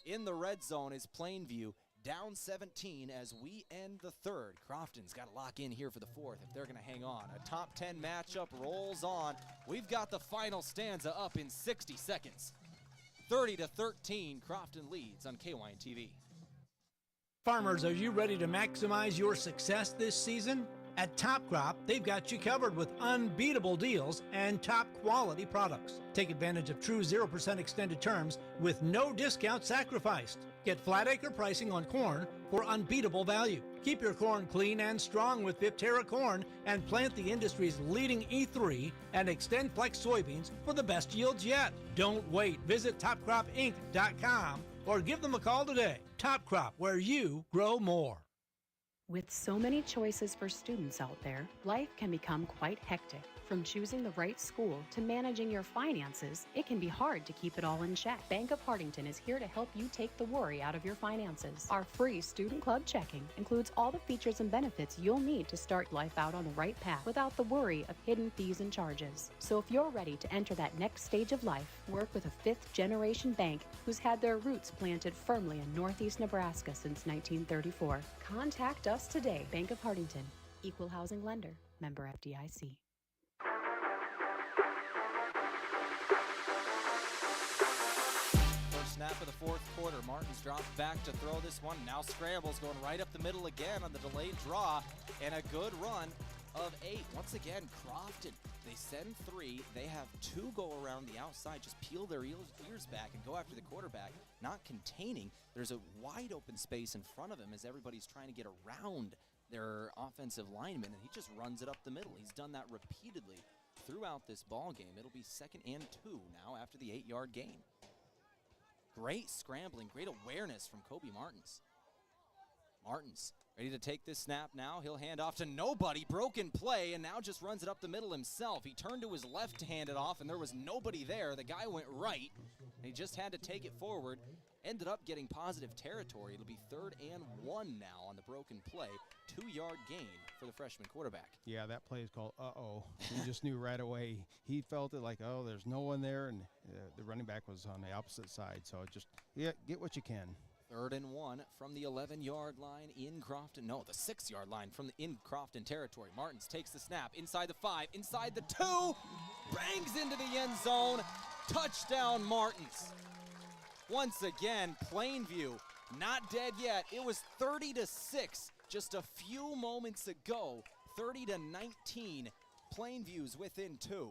In the red zone is Plainview, down 17 as we end the third. Crofton's got to lock in here for the fourth if they're going to hang on. A top 10 matchup rolls on. We've got the final stanza up in 60 seconds. 30-13, Crofton leads on KYN TV. Farmers, are you ready to maximize your success this season? At Top Crop, they've got you covered with unbeatable deals and top quality products. Take advantage of true 0% extended terms with no discount sacrificed. Get flat acre pricing on corn for unbeatable value. Keep your corn clean and strong with Viptera corn and plant the industry's leading E3 and Extend Flex soybeans for the best yields yet. Don't wait. Visit topcropinc.com or give them a call today. Top Crop, where you grow more. With so many choices for students out there, life can become quite hectic. From choosing the right school to managing your finances, it can be hard to keep it all in check. Bank of Hardington is here to help you take the worry out of your finances. Our free Student Club checking includes all the features and benefits you'll need to start life out on the right path without the worry of hidden fees and charges. So if you're ready to enter that next stage of life, work with a 5th-generation bank who's had their roots planted firmly in Northeast Nebraska since 1934. Contact us today. Bank of Hardington, Equal Housing Lender, member FDIC. Martins drops back to throw this one. Now scrambles, going right up the middle again on the delayed draw, and a good run of 8. Once again, Crofton, they send 3. They have 2 go around the outside, just peel their ears back and go after the quarterback, not containing. There's a wide open space in front of him as everybody's trying to get around their offensive lineman, and he just runs it up the middle. He's done that repeatedly throughout this ball game. It'll be 2nd and 2 now after the 8-yard gain. Great scrambling, great awareness from Kobe Martins. Martins ready to take this snap now. He'll hand off to nobody. Broken play, and now just runs it up the middle himself. He turned to his left to hand it off, and there was nobody there. The guy went right, and he just had to take it forward. Ended up getting positive territory. It'll be 3rd and 1 now on the broken play. 2-yard gain for the freshman quarterback. Yeah, that play is called uh-oh. He just knew right away. He felt it like, oh, there's no one there, and the running back was on the opposite side. So just, yeah, get what you can. 3rd and 1 from the 11-yard line in Crofton. No, the 6-yard line from in Crofton territory. Martins takes the snap inside the 5, inside the 2, bangs into the end zone. Touchdown, Martins. Once again, Plainview not dead yet. It was 30-6 just a few moments ago. 30-19. Plainview's within 2.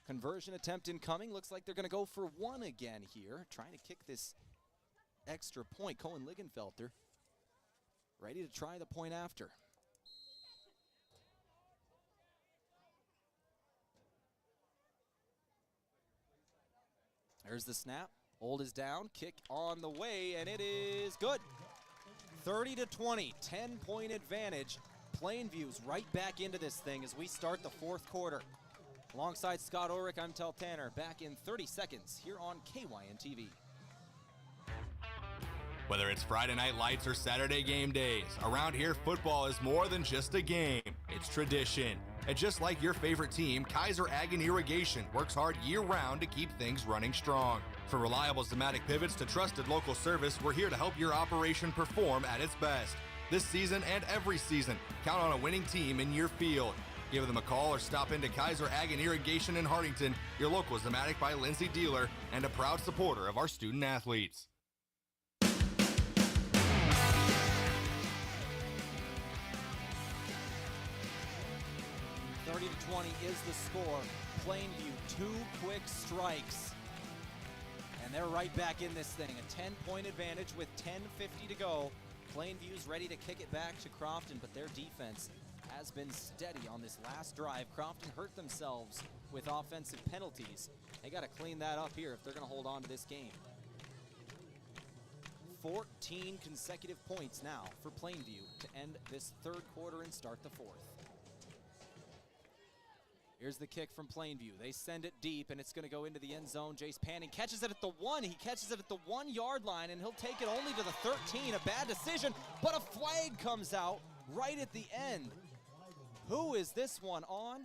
Conversion attempt incoming. Looks like they're going to go for 1 again here. Trying to kick this extra point. Cohen Ligenfelter ready to try the point after. There's the snap. Hold is down. Kick on the way, and it is good. 30-20. 10-point advantage. Plainview's right back into this thing as we start the 4th quarter. Alongside Scott Ulrich, I'm Tehl Tanner. Back in 30 seconds here on KYN TV. Whether it's Friday night lights or Saturday game days, around here football is more than just a game. It's tradition. And just like your favorite team, Kaiser Ag and Irrigation works hard year-round to keep things running strong. From reliable Zematic pivots to trusted local service, we're here to help your operation perform at its best. This season and every season, count on a winning team in your field. Give them a call or stop into Kaiser Ag and Irrigation in Hartington, your local Zematic by Lindsay dealer, and a proud supporter of our student athletes. 30-20 is the score. Plainview, 2 quick strikes. And they're right back in this thing. A 10-point advantage with 10:50 to go. Plainview's ready to kick it back to Crofton, but their defense has been steady on this last drive. Crofton hurt themselves with offensive penalties. They got to clean that up here if they're going to hold on to this game. 14 consecutive points now for Plainview to end this 3rd quarter and start the 4th. Here's the kick from Plainview. They send it deep, and it's going to go into the end zone. Jace Panning catches it at the 1. He catches it at the 1-yard line, and he'll take it only to the 13. A bad decision, but a flag comes out right at the end. Who is this one on?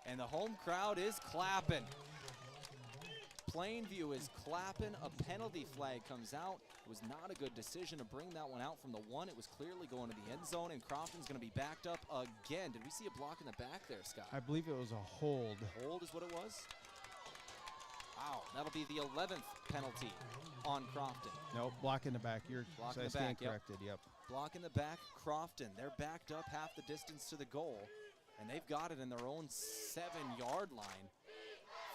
And the home crowd is clapping. Plainview is clapping. A penalty flag comes out. It was not a good decision to bring that one out from the 1. It was clearly going to the end zone, and Crofton's going to be backed up again. Did we see a block in the back there, Scott? I believe it was a hold. Hold is what it was? Wow, that'll be the 11th penalty on Crofton. Nope, block in the back. You're block in the back, corrected, yep. Block in the back, Crofton. They're backed up half the distance to the goal, and they've got it in their own 7-yard line.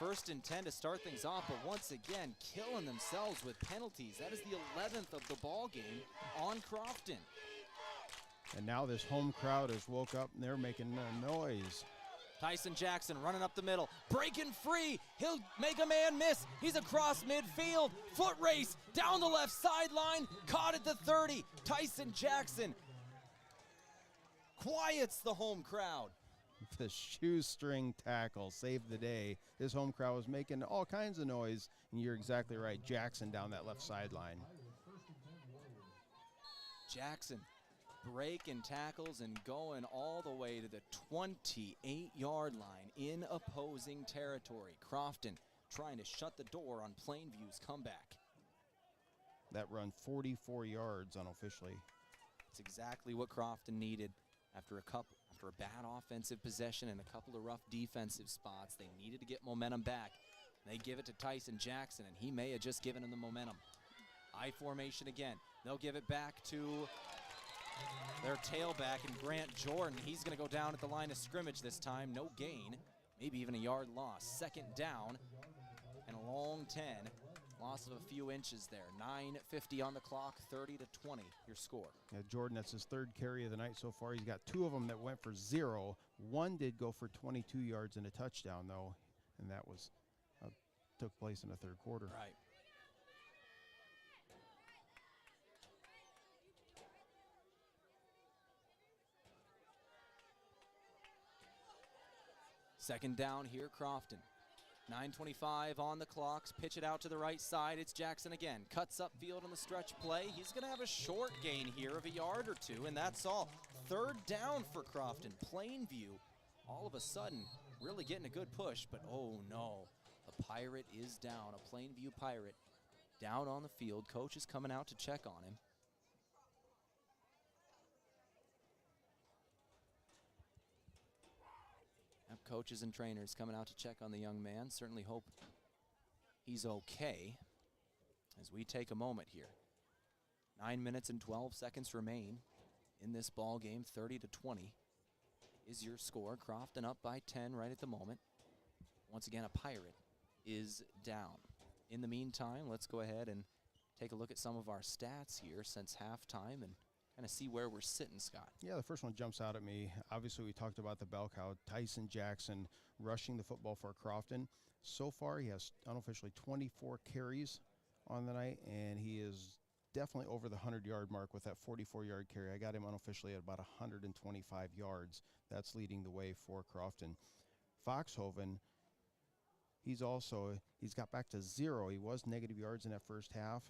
1st and 10 to start things off, but once again, killing themselves with penalties. That is the 11th of the ball game on Crofton. And now this home crowd has woke up, and they're making a noise. Tyson Jackson running up the middle, breaking free. He'll make a man miss. He's across midfield. Foot race down the left sideline. Caught at the 30. Tyson Jackson quiets the home crowd. The shoestring tackle saved the day. This home crowd was making all kinds of noise, and you're exactly right. Jackson down that left sideline. Jackson breaking tackles and going all the way to the 28-yard line in opposing territory. Crofton trying to shut the door on Plainview's comeback. That run 44 yards unofficially. It's exactly what Crofton needed after a bad offensive possession and a couple of rough defensive spots. They needed to get momentum back. They give it to Tyson Jackson, and he may have just given him the momentum. I formation again. They'll give it back to their tailback, and Grant Jordan. He's going to go down at the line of scrimmage this time. No gain, maybe even a yard loss. Second down and a long 10. Loss of a few inches there. 9:50 on the clock, 30-20, your score. Yeah, Jordan, that's his third carry of the night so far. He's got 2 of them that went for 0. One did go for 22 yards and a touchdown, though, and that was took place in the third quarter. Right. Second down here, Crofton. 9:25 on the clock. Pitch it out to the right side. It's Jackson again. Cuts upfield on the stretch play. He's going to have a short gain here of a yard or 2, and that's all. Third down for Crofton. Plainview, all of a sudden, really getting a good push, but oh no. The Pirate is down. A Plainview Pirate down on the field. Coach is coming out to check on him. Coaches and trainers coming out to check on the young man. Certainly hope he's okay as we take a moment here. 9 minutes and 12 seconds remain in this ball game. 30-20 is your score. Crofton up by 10 right at the moment. Once again, a Pirate is down. In the meantime, let's go ahead and take a look at some of our stats here since halftime and kind of see where we're sitting, Scott. Yeah, the first one jumps out at me. Obviously, we talked about the bell cow, Tyson Jackson rushing the football for Crofton. So far, he has unofficially 24 carries on the night, and he is definitely over the 100-yard mark with that 44-yard carry. I got him unofficially at about 125 yards. That's leading the way for Crofton. Foxhoven, he's got back to 0. He was negative yards in that first half.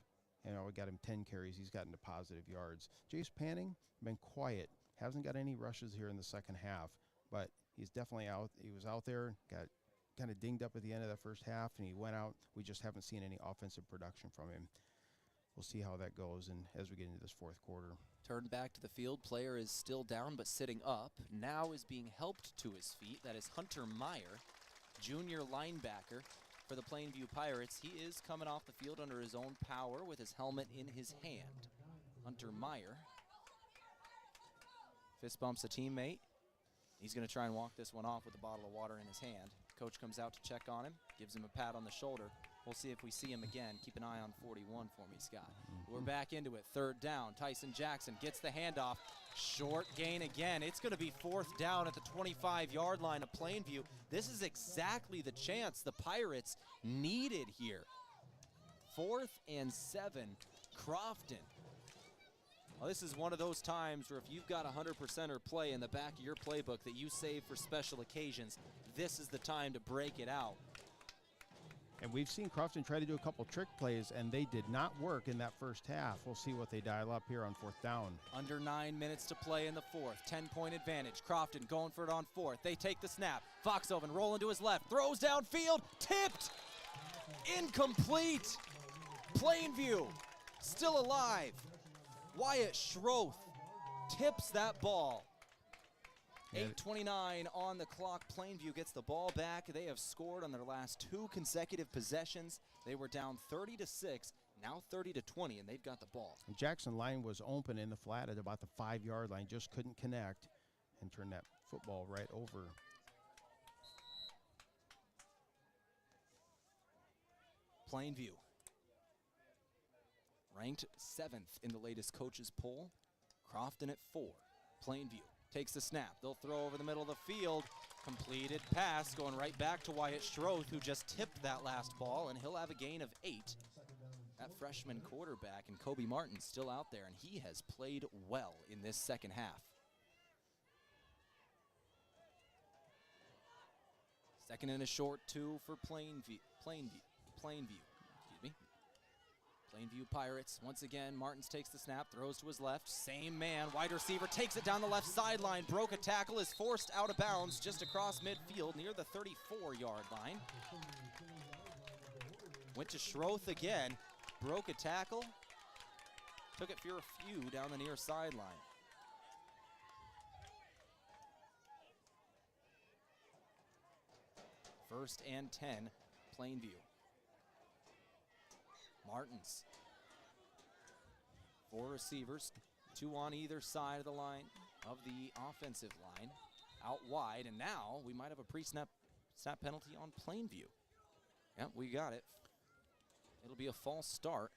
And we got him 10 carries. He's gotten to positive yards. Jace Panning, been quiet. Hasn't got any rushes here in the second half, but he's definitely out. He was out there, got kind of dinged up at the end of that first half, and he went out. We just haven't seen any offensive production from him. We'll see how that goes and as we get into this fourth quarter. Turned back to the field. Player is still down but sitting up. Now is being helped to his feet. That is Hunter Meyer, junior linebacker for the Plainview Pirates. He is coming off the field under his own power with his helmet in his hand. Hunter Meyer fist bumps a teammate. He's going to try and walk this one off with a bottle of water in his hand. Coach comes out to check on him, gives him a pat on the shoulder. We'll see if we see him again. Keep an eye on 41 for me, Scott. We're back into it. Third down. Tyson Jackson gets the handoff. Short gain again. It's going to be fourth down at the 25-yard line of Plainview. This is exactly the chance the Pirates needed here. 4th and 7, Crofton. Well, this is one of those times where if you've got 100%er play in the back of your playbook that you save for special occasions, this is the time to break it out. And we've seen Crofton try to do a couple trick plays, and they did not work in that first half. We'll see what they dial up here on fourth down. Under 9 minutes to play in the fourth. 10-point advantage. Crofton going for it on fourth. They take the snap. Foxhoven rolling to his left. Throws downfield. Tipped. Incomplete. Plainview still alive. Wyatt Schroth tips that ball. 8:29 on the clock. Plainview gets the ball back. They have scored on their last 2 consecutive possessions. They were down 30-6, now 30-20, and they've got the ball. And Jackson line was open in the flat at about the 5-yard line, just couldn't connect and turn that football right over. Plainview ranked 7th in the latest coaches poll. Crofton at 4. Plainview takes the snap. They'll throw over the middle of the field. Completed pass going right back to Wyatt Schroth, who just tipped that last ball, and he'll have a gain of 8. That freshman quarterback, and Kobe Martin still out there, and he has played well in this second half. Second and a short 2 for Plainview. Plainview Pirates, once again, Martins takes the snap, throws to his left, same man, wide receiver, takes it down the left sideline, broke a tackle, is forced out of bounds just across midfield near the 34-yard line. Went to Schroth again, broke a tackle, took it for a few down the near sideline. First and 10, Plainview. Martins. 4 receivers, 2 on either side of the line of the offensive line. Out wide, and now we might have a pre-snap penalty on Plainview. Yep, we got it. It'll be a false start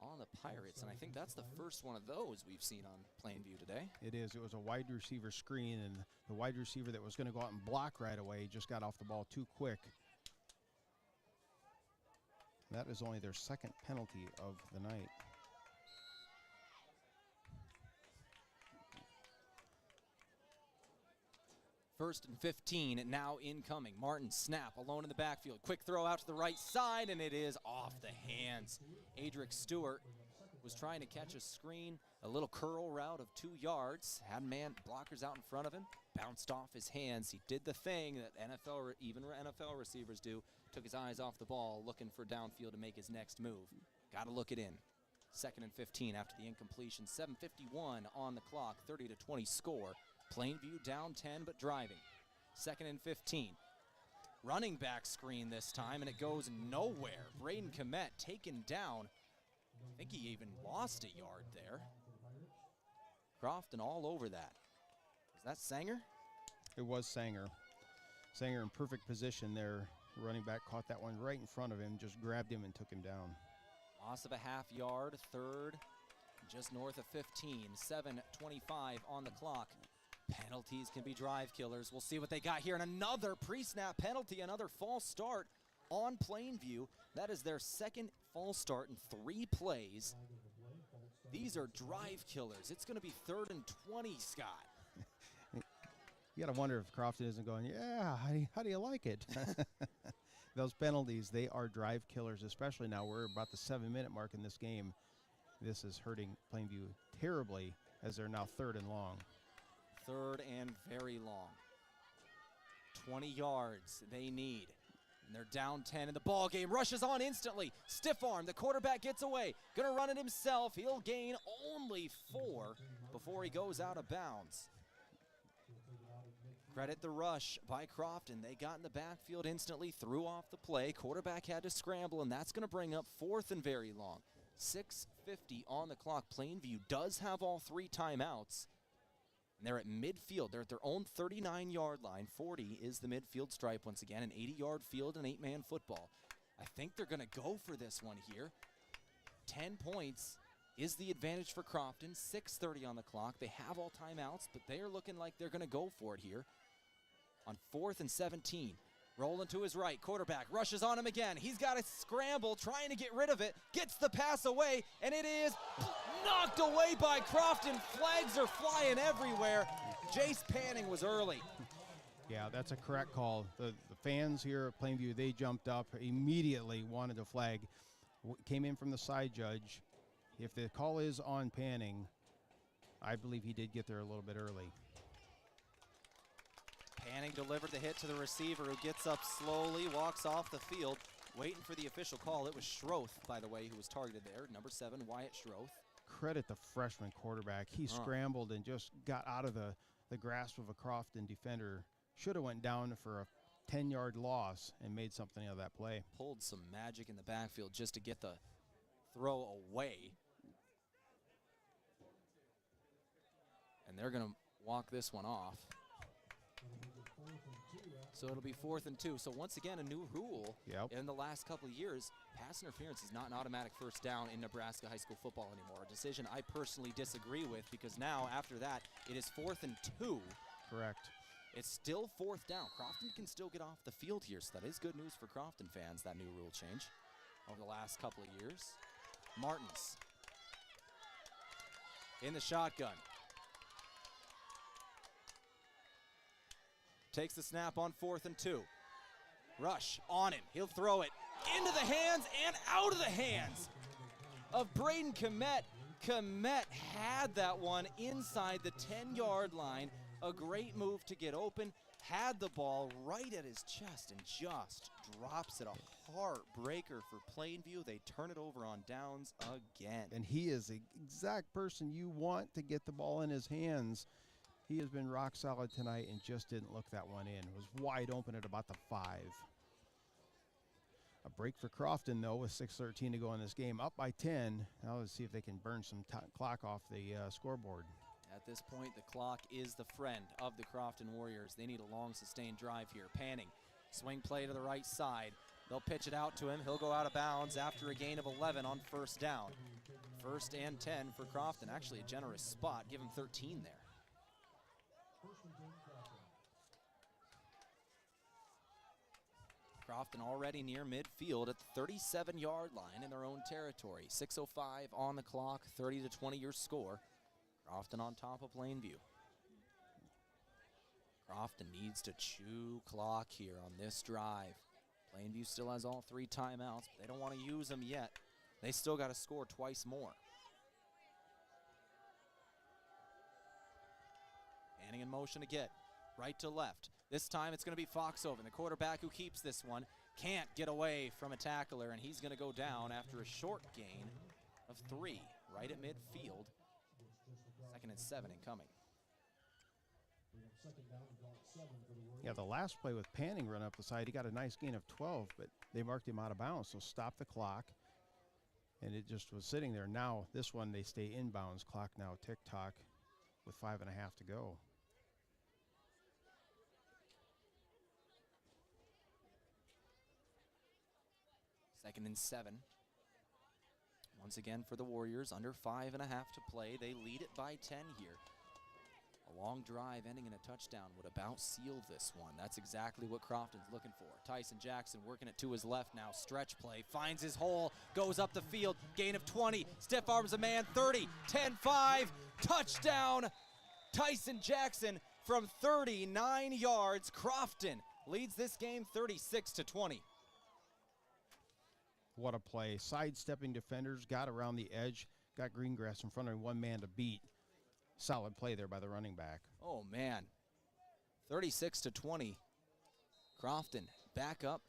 on the Pirates, and I think that's the first one of those we've seen on Plainview today. It is. It was a wide receiver screen, and the wide receiver that was going to go out and block right away just got off the ball too quick. That is only their second penalty of the night. First and 15, and now incoming. Martin snap, alone in the backfield. Quick throw out to the right side, and it is off the hands. Adric Stewart was trying to catch a screen, a little curl route of 2 yards. Had man blockers out in front of him, bounced off his hands. He did the thing that even NFL receivers do. Took his eyes off the ball, looking for downfield to make his next move. Got to look it in. Second and 15 after the incompletion. 7:51 on the clock, 30-20 score. Plainview down 10 but driving. Second and 15. Running back screen this time, and it goes nowhere. Braden Komet taken down. I think he even lost a yard there. Crofton all over that. Is that Sanger? It was Sanger. Sanger in perfect position there. Running back caught that one right in front of him, just grabbed him and took him down. Loss of a half yard, third, just north of 15. 7:25 on the clock. Penalties can be drive killers. We'll see what they got here. And another pre-snap penalty, another false start on Plainview. That is their second false start in 3 plays. These are drive killers. It's going to be 3rd and 20, Scott. You got to wonder if Crofton isn't going, yeah, how do you like it? Those penalties, they are drive killers, especially now. We're about the 7-minute mark in this game. This is hurting Plainview terribly as they're now 3rd and long. 3rd and very long. 20 yards they need. And they're down 10 in the ball game. Rushes on instantly. Stiff arm. The quarterback gets away. Gonna run it himself. He'll gain only 4 before he goes out of bounds. Credit the rush by Crofton. They got in the backfield instantly, threw off the play. Quarterback had to scramble, and that's going to bring up 4th and very long. 6:50 on the clock. Plainview does have all 3 timeouts. And they're at midfield. They're at their own 39-yard line. 40 is the midfield stripe once again. An 80-yard field and 8-man football. I think they're going to go for this one here. 10 points is the advantage for Crofton. 6:30 on the clock. They have all timeouts, but they are looking like they're going to go for it here. On 4th and 17. Rolling to his right. Quarterback rushes on him again. He's got to scramble, trying to get rid of it. Gets the pass away, and it is knocked away by Crofton. Flags are flying everywhere. Jace Panning was early. Yeah, that's a correct call. The fans here at Plainview, they jumped up immediately, wanted a flag. Came in from the side judge. If the call is on Panning, I believe he did get there a little bit early. Panning delivered the hit to the receiver, who gets up slowly, walks off the field, waiting for the official call. It was Schroth, by the way, who was targeted there. Number 7, Wyatt Schroth. Credit the freshman quarterback. He scrambled and just got out of the grasp of a Crofton defender. Should have went down for a 10-yard loss and made something out of that play. Pulled some magic in the backfield just to get the throw away. And they're going to walk this one off. So it'll be 4th and 2. So once again, a new rule in the last couple of years. Pass interference is not an automatic first down in Nebraska high school football anymore. A decision I personally disagree with, because now after that, it is 4th and 2. Correct. It's still 4th down. Crofton can still get off the field here, so that is good news for Crofton fans, that new rule change over the last couple of years. Martins in the shotgun. Takes the snap on 4th and 2. Rush on him. He'll throw it into the hands and out of the hands of Braden Komet. Komet had that one inside the 10-yard line. A great move to get open. Had the ball right at his chest and just drops it. A heartbreaker for Plainview. They turn it over on downs again. And he is the exact person you want to get the ball in his hands. He has been rock solid tonight and just didn't look that one in. It was wide open at about the 5. A break for Crofton, though, with 6:13 to go in this game. Up by 10. Now let's see if they can burn some clock off the scoreboard. At this point, the clock is the friend of the Crofton Warriors. They need a long, sustained drive here. Panning, swing play to the right side. They'll pitch it out to him. He'll go out of bounds after a gain of 11 on first down. First and 10 for Crofton. Actually a generous spot. Give him 13 there. Crofton already near midfield at the 37-yard line in their own territory. 6:05 on the clock, 30-20 your score. Crofton on top of Plainview. Crofton needs to chew clock here on this drive. Plainview still has all 3 timeouts, but they don't want to use them yet. They still got to score twice more. Panning in motion again, right to left. This time it's going to be Foxhoven, the quarterback who keeps this one. Can't get away from a tackler, and he's going to go down after a short gain of 3 right at midfield. 2nd and 7 incoming. Yeah, the last play with Panning run up the side, he got a nice gain of 12, but they marked him out of bounds, so stop the clock. And it just was sitting there. Now, this one, they stay inbounds. Clock now tick-tock with 5.5 to go. 2nd and 7. Once again for the Warriors, under 5.5 to play. They lead it by 10 here. A long drive ending in a touchdown would about seal this one. That's exactly what Crofton's looking for. Tyson Jackson working it to his left now. Stretch play, finds his hole, goes up the field. Gain of 20, stiff arms a man, 30, 10-5, touchdown. Tyson Jackson from 39 yards. Crofton leads this game 36-20. What a play. Sidestepping defenders, got around the edge, got Greengrass in front of one man to beat. Solid play there by the running back. Oh, man. 36-20. Crofton back up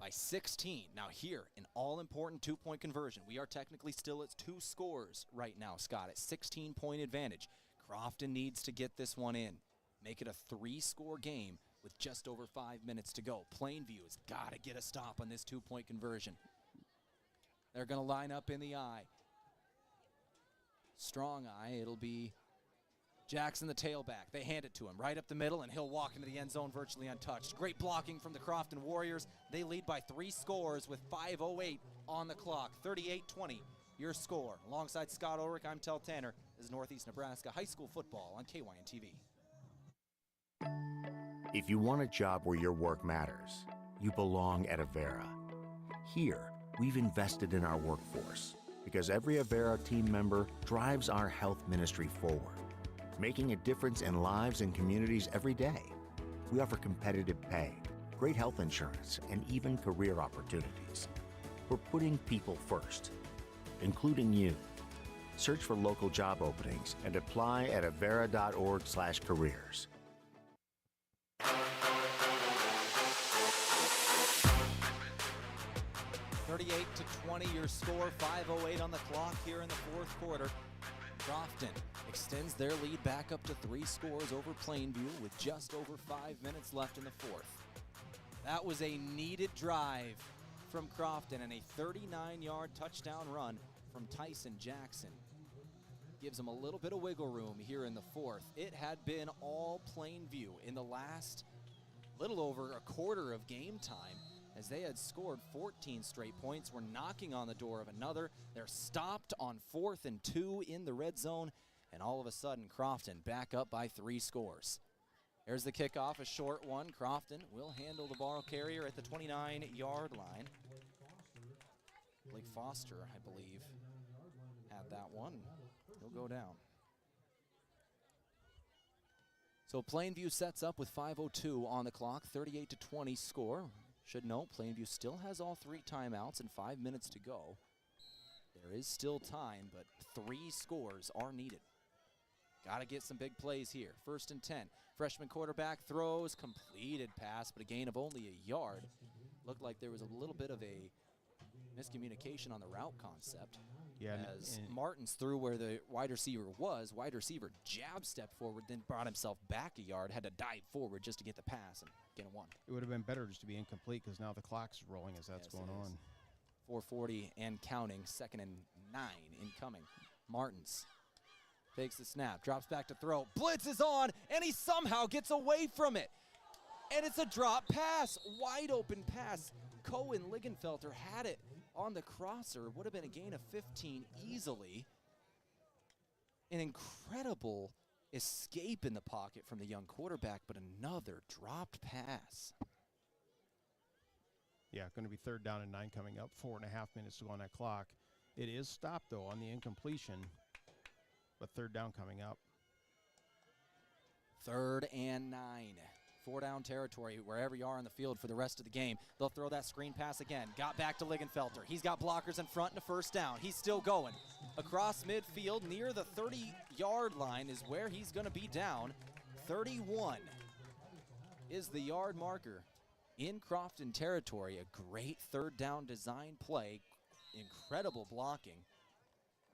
by 16. Now here, an all-important 2-point conversion. We are technically still at 2 scores right now, Scott, at 16-point advantage. Crofton needs to get this one in. Make it a 3-score game with just over 5 minutes to go. Plainview has got to get a stop on this 2-point conversion. They're going to line up in the eye. Strong eye, it'll be Jackson, the tailback. They hand it to him right up the middle, and he'll walk into the end zone virtually untouched. Great blocking from the Crofton Warriors. They lead by 3 scores with 5:08 on the clock. 38-20, your score. Alongside Scott Ulrich, I'm Tehl Tanner. This is Northeast Nebraska High School Football on KYN-TV. If you want a job where your work matters, you belong at Avera. Here, we've invested in our workforce because every Avera team member drives our health ministry forward, making a difference in lives and communities every day. We offer competitive pay, great health insurance, and even career opportunities. We're putting people first, including you. Search for local job openings and apply at avera.org/careers. 38-20, your score. 5:08 on the clock here in the fourth quarter. Crofton extends their lead back up to 3 scores over Plainview with just over 5 minutes left in the fourth. That was a needed drive from Crofton and a 39-yard touchdown run from Tyson Jackson. Gives them a little bit of wiggle room here in the fourth. It had been all Plainview in the last little over a quarter of game time, as they had scored 14 straight points, were knocking on the door of another. They're stopped on 4th and 2 in the red zone, and all of a sudden Crofton back up by 3 scores. There's the kickoff, a short one. Crofton will handle the ball carrier at the 29-yard line. Blake Foster, I believe, had that one. He'll go down. So Plainview sets up with 5:02 on the clock, 38-20 score. Should note, Plainview still has all 3 timeouts and 5 minutes to go. There is still time, but 3 scores are needed. Got to get some big plays here. 1st and 10. Freshman quarterback throws, completed pass, but a gain of only a yard. Looked like there was a little bit of a miscommunication on the route concept. Yeah, as Martins threw where the wide receiver was. Wide receiver jab stepped forward, then brought himself back a yard, had to dive forward just to get the pass and get a 1. It would have been better just to be incomplete because now the clock's rolling as that's going on. 4:40 and counting, 2nd and 9 incoming. Martins takes the snap, drops back to throw, blitz is on, and he somehow gets away from it. And it's a drop pass, wide open pass. Cohen Ligenfelter had it on the crosser, would have been a gain of 15 easily. An incredible escape in the pocket from the young quarterback, but another dropped pass. Yeah, going to be 3rd down and 9 coming up. 4.5 minutes to go on that clock. It is stopped, though, on the incompletion, but 3rd down coming up. 3rd and 9. 4-down territory wherever you are on the field for the rest of the game. They'll throw that screen pass again. Got back to Ligenfelter. He's got blockers in front and a 1st down. He's still going. Across midfield near the 30-yard line is where he's going to be down. 31 is the yard marker in Crofton territory. A great 3rd down design play. Incredible blocking.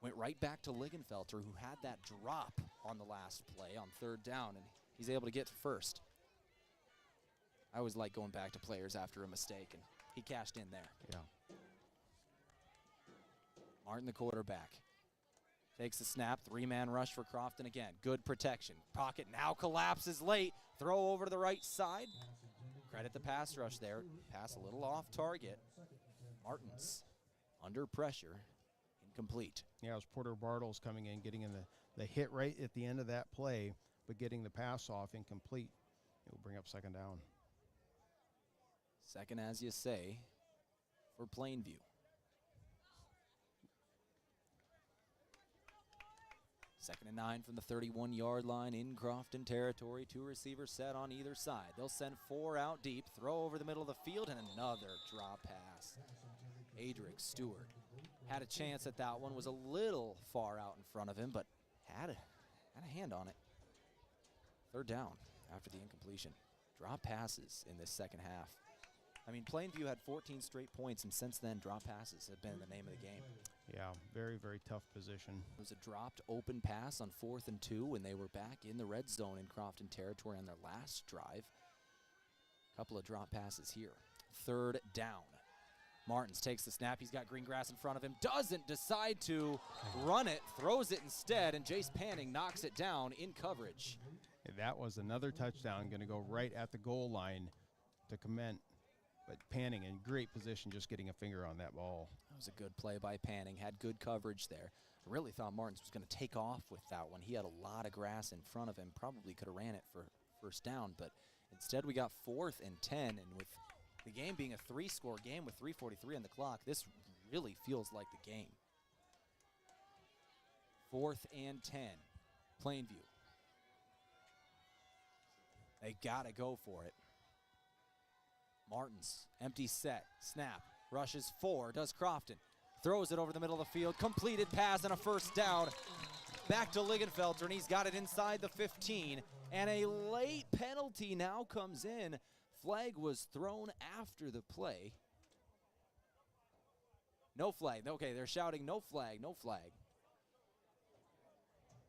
Went right back to Ligenfelter, who had that drop on the last play on 3rd down, and he's able to get to 1st. I always like going back to players after a mistake, and he cashed in there. Yeah. Martin, the quarterback, takes the snap. 3-man rush for Crofton again. Good protection. Pocket now collapses late. Throw over to the right side. Credit the pass rush there. Pass a little off target. Martins under pressure. Incomplete. Yeah, it was Porter Bartles coming in, getting in the hit right at the end of that play, but getting the pass off incomplete. It will bring up 2nd down. 2nd, as you say, for Plainview. 2nd and 9 from the 31-yard line in Crofton territory. 2 receivers set on either side. They'll send 4 out deep, throw over the middle of the field, and another drop pass. Adric Stewart had a chance at that one, was a little far out in front of him, but had a hand on it. 3rd down after the incompletion. Drop passes in this 2nd half. I mean, Plainview had 14 straight points, and since then, drop passes have been the name of the game. Yeah, very, very tough position. It was a dropped open pass on 4th and 2 when they were back in the red zone in Crofton territory on their last drive. A couple of drop passes here. 3rd down. Martins takes the snap. He's got green grass in front of him. Doesn't decide to run it. Throws it instead, and Jace Panning knocks it down in coverage. That was another touchdown, going to go right at the goal line to commence. But Panning in great position, just getting a finger on that ball. That was a good play by Panning. Had good coverage there. I really thought Martins was going to take off with that one. He had a lot of grass in front of him. Probably could have ran it for 1st down, but instead we got 4th and 10, and with the game being a 3-score game with 3:43 on the clock, this really feels like the game. 4th and 10, Plainview. They gotta go for it. Martins, empty set, snap, rushes 4, does Crofton. Throws it over the middle of the field, completed pass and a 1st down. Back to Ligenfelter, and he's got it inside the 15. And a late penalty now comes in. Flag was thrown after the play. No flag. Okay, they're shouting no flag, no flag.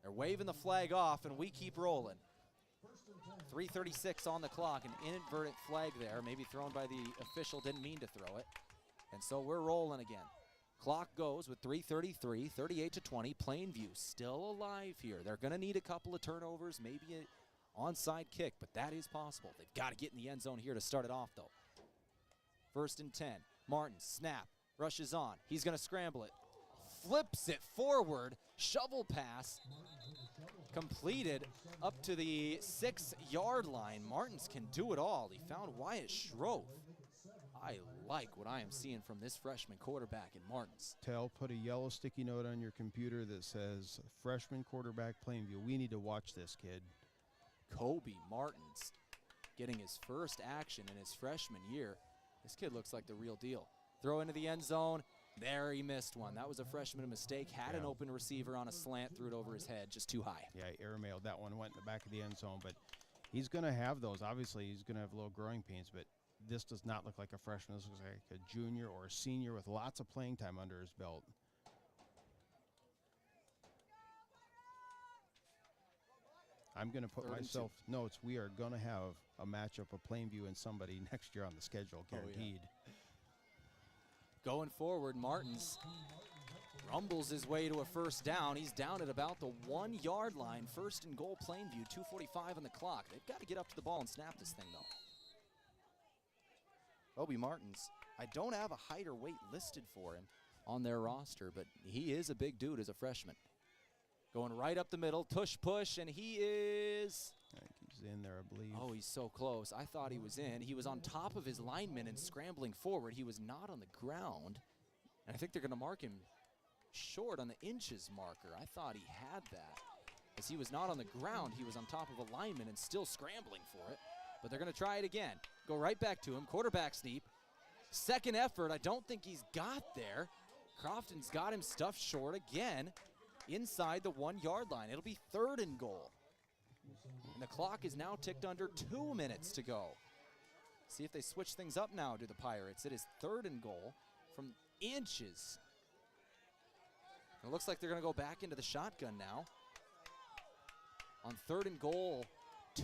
They're waving the flag off, and we keep rolling. 3:36 on the clock, an inadvertent flag there, maybe thrown by the official, didn't mean to throw it. And so we're rolling again. Clock goes with 3:33, 38-20. Plainview still alive here. They're going to need a couple of turnovers, maybe an onside kick, but that is possible. They've got to get in the end zone here to start it off, though. 1st and 10. Martin, snap, rushes on. He's going to scramble it. Flips it forward. Shovel pass. Completed up to the 6-yard line. Martins can do it all. He found Wyatt Schroth. I like what I am seeing from this freshman quarterback in Martins. Tehl, put a yellow sticky note on your computer that says, freshman quarterback Plainview. We need to watch this kid. Kobe Martins getting his first action in his freshman year. This kid looks like the real deal. Throw into the end zone. There he missed one. That was a freshman mistake. Had an open receiver on a slant, threw it over his head, just too high. Yeah, airmailed that one, went in the back of the end zone, but he's going to have those. Obviously, he's going to have little growing pains, but this does not look like a freshman. This looks like a junior or a senior with lots of playing time under his belt. I'm going to put 3rd and 2. myself notes. We are going to have a matchup of Plainview and somebody next year on the schedule, guaranteed. Going forward, Martins rumbles his way to a first down. He's down at about the 1-yard line. 1st and goal, Plainview, 2:45 on the clock. They've got to get up to the ball and snap this thing, though. Kobe Martins, I don't have a height or weight listed for him on their roster, but he is a big dude as a freshman. Going right up the middle, push, and he is... I think he's in there, I believe. Oh, he's so close. I thought he was in. He was on top of his lineman and scrambling forward. He was not on the ground. And I think they're going to mark him short on the inches marker. I thought he had that. As he was not on the ground, he was on top of a lineman and still scrambling for it. But they're going to try it again. Go right back to him. Quarterback sneak. Second effort. I don't think he's got there. Crofton's got him stuffed short again inside the 1-yard line. It'll be 3rd and goal. And the clock is now ticked under 2 minutes to go. See if they switch things up now to the Pirates. It is 3rd and goal from inches. It looks like they're going to go back into the shotgun now. On 3rd and goal,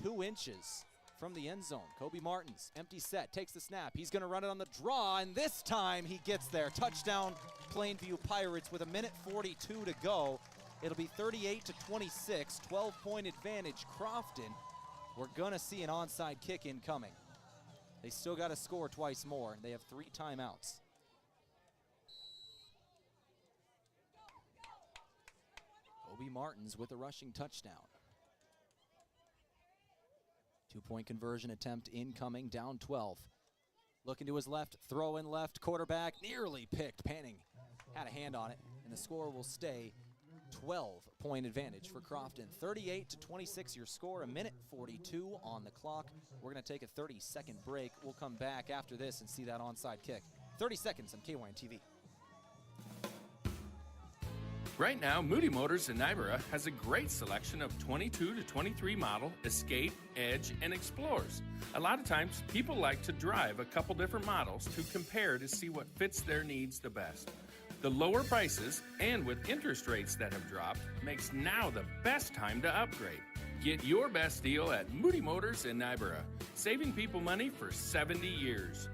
2 inches from the end zone. Kobe Martins, empty set, takes the snap. He's going to run it on the draw, and this time he gets there. Touchdown, Plainview Pirates with 1:42 to go. It'll be 38-26, 12-point advantage, Crofton. We're going to see an onside kick incoming. They still got to score twice more. They have 3 timeouts. Kobe Martins with a rushing touchdown. 2-point conversion attempt incoming, down 12. Looking to his left, throw in left, quarterback nearly picked. Panning had a hand on it, and the score will stay 12-point advantage for Crofton. 38-26 your score, 1:42 on the clock. We're going to take a 30-second break. We'll come back after this and see that onside kick. 30 seconds on KYN TV. Right now, Moody Motors in Nibera has a great selection of 22 to 23 model Escape, Edge, and Explorers. A lot of times, people like to drive a couple different models to compare to see what fits their needs the best. The lower prices, and with interest rates that have dropped, makes now the best time to upgrade. Get your best deal at Moody Motors in Nibera, saving people money for 70 years.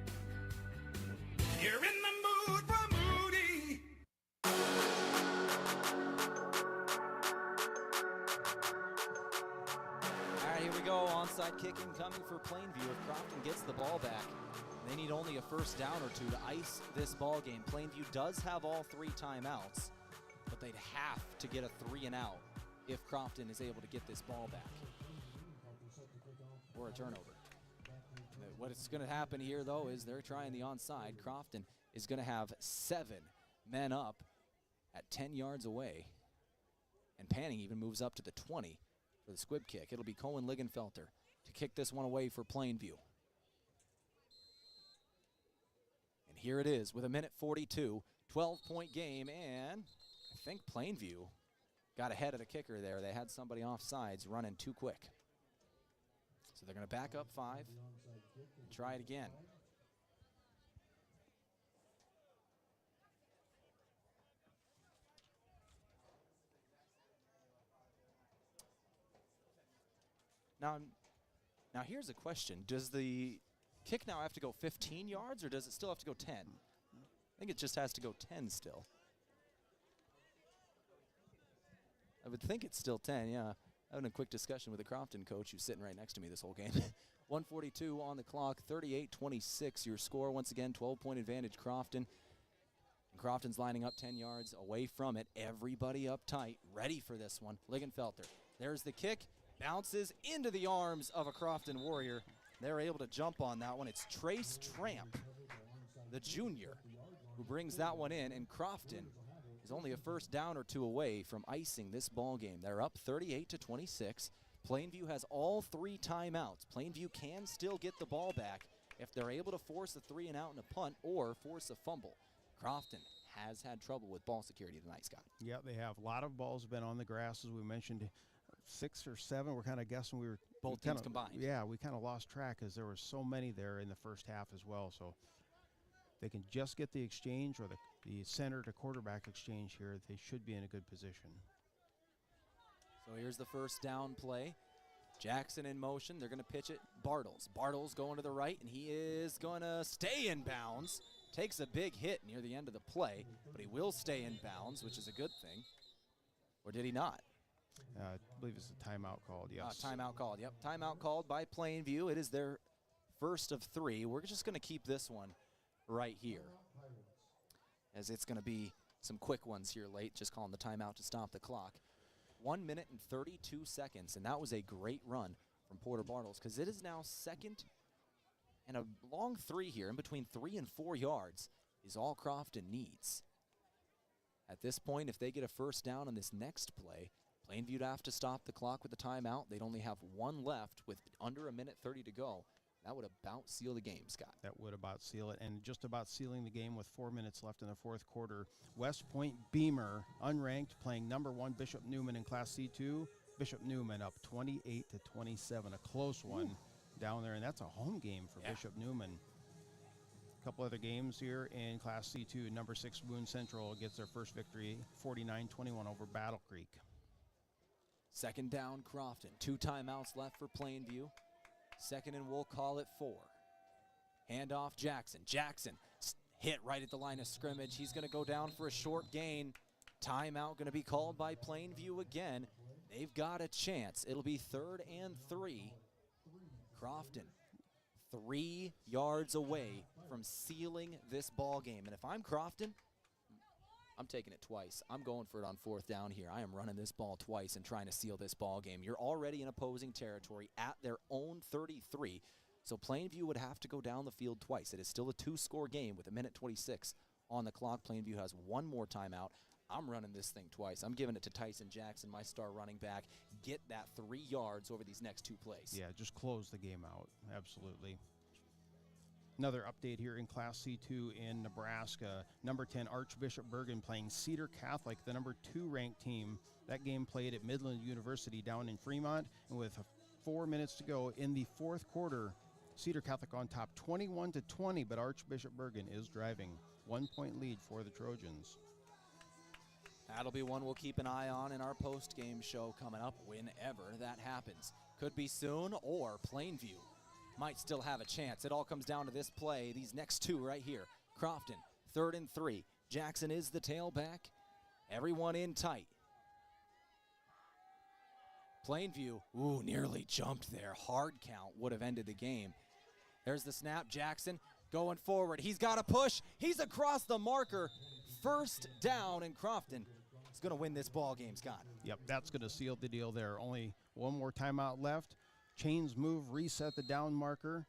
You're in the mood for Moody. Here we go, onside kick incoming for Plainview. If Crofton gets the ball back, they need only a first down or 2 to ice this ball game. Plainview does have all 3 timeouts, but they'd have to get a 3 and out if Crofton is able to get this ball back. Or a turnover. What's going to happen here, though, is they're trying the onside. Crofton is going to have 7 men up at 10 yards away. And Panning even moves up to the 20. For the squib kick. It'll be Cohen Ligenfelter to kick this one away for Plainview. And here it is with 1:42, 12-point game, and I think Plainview got ahead of the kicker there. They had somebody off sides running too quick. So they're going to back up 5 and try it again. Now here's a question. Does the kick now have to go 15 yards, or does it still have to go 10? I think it just has to go 10 still. I would think it's still 10, yeah. Having a quick discussion with the Crofton coach who's sitting right next to me this whole game. 1:42 on the clock, 38-26 your score. Once again, 12-point advantage Crofton. And Crofton's lining up 10 yards away from it. Everybody up tight, ready for this one. Ligenfelter, there's the kick. Bounces into the arms of a Crofton Warrior. They're able to jump on that one. It's Trace Tramp, the junior, who brings that one in, and Crofton is only a first down or 2 away from icing this ball game. They're up 38-26. Plainview has all 3 timeouts. Plainview can still get the ball back if they're able to force a 3 and out and a punt or force a fumble. Crofton has had trouble with ball security tonight, Scott. Yeah, they have. A lot of balls have been on the grass, as we mentioned. 6 or 7. We're kind of guessing both teams combined. Yeah, we kind of lost track as there were so many there in the first half as well. So they can just get the exchange or the center to quarterback exchange here. They should be in a good position. So here's the first down play. Jackson in motion. They're going to pitch it. Bartles going to the right, and he is going to stay in bounds. Takes a big hit near the end of the play, but he will stay in bounds, which is a good thing. Or did he not? I believe it's a timeout called, yes. Timeout called, yep. Timeout called by Plainview. It is their first of 3. We're just going to keep this one right here, as it's going to be some quick ones here late, just calling the timeout to stop the clock. 1 minute and 32 seconds, and that was a great run from Porter Bartles, because it is now second and a long 3 here, in between 3 and 4 yards is all Crofton needs. At this point, if they get a first down on this next play, Plainview would have to stop the clock with the timeout. They'd only have 1 left with under a minute 30 to go. That would about seal the game, Scott. That would about seal it, and just about sealing the game with 4 minutes left in the fourth quarter. West Point Beamer, unranked, playing number 1 Bishop Neumann in Class C2. Bishop Neumann up 28-27, a close one down there, and that's a home game for Bishop Neumann. A couple other games here in Class C2. Number 6 Boone Central gets their first victory, 49-21 over Battle Creek. Second down, Crofton. 2 timeouts left for Plainview. Second and we'll call it 4. Handoff Jackson. Jackson hit right at the line of scrimmage. He's going to go down for a short gain. Timeout going to be called by Plainview again. They've got a chance. It'll be 3rd and 3. Crofton 3 yards away from sealing this ball game. And if I'm Crofton, I'm taking it twice. I'm going for it on 4th down here. I am running this ball twice and trying to seal this ball game. You're already in opposing territory at their own 33. So Plainview would have to go down the field twice. It is still a 2-score game with 1:26 on the clock. Plainview has 1 more timeout. I'm running this thing twice. I'm giving it to Tyson Jackson, my star running back. Get that 3 yards over these next 2 plays. Yeah, just close the game out. Absolutely. Another update here in Class C2 in Nebraska. Number 10 Archbishop Bergen playing Cedar Catholic, the number 2 ranked team. That game played at Midland University down in Fremont, and with 4 minutes to go in the fourth quarter, Cedar Catholic on top 21-20, but Archbishop Bergen is driving. 1-point lead for the Trojans. That'll be one we'll keep an eye on in our post-game show coming up whenever that happens. Could be soon, or Plainview might still have a chance. It all comes down to this play, these next 2 right here. Crofton, 3rd and 3. Jackson is the tailback. Everyone in tight. Plainview, nearly jumped there. Hard count would have ended the game. There's the snap. Jackson going forward. He's got a push. He's across the marker. First down, and Crofton is going to win this ball game, Scott. Yep, that's going to seal the deal there. Only 1 more timeout left. Chains move, reset the down marker,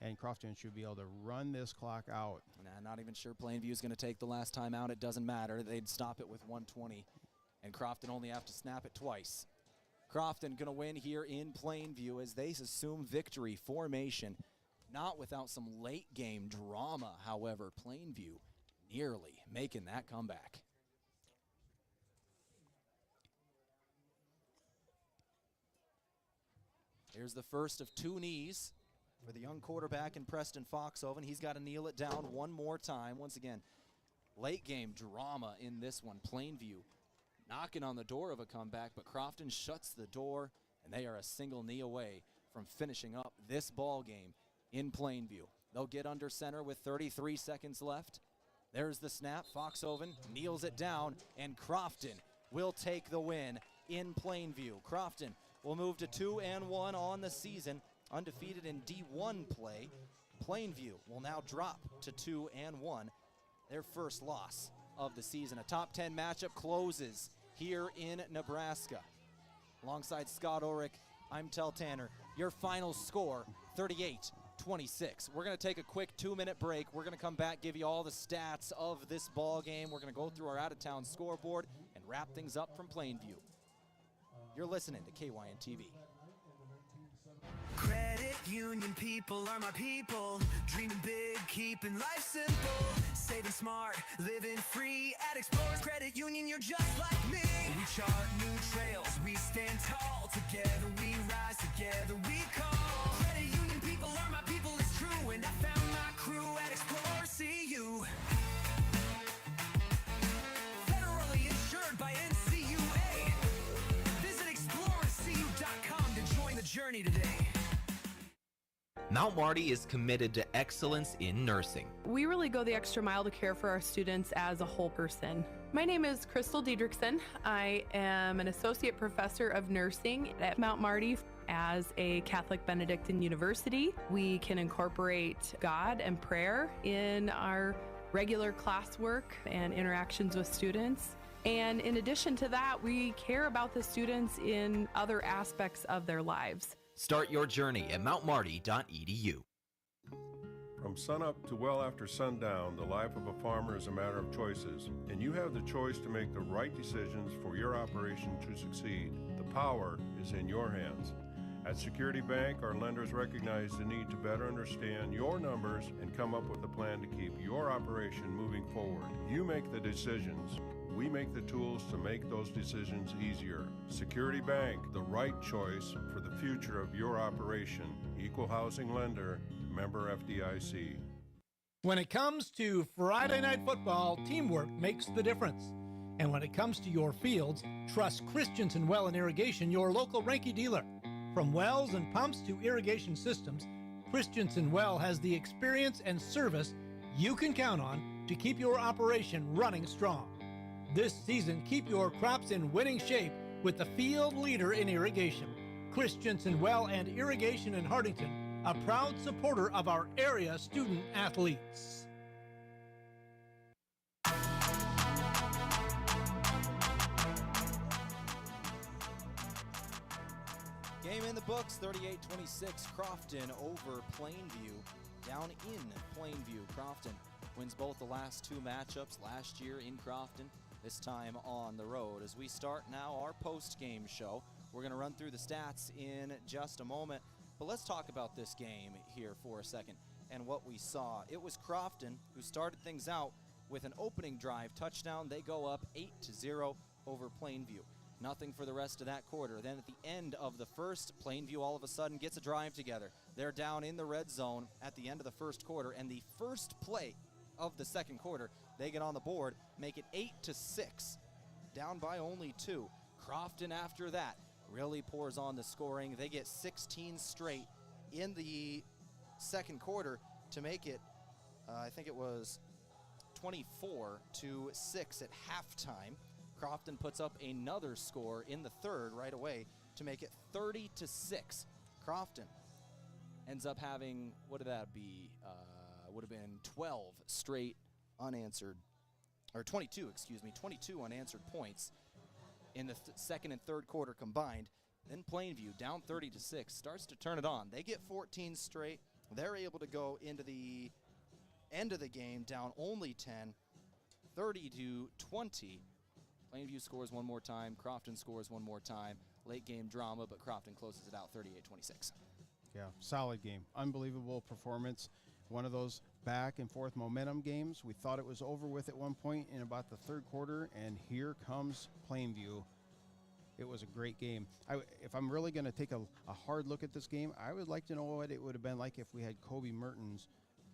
and Crofton should be able to run this clock out. Not even sure Plainview is going to take the last time out. It doesn't matter. They'd stop it with 1:20, and Crofton only have to snap it twice. Crofton going to win here in Plainview as they assume victory formation, not without some late game drama. However, Plainview nearly making that comeback. Here's the first of 2 knees for the young quarterback in Preston Foxhoven. He's got to kneel it down one more time. Once again, late game drama in this one. Plainview knocking on the door of a comeback, but Crofton shuts the door, and they are a single knee away from finishing up this ball game in Plainview. They'll get under center with 33 seconds left. There's the snap. Foxhoven kneels it down, and Crofton will take the win in Plainview. Crofton will move to 2-1 on the season, undefeated in D1 play. Plainview will now drop to 2-1, their first loss of the season. A top 10 matchup closes here in Nebraska. Alongside Scott Ulrich, I'm Tehl Tanner. Your final score, 38-26. We're going to take a quick 2-minute break. We're going to come back, give you all the stats of this ball game. We're going to go through our out-of-town scoreboard and wrap things up from Plainview. You're listening to KYN TV. Credit union people are my people. Dreaming big, keeping life simple. Saving smart, living free. At Explorers Credit Union, you're just like me. We chart new trails, we stand tall. Together we rise, together we call. Credit union people are my people, it's true. And I found my crew at Explorers CU. Federally insured by NCUA. Visit ExplorerCU.com to journey today. Mount Marty is committed to excellence in nursing. We really go the extra mile to care for our students as a whole person. My name is Crystal Diedrichsen. I am an associate professor of nursing at Mount Marty. As a Catholic Benedictine university, we can incorporate God and prayer in our regular classwork and interactions with students. And in addition to that, we care about the students in other aspects of their lives. Start your journey at mountmarty.edu. From sunup to well after sundown, the life of a farmer is a matter of choices, and you have the choice to make the right decisions for your operation to succeed. The power is in your hands. At Security Bank, our lenders recognize the need to better understand your numbers and come up with a plan to keep your operation moving forward. You make the decisions. We make the tools to make those decisions easier. Security Bank, the right choice for the future of your operation. Equal housing lender, member FDIC. When it comes to Friday night football, teamwork makes the difference. And when it comes to your fields, trust Christensen Well and Irrigation, your local Ranky dealer. From wells and pumps to irrigation systems, Christensen Well has the experience and service you can count on to keep your operation running strong. This season, keep your crops in winning shape with the field leader in irrigation. Christensen Well and Irrigation in Hardington, a proud supporter of our area student athletes. Game in the books, 38-26, Crofton over Plainview. Down in Plainview, Crofton wins both the last two matchups last year in Crofton, this time on the road. As we start now our post-game show, we're going to run through the stats in just a moment, but let's talk about this game here for a second and what we saw. It was Crofton who started things out with an opening drive touchdown. They go up 8-0 over Plainview. Nothing for the rest of that quarter. Then at the end of the first, Plainview all of a sudden gets a drive together. They're down in the red zone at the end of the first quarter, and the first play of the second quarter, they get on the board, make it 8-6, down by only 2. Crofton after that really pours on the scoring. They get 16 straight in the second quarter to make it, I think it was 24-6 at halftime. Crofton puts up another score in the third right away to make it 30-6. Crofton ends up having, what did that be? Would have been 12 straight unanswered, or 22 unanswered points in the second and third quarter combined. Then Plainview, down 30-6, starts to turn it on. They get 14 straight. They're able to go into the end of the game down only 10, 30-20. Plainview scores one more time. Crofton scores one more time. Late game drama, but Crofton closes it out 38-26. Yeah, solid game. Unbelievable performance. One of those back and forth momentum games. We thought it was over with at one point in about the third quarter, and here comes Plainview. It was a great game. If I'm really going to take a hard look at this game, I would like to know what it would have been like if we had Kobe Mertens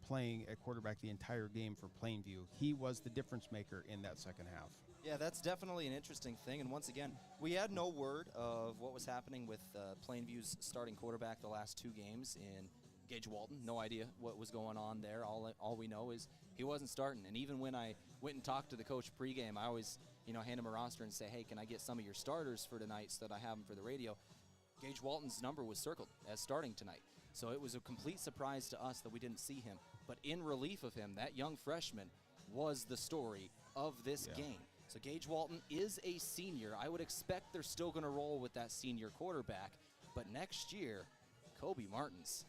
playing at quarterback the entire game for Plainview. He was the difference maker in that second half. Yeah, that's definitely an interesting thing. And once again, we had no word of what was happening with Plainview's starting quarterback the last two games in Gage Walton. No idea what was going on there. All we know is he wasn't starting. And even when I went and talked to the coach pregame, I always, hand him a roster and say, hey, can I get some of your starters for tonight so that I have them for the radio? Gage Walton's number was circled as starting tonight. So it was a complete surprise to us that we didn't see him. But in relief of him, that young freshman was the story of this game. So Gage Walton is a senior. I would expect they're still going to roll with that senior quarterback. But next year, Kobe Martins,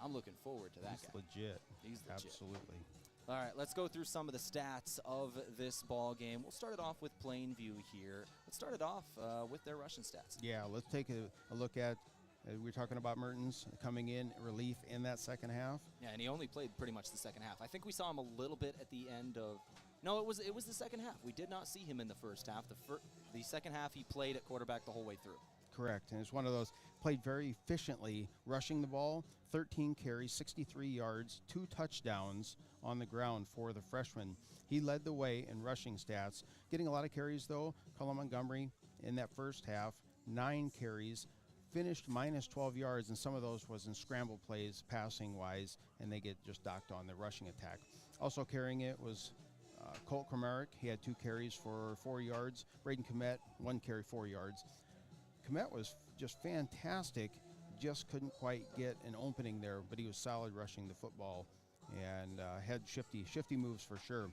I'm looking forward to that guy. Legit. He's legit. Absolutely. All right, let's go through some of the stats of this ball game. We'll start it off with Plainview here. Let's start it off with their rushing stats. Yeah, let's take a look at, we're talking about Mertens coming in relief in that second half. Yeah, and he only played pretty much the second half. I think we saw him a little bit at the end of, no, it was the second half. We did not see him in the first half. The second half he played at quarterback the whole way through. Correct, and it's one of those, played very efficiently, rushing the ball, 13 carries, 63 yards, 2 touchdowns on the ground for the freshman. He led the way in rushing stats, getting a lot of carries though. Colin Montgomery in that first half, 9 carries, finished minus 12 yards, and some of those was in scramble plays, passing-wise, and they get just docked on the rushing attack. Also carrying it was Colt Kramaric. He had 2 carries for 4 yards. Braden Kmet, 1 carry, 4 yards. Kmet was just fantastic, just couldn't quite get an opening there, but he was solid rushing the football and had shifty moves for sure.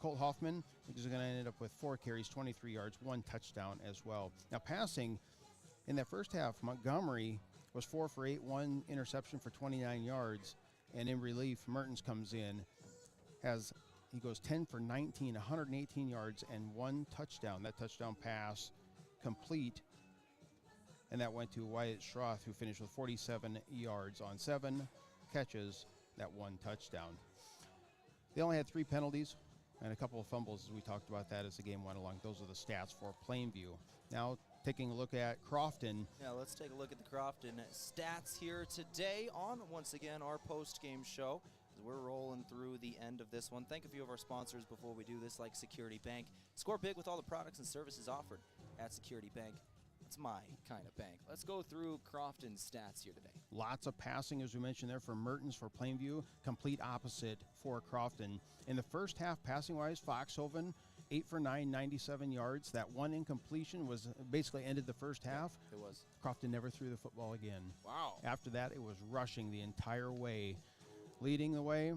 Colt Hoffman is going to end up with 4 carries, 23 yards, 1 touchdown as well. Now passing, in that first half, Montgomery was 4 for 8, 1 interception for 29 yards, and in relief, Mertens comes in, he goes 10 for 19, 118 yards, and 1 touchdown. That touchdown pass complete, and that went to Wyatt Schroth, who finished with 47 yards on 7 catches, that 1 touchdown. They only had 3 penalties and a couple of fumbles, as we talked about that as the game went along. Those are the stats for Plainview. Now, taking a look at Crofton. Yeah, let's take a look at the Crofton stats here today on, once again, our post-game show. As we're rolling through the end of this one. Thank a few of our sponsors before we do this, like Security Bank. Score big with all the products and services offered at Security Bank. It's my kind of bank. Let's go through Crofton's stats here today. Lots of passing, as we mentioned there, for Mertens, for Plainview. Complete opposite for Crofton. In the first half, passing-wise, Foxhoven, 8 for 9, 97 yards. That 1 incompletion was basically ended the first half. It was. Crofton never threw the football again. Wow. After that, it was rushing the entire way. Leading the way,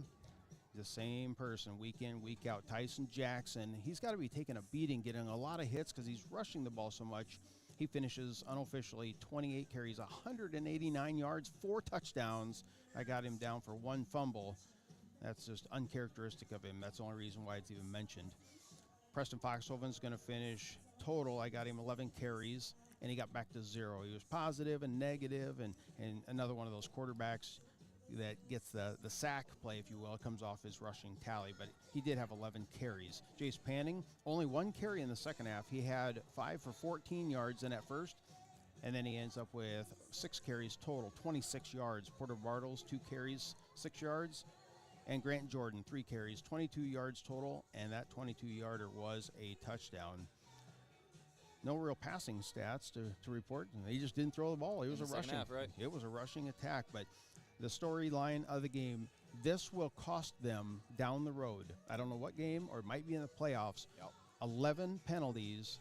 the same person, week in, week out, Tyson Jackson. He's got to be taking a beating, getting a lot of hits because he's rushing the ball so much. He finishes unofficially 28 carries, 189 yards, 4 touchdowns. I got him down for 1 fumble. That's just uncharacteristic of him. That's the only reason why it's even mentioned. Preston Foxhoven's going to finish total. I got him 11 carries, and he got back to 0. He was positive and negative, and another one of those quarterbacks that gets the sack play, if you will. It comes off his rushing tally, but he did have 11 carries. Jace Panning, only 1 carry in the second half. He had 5 for 14 yards in at first, and then he ends up with 6 carries total, 26 yards. Porter Bartles, 2 carries, 6 yards, and Grant Jordan, 3 carries, 22 yards total, and that 22-yarder was a touchdown. No real passing stats to report. He just didn't throw the ball. It was a rushing. Half, right? It was a rushing attack, but the storyline of the game, this will cost them down the road. I don't know what game, or it might be in the playoffs. Yep. 11 penalties.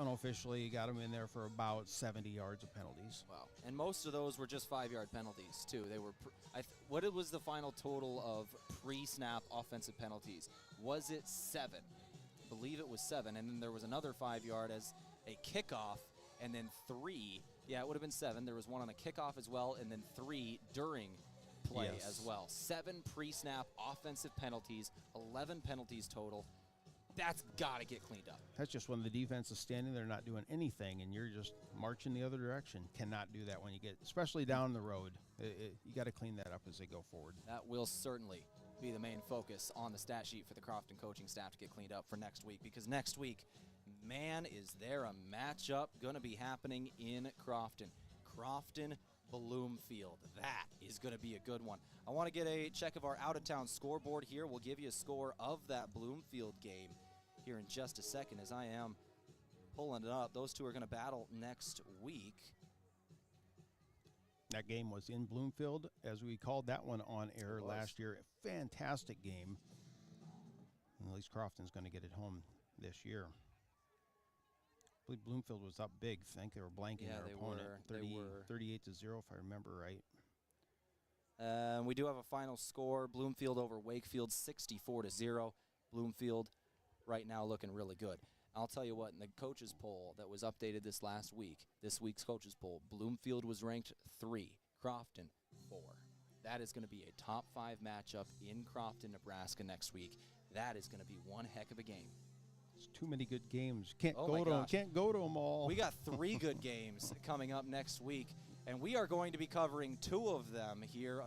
Unofficially got them in there for about 70 yards of penalties. Wow. And most of those were just 5-yard penalties, too. They were. What was the final total of pre-snap offensive penalties? Was it 7? I believe it was 7. And then there was another 5-yard as a kickoff, and then 3. Yeah, it would have been 7. There was 1 on a kickoff as well, and then 3 during play as well. 7 pre-snap offensive penalties, 11 penalties total. That's got to get cleaned up. That's just when the defense is standing there not doing anything, and you're just marching the other direction. Cannot do that when you get, especially down the road. You got to clean that up as they go forward. That will certainly be the main focus on the stat sheet for the Crofton coaching staff to get cleaned up for next week, because next week, man, is there a matchup going to be happening in Crofton. Crofton-Bloomfield. That is going to be a good one. I want to get a check of our out-of-town scoreboard here. We'll give you a score of that Bloomfield game here in just a second as I am pulling it up. Those two are going to battle next week. That game was in Bloomfield, as we called that one on air last year. A fantastic game. And at least Crofton's going to get it home this year. I believe Bloomfield was up big. I think they were blanking their opponent. 38-0, if I remember right. We do have a final score. Bloomfield over Wakefield, 64-0. Bloomfield right now looking really good. I'll tell you what, in the coaches poll that was updated this last week, this week's coaches poll, Bloomfield was ranked 3, Crofton 4. That is going to be a top 5 matchup in Crofton, Nebraska next week. That is going to be one heck of a game. It's too many good games. Can't go to them all. We got 3 good games coming up next week, and we are going to be covering 2 of them here.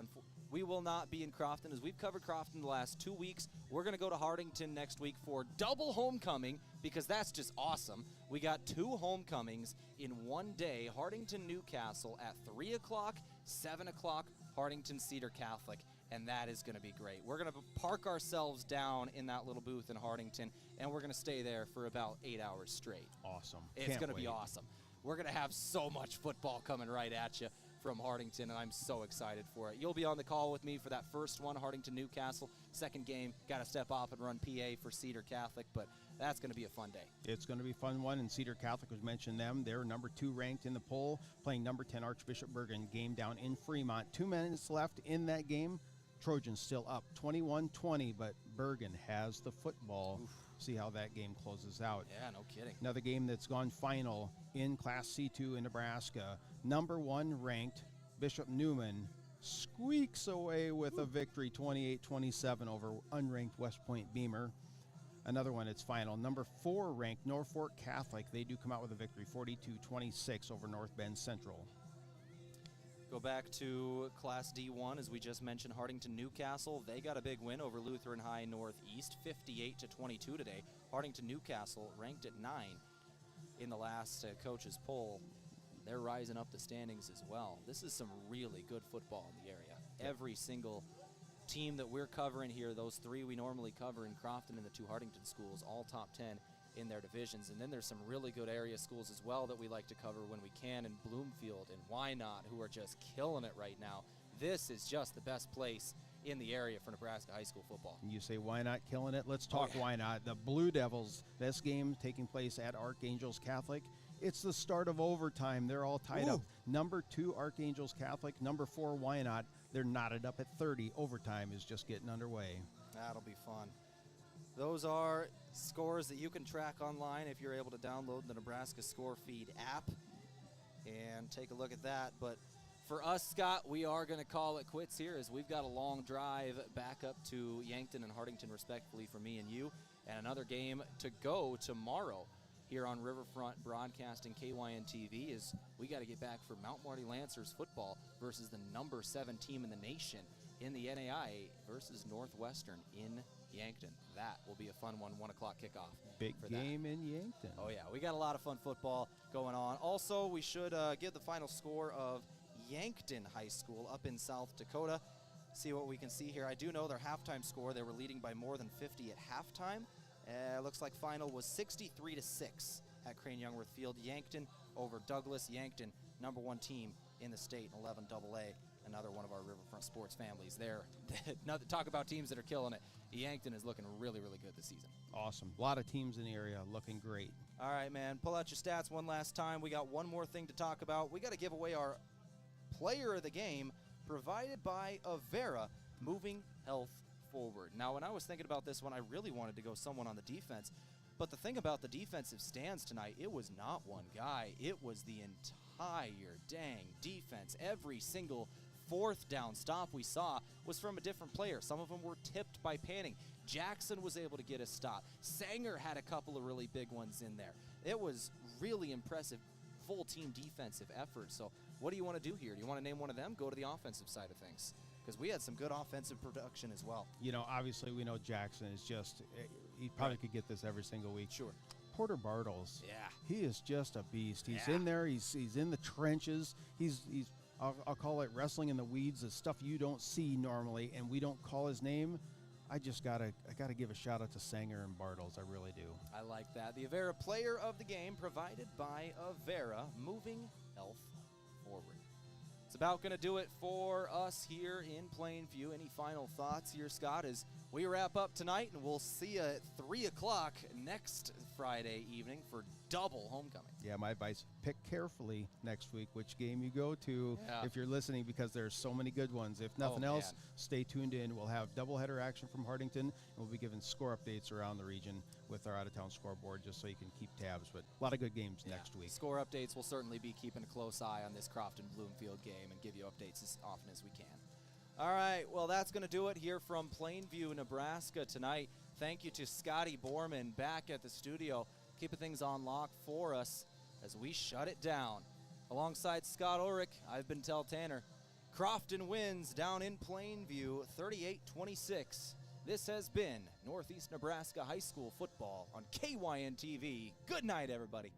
We will not be in Crofton, as we've covered Crofton the last 2 weeks. We're going to go to Hardington next week for double homecoming, because that's just awesome. We got 2 homecomings in one day. Hardington Newcastle at 3 o'clock, 7 o'clock, Hardington Cedar Catholic, and that is going to be great. We're going to park ourselves down in that little booth in Hardington, and we're going to stay there for about 8 hours straight. Awesome. It's going to be awesome. we're going to have so much football coming right at you from Hartington, and I'm so excited for it. You'll be on the call with me for that first one, Hartington-Newcastle. Second game, got to step off and run PA for Cedar Catholic, but that's going to be a fun day. It's going to be a fun one, and Cedar Catholic was mentioned them. They're number 2 ranked in the poll, playing number 10 Archbishop Bergen. Game down in Fremont. 2 minutes left in that game. Trojans still up 21-20, but Bergen has the football. Oof. See how that game closes out. Yeah, no kidding. Another game that's gone final in Class C2 in Nebraska. Number 1 ranked Bishop Neumann squeaks away with a victory, 28-27 over unranked West Point Beamer. Another one, it's final. Number 4 ranked Norfolk Catholic. They do come out with a victory, 42-26 over North Bend Central. Go back to Class D1, as we just mentioned, Hartington-Newcastle. They got a big win over Lutheran High Northeast, 58-22 today. Hartington-Newcastle ranked at 9 in the last coaches poll. They're rising up the standings as well. This is some really good football in the area. Every single team that we're covering here, those 3 we normally cover in Crofton and the 2 Hartington schools, all top 10 in their divisions. And then there's some really good area schools as well that we like to cover when we can, in Bloomfield and Wynot, who are just killing it right now. This is just the best place in the area for Nebraska high school football. You say Wynot killing it? Let's talk Wynot. The Blue Devils, this game taking place at Archangels Catholic. It's the start of overtime. They're all tied up. Number 2 Archangels Catholic, number 4 Wynot. They're knotted up at 30. Overtime is just getting underway. That'll be fun. Those are scores that you can track online if you're able to download the Nebraska Score Feed app and take a look at that. But for us, Scott, we are going to call it quits here, as we've got a long drive back up to Yankton and Hartington, respectively, for me and you, and another game to go tomorrow here on Riverfront Broadcasting KYN-TV. Is we got to get back for Mount Marty Lancers football versus the number 7 team in the nation in the NAIA versus Northwestern in Yankton. That will be a fun one, 1 o'clock kickoff. Big game in Yankton. Oh, yeah, we got a lot of fun football going on. Also, we should give the final score of Yankton High School up in South Dakota. See what we can see here. I do know their halftime score, they were leading by more than 50 at halftime. Looks like final was 63-6 at Crane Youngworth Field. Yankton over Douglas. Yankton, number 1 team in the state in 11 AA. Another one of our Riverfront sports families there. Talk about teams that are killing it. Yankton is looking really, really good this season. Awesome. A lot of teams in the area looking great. All right, man. Pull out your stats one last time. We got one more thing to talk about. We got to give away our player of the game, provided by Avera, Moving Health Forward. Now, when I was thinking about this one, I really wanted to go someone on the defense. But the thing about the defensive stands tonight, it was not one guy. It was the entire dang defense. Every single 4th down stop we saw was from a different player. Some of them were tipped by Panning. Jackson was able to get a stop. Sanger had a couple of really big ones in there. It was really impressive full team defensive effort. So what do you want to do here? Do you want to name one of them? Go to the offensive side of things, because we had some good offensive production as well. You know, obviously we know Jackson is just, he probably could get this every single week. Sure. Porter Bartles. Yeah. He is just a beast. He's in there. He's in the trenches. He's I'll call it wrestling in the weeds, the stuff you don't see normally, and we don't call his name. I gotta give a shout out to Sanger and Bartles. I really do. I like that. The Avera player of the game, provided by Avera, Moving Health Forward. It's about going to do it for us here in Plainview. Any final thoughts here, Scott, as we wrap up tonight, and we'll see you at 3 o'clock next Friday evening for double homecoming. Yeah, my advice, pick carefully next week which game you go to if you're listening, because there's so many good ones. If nothing else, stay tuned in. We'll have doubleheader action from Hartington, and we'll be giving score updates around the region with our out-of-town scoreboard, just so you can keep tabs. But a lot of good games next week. Score updates, we'll certainly be keeping a close eye on this Crofton-Bloomfield game and give you updates as often as we can. All right, well, that's going to do it here from Plainview, Nebraska tonight. Thank you to Scotty Borman back at the studio, keeping things on lock for us as we shut it down. Alongside Scott Ulrich, I've been Tehl Tanner. Crofton wins down in Plainview, 38-26. This has been Northeast Nebraska High School football on KYN-TV. Good night, everybody.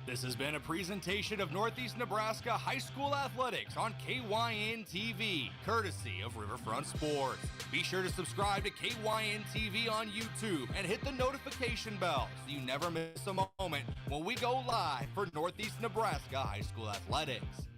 This has been a presentation of Northeast Nebraska High School Athletics on KYN TV, courtesy of Riverfront Sports. Be sure to subscribe to KYN TV on YouTube and hit the notification bell so you never miss a moment when we go live for Northeast Nebraska High School Athletics.